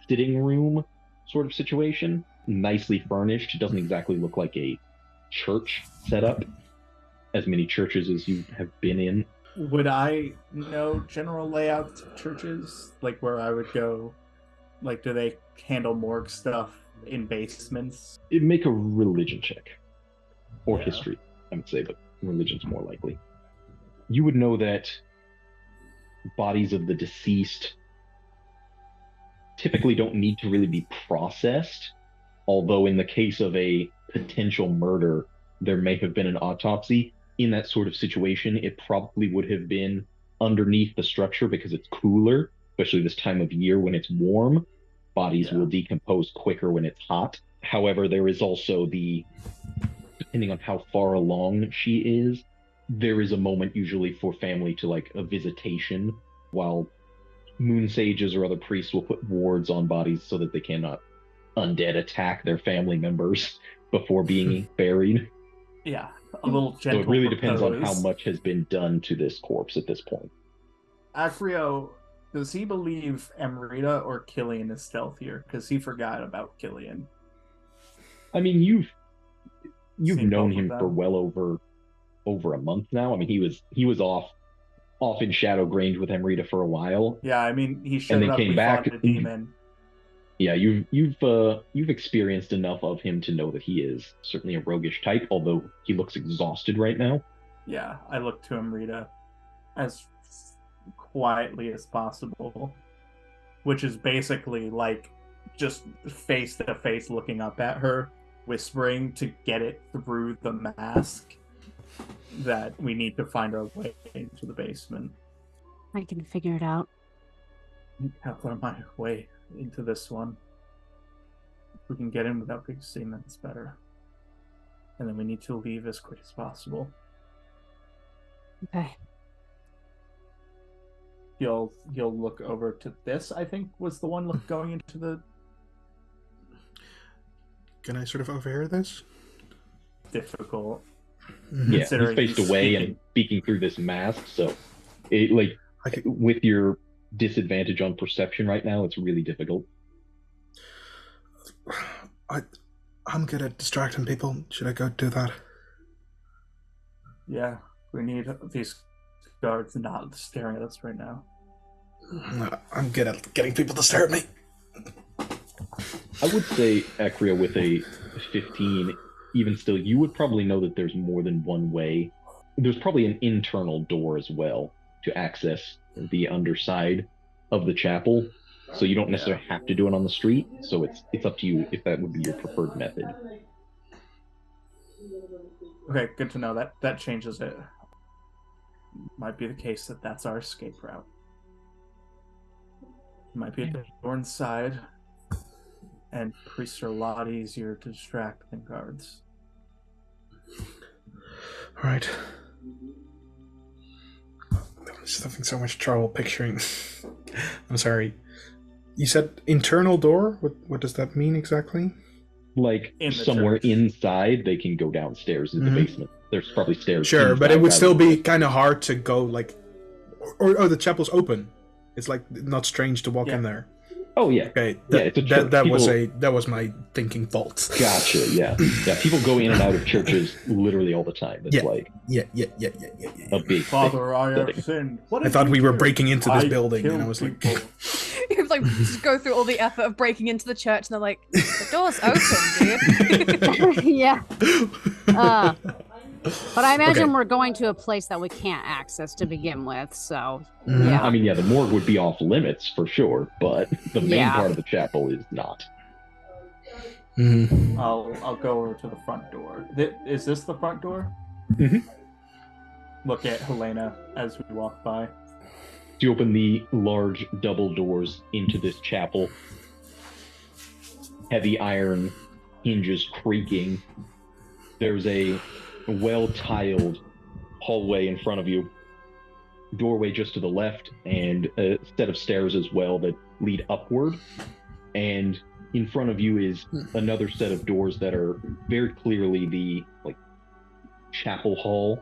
sitting room sort of situation, nicely furnished. It doesn't exactly look like a church setup, as many churches as you have been in. Would I know general layouts of churches, like where I would go? Like, do they handle morgue stuff in basements? It'd make a religion check, or history, I would say, but religion's more likely. You would know that bodies of the deceased typically don't need to really be processed, although in the case of a potential murder, there may have been an autopsy. In that sort of situation, it probably would have been underneath the structure because it's cooler, especially this time of year when it's warm. Bodies will decompose quicker when it's hot. However, there is also depending on how far along she is, there is a moment usually for family to like a visitation, while moon sages or other priests will put wards on bodies so that they cannot undead attack their family members before being buried. Yeah, a little gentle. So it really depends on how much has been done to this corpse at this point. Acrio, does he believe Amrita or Cillian is stealthier? Because he forgot about Cillian. I mean, you've known him for well over a month now. I mean, he was off in Shadow Grange with Amrita for a while. Yeah, I mean, he showed up, came back. Fought the demon. Yeah, you've experienced enough of him to know that he is certainly a roguish type, although he looks exhausted right now. Yeah, I look to Amrita as quietly as possible, which is basically like just face to face looking up at her, whispering to get it through the mask that we need to find our way into the basement. I can figure it out. I'll find my way into this one. If we can get in without being seen, that's better. And then we need to leave as quick as possible. Okay. You'll look over to this, I think, was the one going into the... Can I sort of overhear this? Difficult. Yeah, he's faced away and speaking through this mask, so with your disadvantage on perception right now, it's really difficult. I'm good at distracting people. Should I go do that? Yeah, we need these guards not staring at us right now. I'm good at getting people to stare at me. I would say, Acrio, with a 15, even still, you would probably know that there's more than one way. There's probably an internal door as well to access the underside of the chapel, so you don't necessarily have to do it on the street. So it's up to you if that would be your preferred method. Okay, good to know. That changes it. Might be the case that that's our escape route. Might be a door inside, and priests are a lot easier to distract than guards. All right. I'm just having so much trouble picturing. I'm sorry. You said internal door? What does that mean exactly? Like somewhere inside, they can go downstairs in the basement. There's probably stairs. Sure, but it would still be kind of hard to go or the chapel's open. It's like not strange to walk in there. Oh yeah. Okay, Yeah, it's a church. That was my thinking fault. Gotcha. Yeah. Yeah. People go in and out of churches literally all the time. It's Yeah. a big Father, thing. I have sinned. What I did thought you we were do? breaking into this I building, and I killed was like, people. You have, like, just go through all the effort of breaking into the church, and they're like, the door's open, dude. Yeah. But I imagine Okay. we're going to a place that we can't access to begin with, so Mhm. yeah. I mean, yeah, the morgue would be off limits for sure, but the main Yeah. part of the chapel is not. Mhm. I'll go over to the front door. Is this the front door? Mhm. Look at Helena as we walk by. You open the large double doors into this chapel. Heavy iron hinges creaking. There's a well-tiled hallway in front of you. Doorway just to the left, and a set of stairs as well that lead upward. And in front of you is another set of doors that are very clearly the chapel hall,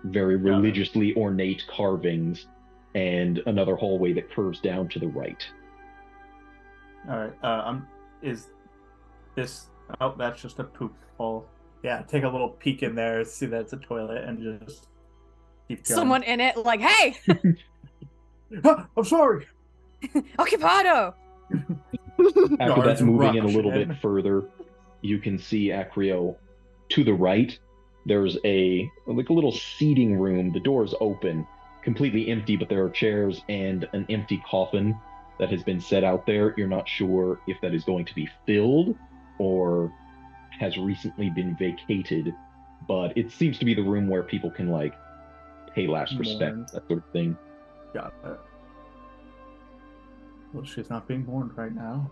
very religiously ornate carvings, and another hallway that curves down to the right. All right. Is this? Oh, that's just a poop hole. Yeah. Take a little peek in there, see that it's a toilet, and just keep going. Someone in it, like, hey, I'm sorry. occupado. After Guards that, moving in a rush little in. bit further, you can see Acrio to the right. There's a little seating room. The door is open, completely empty, but there are chairs and an empty coffin that has been set out there. You're not sure if that is going to be filled or has recently been vacated, but it seems to be the room where people can pay last respect, Mourn. that sort of thing. Got it. Well, she's not being mourned right now.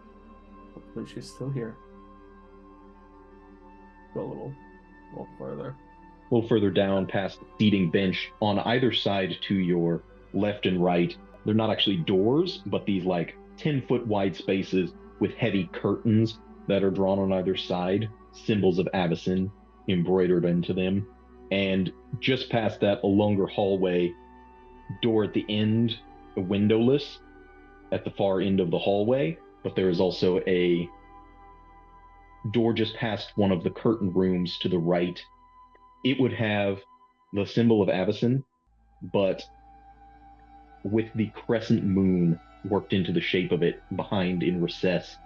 Hopefully she's still here. Go a little further. A little further down past the seating bench on either side to your left and right, they're not actually doors, but these 10-foot wide spaces with heavy curtains that are drawn on either side, symbols of Avacyn embroidered into them. And just past that, a longer hallway, door at the end, windowless at the far end of the hallway, but there is also a door just past one of the curtain rooms to the right. It would have the symbol of Avacyn, but with the crescent moon worked into the shape of it behind in recess.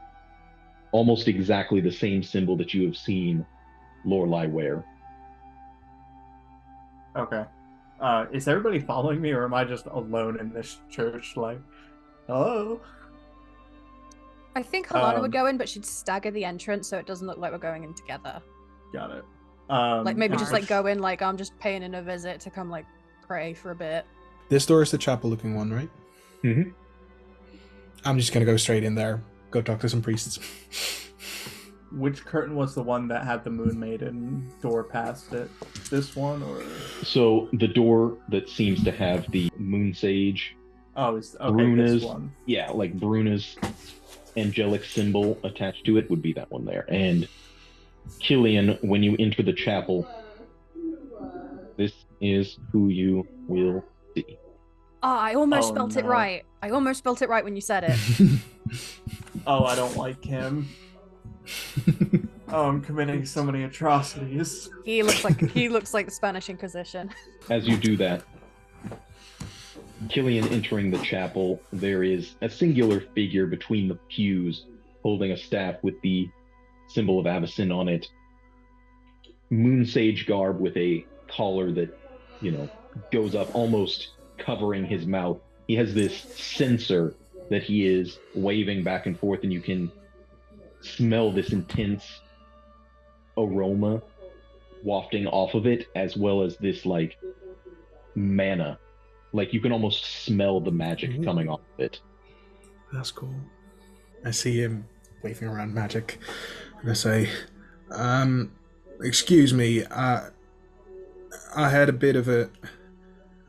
Almost exactly the same symbol that you have seen Lorelei wear. Okay. Is everybody following me, or am I just alone in this church? Hello? I think Helena would go in, but she'd stagger the entrance so it doesn't look like we're going in together. Got it. Maybe just go in I'm just paying in a visit to come pray for a bit. This door is the chapel-looking one, right? Mm-hmm. I'm just gonna go straight in there. Go talk to some priests. Which curtain was the one that had the Moon Maiden door past it? This one, or? So the door that seems to have the moon sage, Oh, it's okay. Bruna's, This one. yeah, Bruna's angelic symbol attached to it would be that one there. And Cillian, when you enter the chapel, this is who you will see. Oh, I almost Oh, spelt it no. right. I almost spelt it right when you said it. Oh, I don't like him. Oh, I'm committing so many atrocities. He looks like the Spanish Inquisition. As you do that, Cillian entering the chapel, there is a singular figure between the pews holding a staff with the symbol of Avacyn on it. Moon sage garb with a collar that, goes up almost covering his mouth. He has this censer that he is waving back and forth, and you can smell this intense aroma wafting off of it, as well as this mana. You can almost smell the magic coming off of it. That's cool. I see him waving around magic, and I say, excuse me, I had a bit of a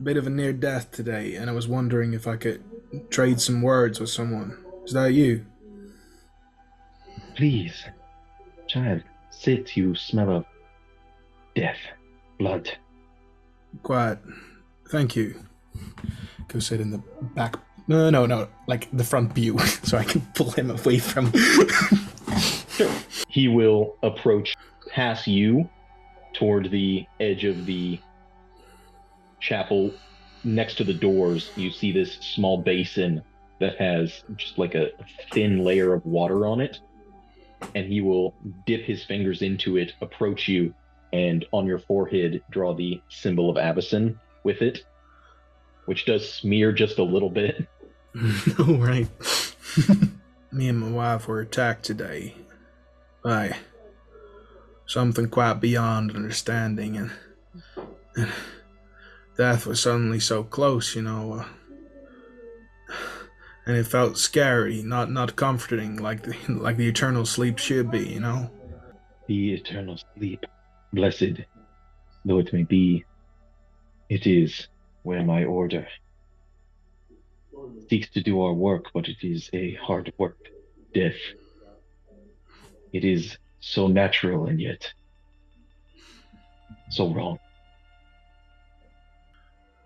near death today, and I was wondering if I could trade some words with someone. Is that you? Please, child, sit. You smell of death, blood. Quiet. Thank you. Go sit in the back No, like the front view, so I can pull him away from. He will approach past you toward the edge of the chapel. Next to the doors, you see this small basin that has just like a thin layer of water on it. And he will dip his fingers into it, approach you, and on your forehead draw the symbol of Avacyn with it, which does smear just a little bit. Oh, right. Me and my wife were attacked today by something quite beyond understanding, and death was suddenly so close, and it felt scary, not comforting, like the eternal sleep should be, The eternal sleep, blessed though it may be, it is where my order seeks to do our work, but it is a hard work, death. It is so natural and yet so wrong.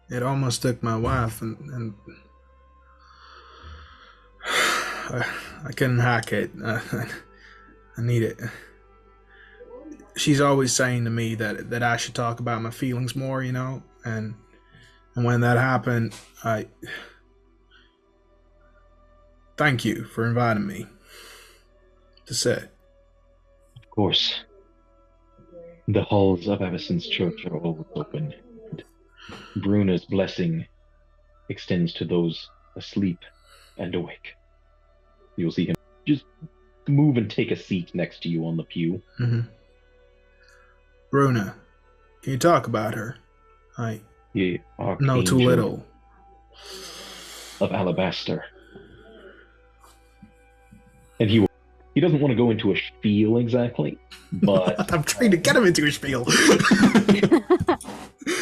It almost took my wife, and I couldn't hack it. I need it. She's always saying to me that I should talk about my feelings more, and when that happened, I thank you for inviting me to sit. Of course, the halls of Avacyn's church are always open. Bruna's blessing extends to those asleep and awake. You'll see him just move and take a seat next to you on the pew. Mm-hmm. Bruna, can you talk about her? I know too little. Of alabaster. And he doesn't want to go into a spiel exactly, but I'm trying to get him into a spiel.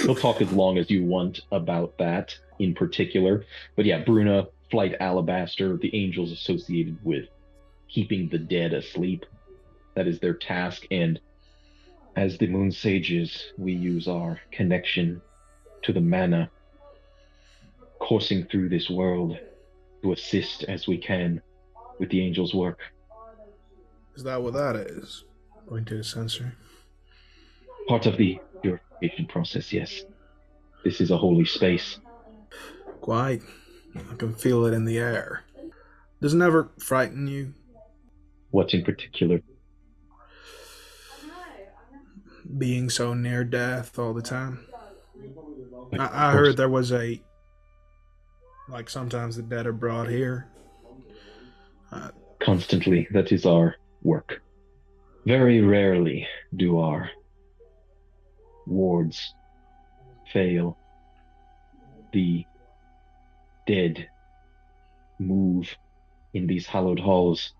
He'll talk as long as you want about that in particular. But yeah, Bruna, Flight Alabaster, the angels associated with keeping the dead asleep. That is their task. And as the Moon Sages, we use our connection to the mana coursing through this world to assist as we can with the angels' work. Is that what that is? Going to the sensor. Part of the purification process, yes. This is a holy space. Quite. I can feel it in the air. Does it ever frighten you? What in particular? Being so near death all the time. I heard there was sometimes the dead are brought here. Constantly. That is our work. Very rarely do our wards fail. The dead move in these hallowed halls.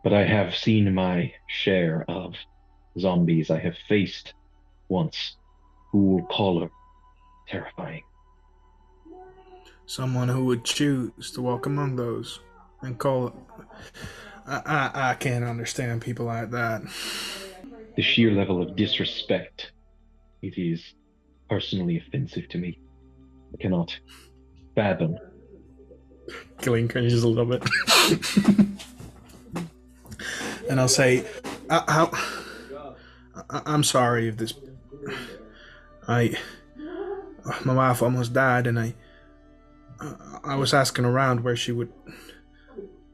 But I have seen my share of zombies. I have faced once who will call her terrifying. Someone who would choose to walk among those and call it. I can't understand people like that. The sheer level of disrespect, it is personally offensive to me. I cannot fathom. Cillian cringes a little bit. And I'll say, I'm sorry if this... my wife almost died, and I was asking around where she would...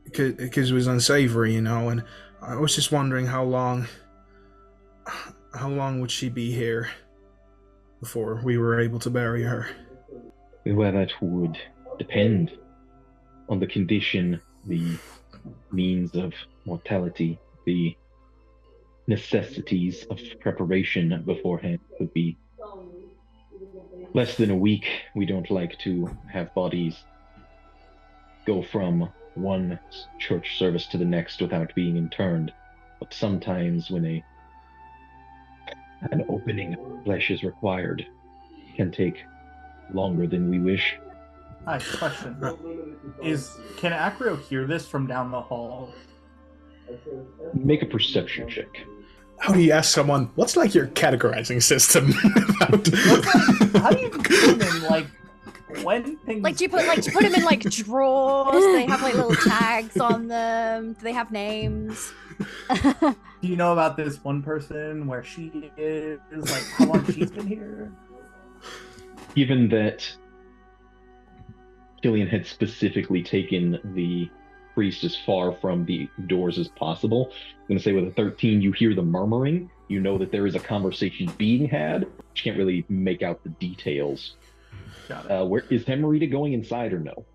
Because it was unsavory, and I was just wondering how long would she be here before we were able to bury her? Well, that would depend on the condition, the means of mortality, the necessities of preparation beforehand. Would be less than a week. We don't like to have bodies go from one church service to the next without being interned. But sometimes when an opening of flesh is required, it can take longer than we wish. Hi, question. Can Acrio hear this from down the hall? Make a perception check. How do you ask someone, what's like your categorizing system? How do you determine when things Like, do you put them in like drawers? Do they have like little tags on them? Do they have names? Do you know about this one person, where she is, like how long she's been here? Given that Cillian had specifically taken the priest as far from the doors as possible, I'm going to say with a 13, you hear the murmuring. You know that there is a conversation being had. You can't really make out the details. Got it. Where is Amrita going inside or no?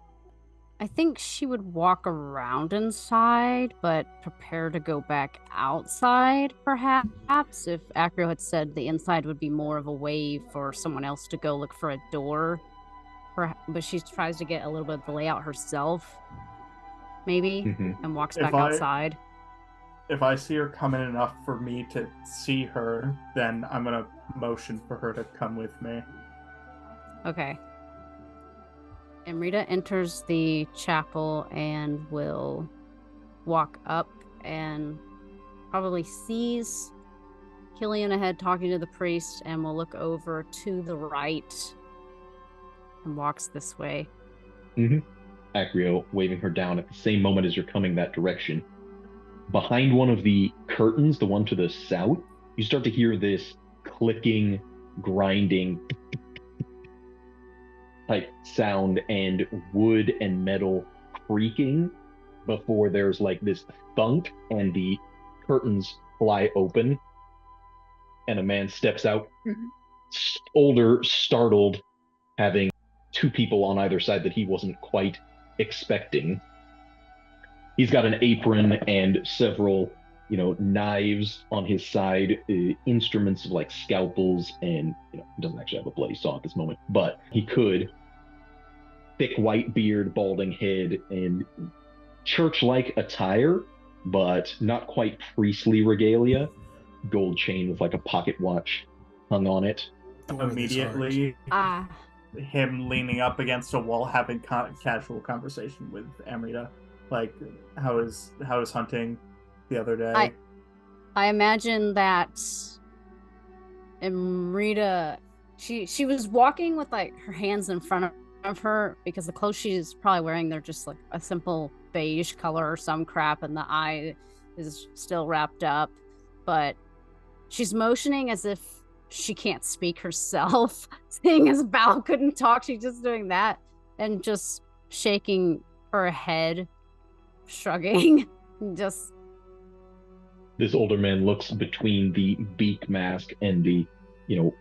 I think she would walk around inside, but prepare to go back outside, perhaps, if Acrio had said the inside would be more of a way for someone else to go look for a door. But she tries to get a little bit of the layout herself, maybe, and walks back outside. If I see her coming enough for me to see her, then I'm going to motion for her to come with me. Okay. Amrita enters the chapel and will walk up and probably sees Cillian ahead talking to the priest, and will look over to the right and walks this way. Acrio waving her down at the same moment as you're coming that direction. Behind one of the curtains, the one to the south, you start to hear this clicking, grinding type sound and wood and metal creaking before there's like this thunk and the curtains fly open and a man steps out, older, startled, having two people on either side that he wasn't quite expecting. He's got an apron and several, knives on his side, instruments of like scalpels, and he doesn't actually have a bloody saw at this moment, but he could. Thick white beard, balding head, and church-like attire, but not quite priestly regalia. Gold chain with like a pocket watch hung on it. Immediately, him leaning up against a wall, having casual conversation with Amrita. Like, how is hunting the other day? I imagine that Amrita, she was walking with like her hands in front of her, because the clothes she's probably wearing, they're just like a simple beige color or some crap, and the eye is still wrapped up, but she's motioning as if she can't speak herself. Seeing as Val couldn't talk, she's just doing that and just shaking her head, shrugging. Just this older man looks between the beak mask and the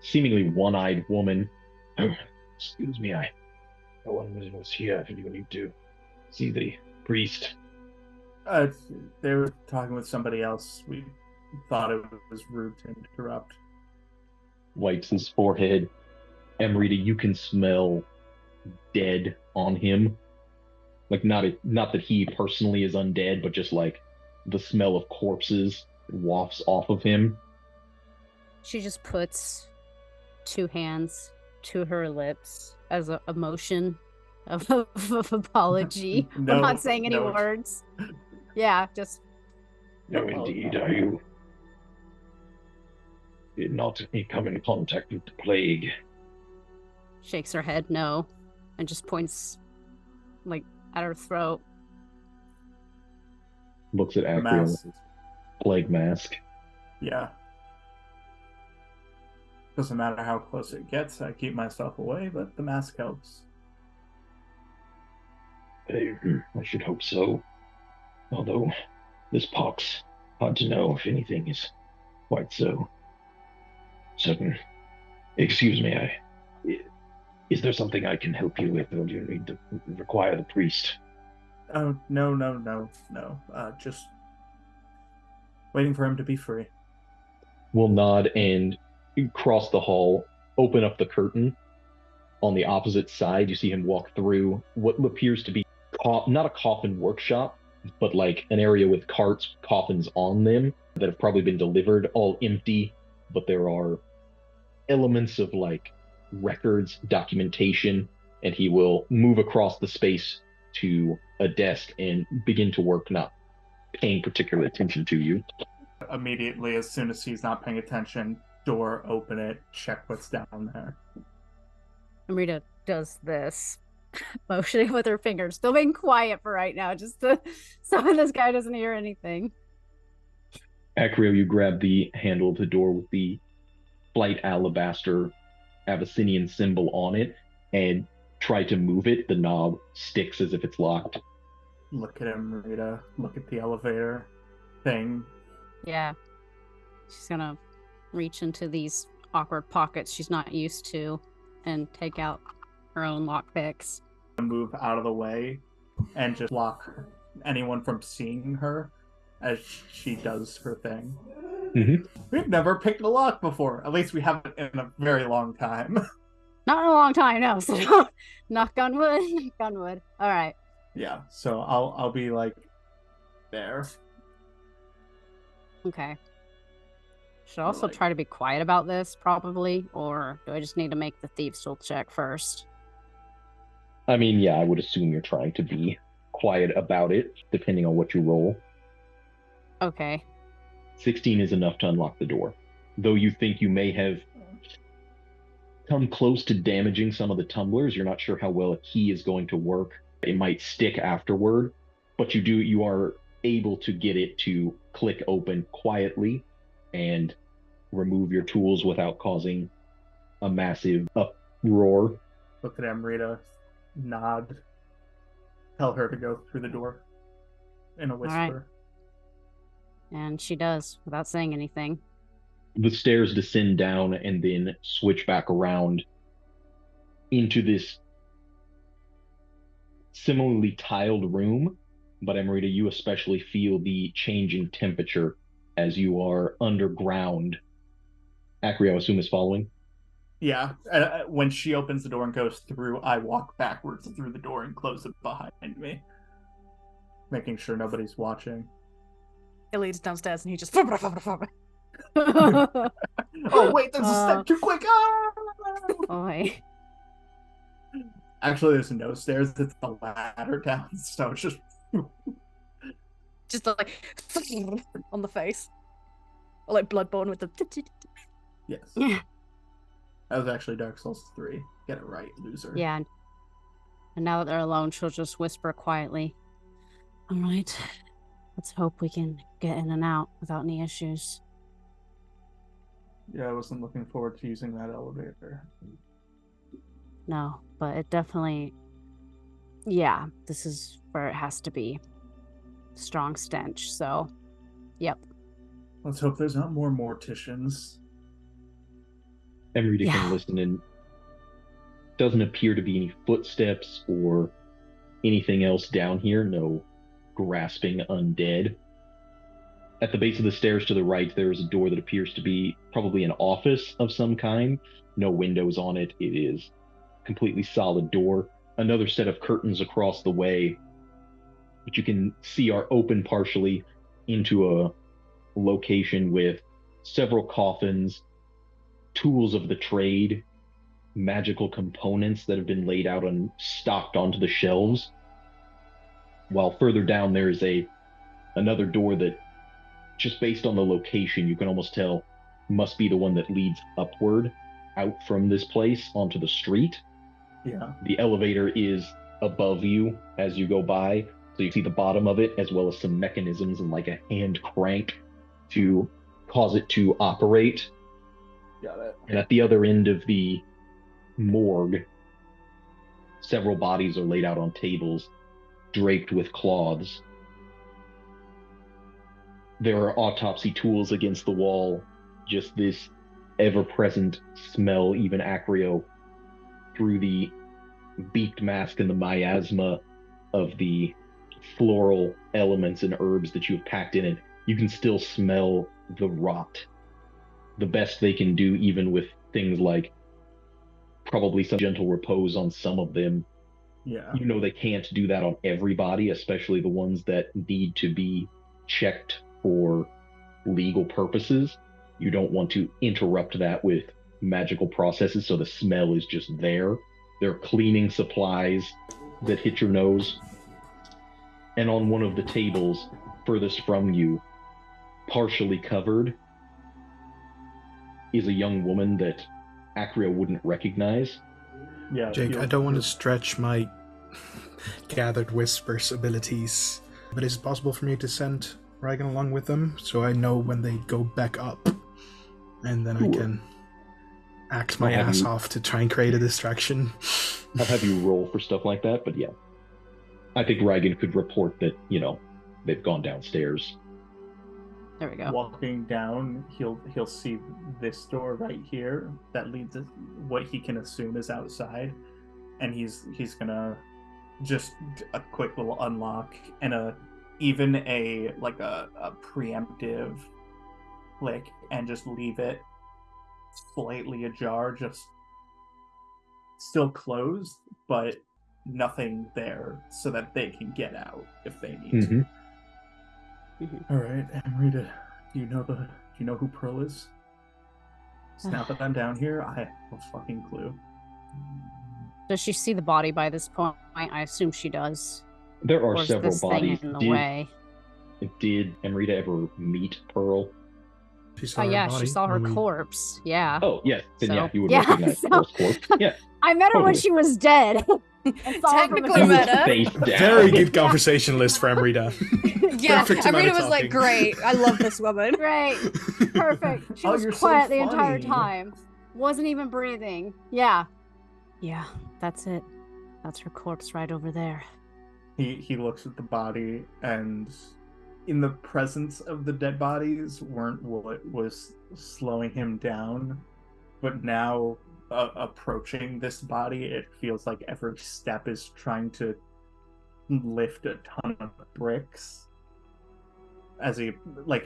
seemingly one-eyed woman. Excuse me, no one was here. You need to see the priest. They were talking with somebody else. We thought it was rude to interrupt. Wipes his forehead. Amrita, you can smell dead on him. Like, not that he personally is undead, but just like the smell of corpses wafts off of him. She just puts two hands to her lips as a motion of apology. No, I'm not saying any words. Yeah, just... No, indeed. Are you did not come in contact with the plague? Shakes her head no, and just points like at her throat. Looks at Acrio. Plague mask. Yeah. Doesn't matter how close it gets, I keep myself away, but the mask helps. I should hope so. Although, this pox, hard to know if anything is quite so certain. Excuse me, is there something I can help you with, or do you need to require the priest? Oh, no. Just waiting for him to be free. We'll nod and cross the hall, open up the curtain. On the opposite side, you see him walk through what appears to be not a coffin workshop, but like an area with carts, coffins on them that have probably been delivered, all empty, but there are elements of like records, documentation, and he will move across the space to a desk and begin to work, not paying particular attention to you. Immediately, as soon as he's not paying attention, door, open it, check what's down there. Amrita does this, motioning with her fingers, still being quiet for right now, just to, so this guy doesn't hear anything. Acrio, you grab the handle of the door with the flight alabaster Avacynian symbol on it and try to move it. The knob sticks as if it's locked. Look at him, Rita. Look at the elevator thing. Yeah. She's gonna reach into these awkward pockets she's not used to and take out her own lockpicks. Move out of the way and just block anyone from seeing her as she does her thing. Mm-hmm. We've never picked a lock before. At least we haven't in a very long time. Not in a long time, no. So knock on wood. Knock on wood. All right. Yeah, so I'll be like there. Okay. Should also try to be quiet about this, probably, or do I just need to make the thieves' tool check first? I mean, yeah, I would assume you're trying to be quiet about it, depending on what you roll. Okay. 16 is enough to unlock the door. Though you think you may have come close to damaging some of the tumblers, you're not sure how well a key is going to work. It might stick afterward, but you are able to get it to click open quietly and remove your tools without causing a massive uproar. Look at Amrita, nod, tell her to go through the door in a whisper. All right. And she does, without saying anything. The stairs descend down and then switch back around into this similarly tiled room, but Amrita, you especially feel the change in temperature as you are underground. Acrio, I assume, is following? Yeah, when she opens the door and goes through, I walk backwards through the door and close it behind me, making sure nobody's watching. It leads downstairs and he just... Oh, wait, there's a step too quick! Oi. Actually, there's no stairs, it's a ladder down, so it's just... just like... on the face. Or like Bloodborne with the... Yes. Yeah. That was actually Dark Souls 3. Get it right, loser. Yeah. And now that they're alone, she'll just whisper quietly. All right. Let's hope we can get in and out without any issues. Yeah, I wasn't looking forward to using that elevator. No, but it definitely... Yeah, this is where it has to be. Strong stench, so... Yep. Let's hope there's not more morticians. Amrita can listen, and doesn't appear to be any footsteps or anything else down here. No grasping undead. At the base of the stairs to the right, there is a door that appears to be probably an office of some kind. No windows on it. It is a completely solid door. Another set of curtains across the way, which you can see are open partially into a location with several coffins, tools of the trade, magical components that have been laid out and stocked onto the shelves. While further down there is another door that, just based on the location, you can almost tell must be the one that leads upward out from this place onto the street. Yeah. The elevator is above you as you go by, so you see the bottom of it, as well as some mechanisms and like a hand crank to cause it to operate. Got it. And at the other end of the morgue, several bodies are laid out on tables, draped with cloths. There are autopsy tools against the wall, just this ever-present smell, even Acrio, through the beaked mask and the miasma of the floral elements and herbs that you've packed in it. You can still smell the rot. The best they can do, even with things like probably some gentle repose on some of them. Yeah. You know they can't do that on everybody, especially the ones that need to be checked for legal purposes. You don't want to interrupt that with magical processes, so the smell is just there. There are cleaning supplies that hit your nose. And on one of the tables furthest from you, partially covered, is a young woman that Acrio wouldn't recognize. Yeah, Jake, I don't want to stretch my gathered whispers abilities, but is it possible for me to send Reagan along with them so I know when they go back up, and then I can act my ass off to try and create a distraction? I'll have you roll for stuff like that, but yeah. I think Reagan could report that, they've gone downstairs. There we go. Walking down, he'll see this door right here that leads to what he can assume is outside, and he's gonna just a quick little unlock and a preemptive click and just leave it slightly ajar, just still closed, but nothing there so that they can get out if they need to. All right, Amrita, do you know who Pearl is? So now that I'm down here, I have no fucking clue. Does she see the body by this point? I assume she does. There are or is several this bodies. Thing in the way? Did Amrita ever meet Pearl? She saw her body she saw her corpse. Yeah. Oh, yes. Then So- you would yeah, recognize so- Pearl's corpse. Yeah. I met her when Totally. she was dead. I saw her from a Technically met her. Face down. Very good conversationalist for Amrita. Yeah, Perfect amount Amrita of was like, talking. "Great, I love this woman." Great. Perfect. She Oh, was you're so quiet the entire funny. time. Wasn't even breathing. Yeah. Yeah, that's it. That's her corpse right over there. He looks at the body, and in the presence of the dead bodies weren't what was slowing him down, but now approaching this body, it feels like every step is trying to lift a ton of bricks. As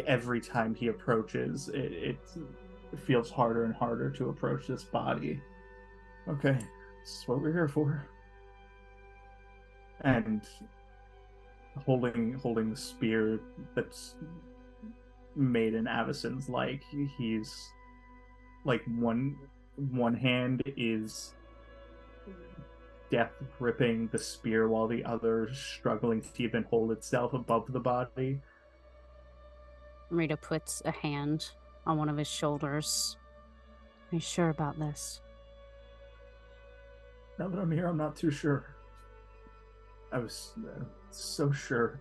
every time he approaches, it feels harder and harder to approach this body. Okay, this is what we're here for. And holding the spear that's made in Avacyn's he's like one hand is death gripping the spear while the other is struggling to even hold itself above the body. Rita puts a hand on one of his shoulders. Are you sure about this? Now that I'm here, I'm not too sure. I was so sure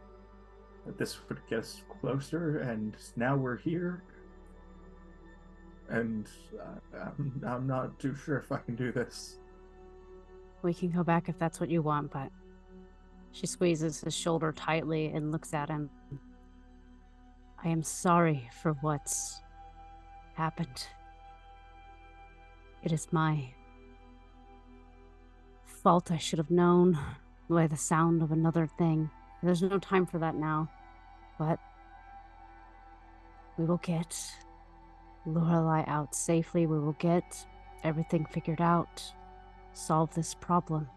that this would get us closer, and now we're here. And I'm not too sure if I can do this. We can go back if that's what you want, but she squeezes his shoulder tightly and looks at him. I am sorry for what's happened. It is my fault. I should have known by the sound of another thing. There's no time for that now, but we will get Lorelei out safely. We will get everything figured out. Solve this problem.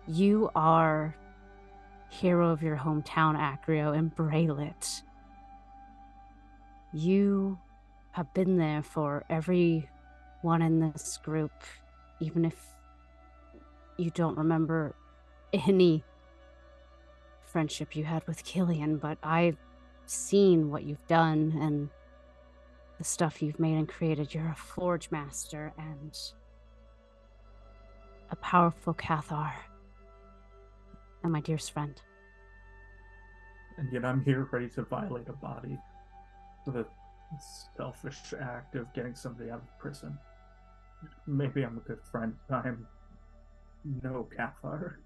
You are hero of your hometown, Acrio, and Braylet. You have been there for everyone in this group, even if you don't remember any friendship you had with Cillian, but I've seen what you've done and the stuff you've made and created. You're a forge master and a powerful Cathar, and my dearest friend. And yet I'm here ready to violate a body for the selfish act of getting somebody out of prison. Maybe I'm a good friend, but I'm no Cathar.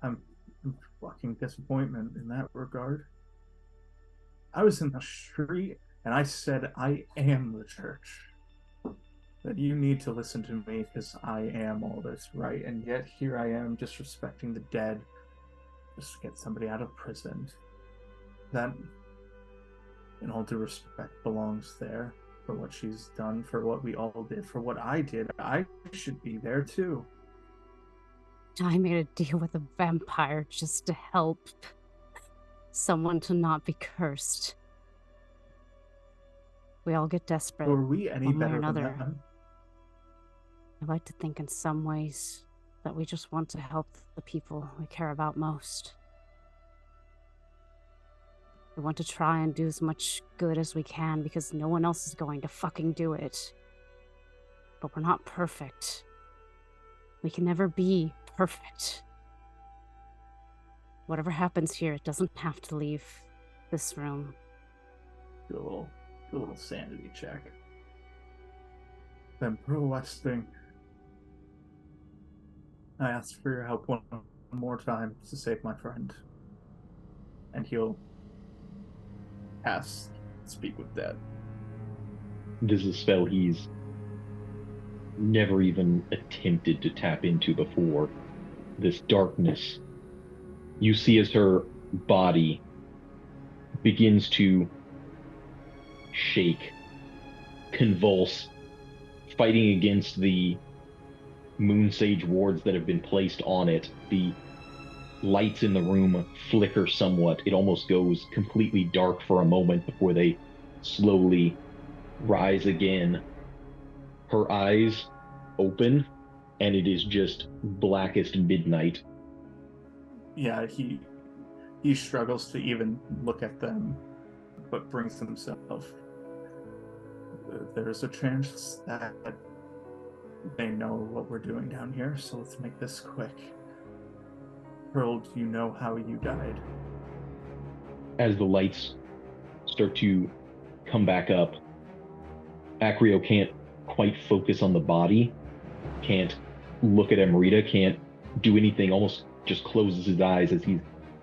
I'm fucking disappointment in that regard. I was in the street and I said I am the church. That you need to listen to me because I am all that's right, and yet here I am disrespecting the dead just to get somebody out of prison. That, in all due respect, belongs there for what she's done, for what we all did, for what I did. I should be there too. I made a deal with a vampire just to help someone to not be cursed. We all get desperate. Were we any one way or better than another. them? I like to think in some ways that we just want to help the people we care about most. We want to try and do as much good as we can because no one else is going to fucking do it. But we're not perfect. We can never be perfect. Whatever happens here, it doesn't have to leave this room. Do a little sanity check. Then Pearl Westing, I asked for your help one more time to save my friend. And he'll cast Speak with Dead. This is a spell he's never even attempted to tap into before. This darkness. You see as her body begins to shake, convulse, fighting against the moon sage wards that have been placed on it. The lights in the room flicker somewhat. It almost goes completely dark for a moment before they slowly rise again. Her eyes open, and it is just blackest midnight. Yeah, he struggles to even look at them, but brings himself. There's a chance that they know what we're doing down here, so let's make this quick. Pearl, do you know how you died? As the lights start to come back up, Acrio can't quite focus on the body, can't look at Amrita, can't do anything, almost just closes his eyes as he's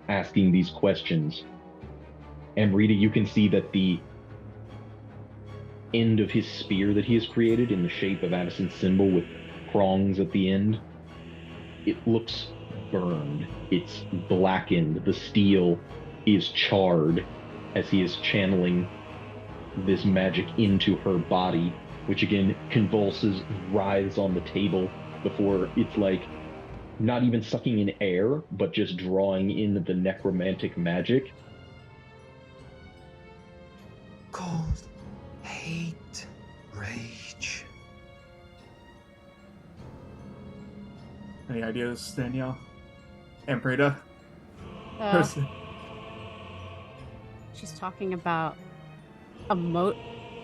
asking these questions. Amrita, you can see that the end of his spear that he has created in the shape of Avacyn's symbol with prongs at the end, it looks burned. It's blackened. The steel is charred as he is channeling this magic into her body, which again convulses, writhes on the table before it's like not even sucking in air, but just drawing in the necromantic magic. Cold, hate, rage. Any ideas, Danielle? Amrita? She's talking about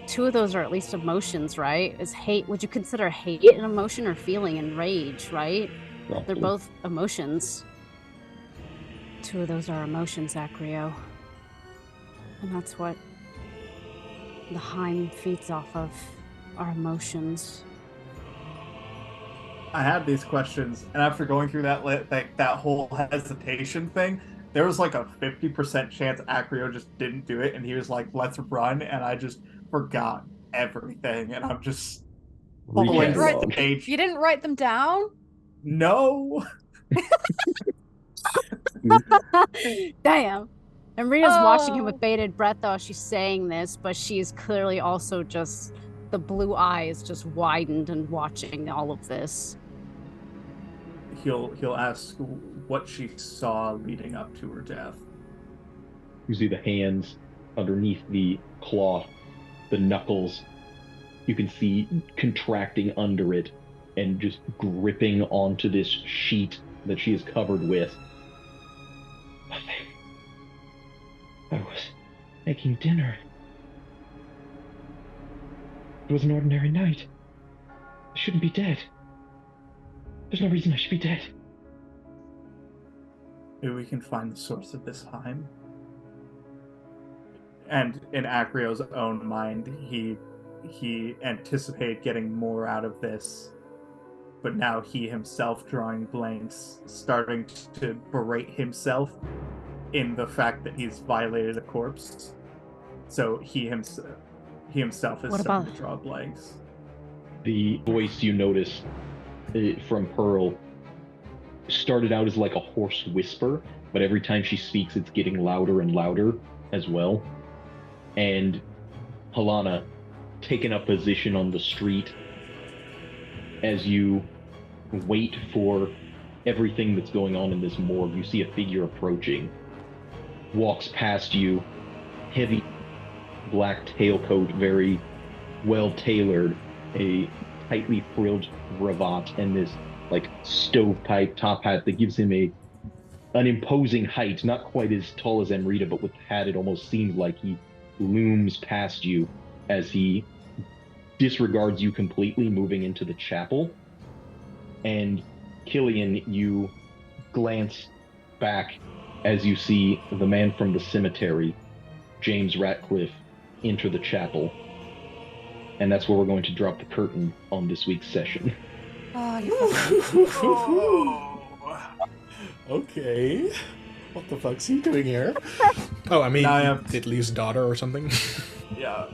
two of those are at least emotions, right? Is hate, would you consider hate an emotion, or feeling and rage, right? They're both emotions. Two of those are emotions, Acrio. And that's what the Heim feeds off of, our emotions. I had these questions, and after going through that whole hesitation thing, there was like a 50% chance Acrio just didn't do it, and he was like, let's run, and I just forgot everything, and I'm just pulling stage. You didn't write them down? No. Damn. And Rita's watching him with bated breath though she's saying this, but she's clearly also just, the blue eyes just widened and watching all of this. He'll ask what she saw leading up to her death. You see the hands underneath the cloth, the knuckles. You can see contracting under it and just gripping onto this sheet that she is covered with. Nothing. I was making dinner. It was an ordinary night. I shouldn't be dead. There's no reason I should be dead. Maybe we can find the source of this Heim. And in Acrio's own mind, he anticipated getting more out of this, but now he himself drawing blanks, starting to berate himself in the fact that he's violated a corpse. So he himself is starting to draw blanks. The voice you notice from Pearl started out as like a hoarse whisper, but every time she speaks, it's getting louder and louder as well. And Helena, taking up position on the street as you wait for everything that's going on in this morgue, you see a figure approaching. Walks past you, heavy black tailcoat, very well tailored, a tightly frilled cravat, and this like stovepipe top hat that gives him an imposing height, not quite as tall as Amrita, but with the hat it almost seems like he looms past you as he disregards you completely, moving into the chapel. And Cillian, you glance back as you see the man from the cemetery, James Ratcliffe, enter the chapel. And that's where we're going to drop the curtain on this week's session. Oh, you Okay. What the fuck's he doing here? Oh, I mean, Now I have- did lose a daughter or something? Yeah.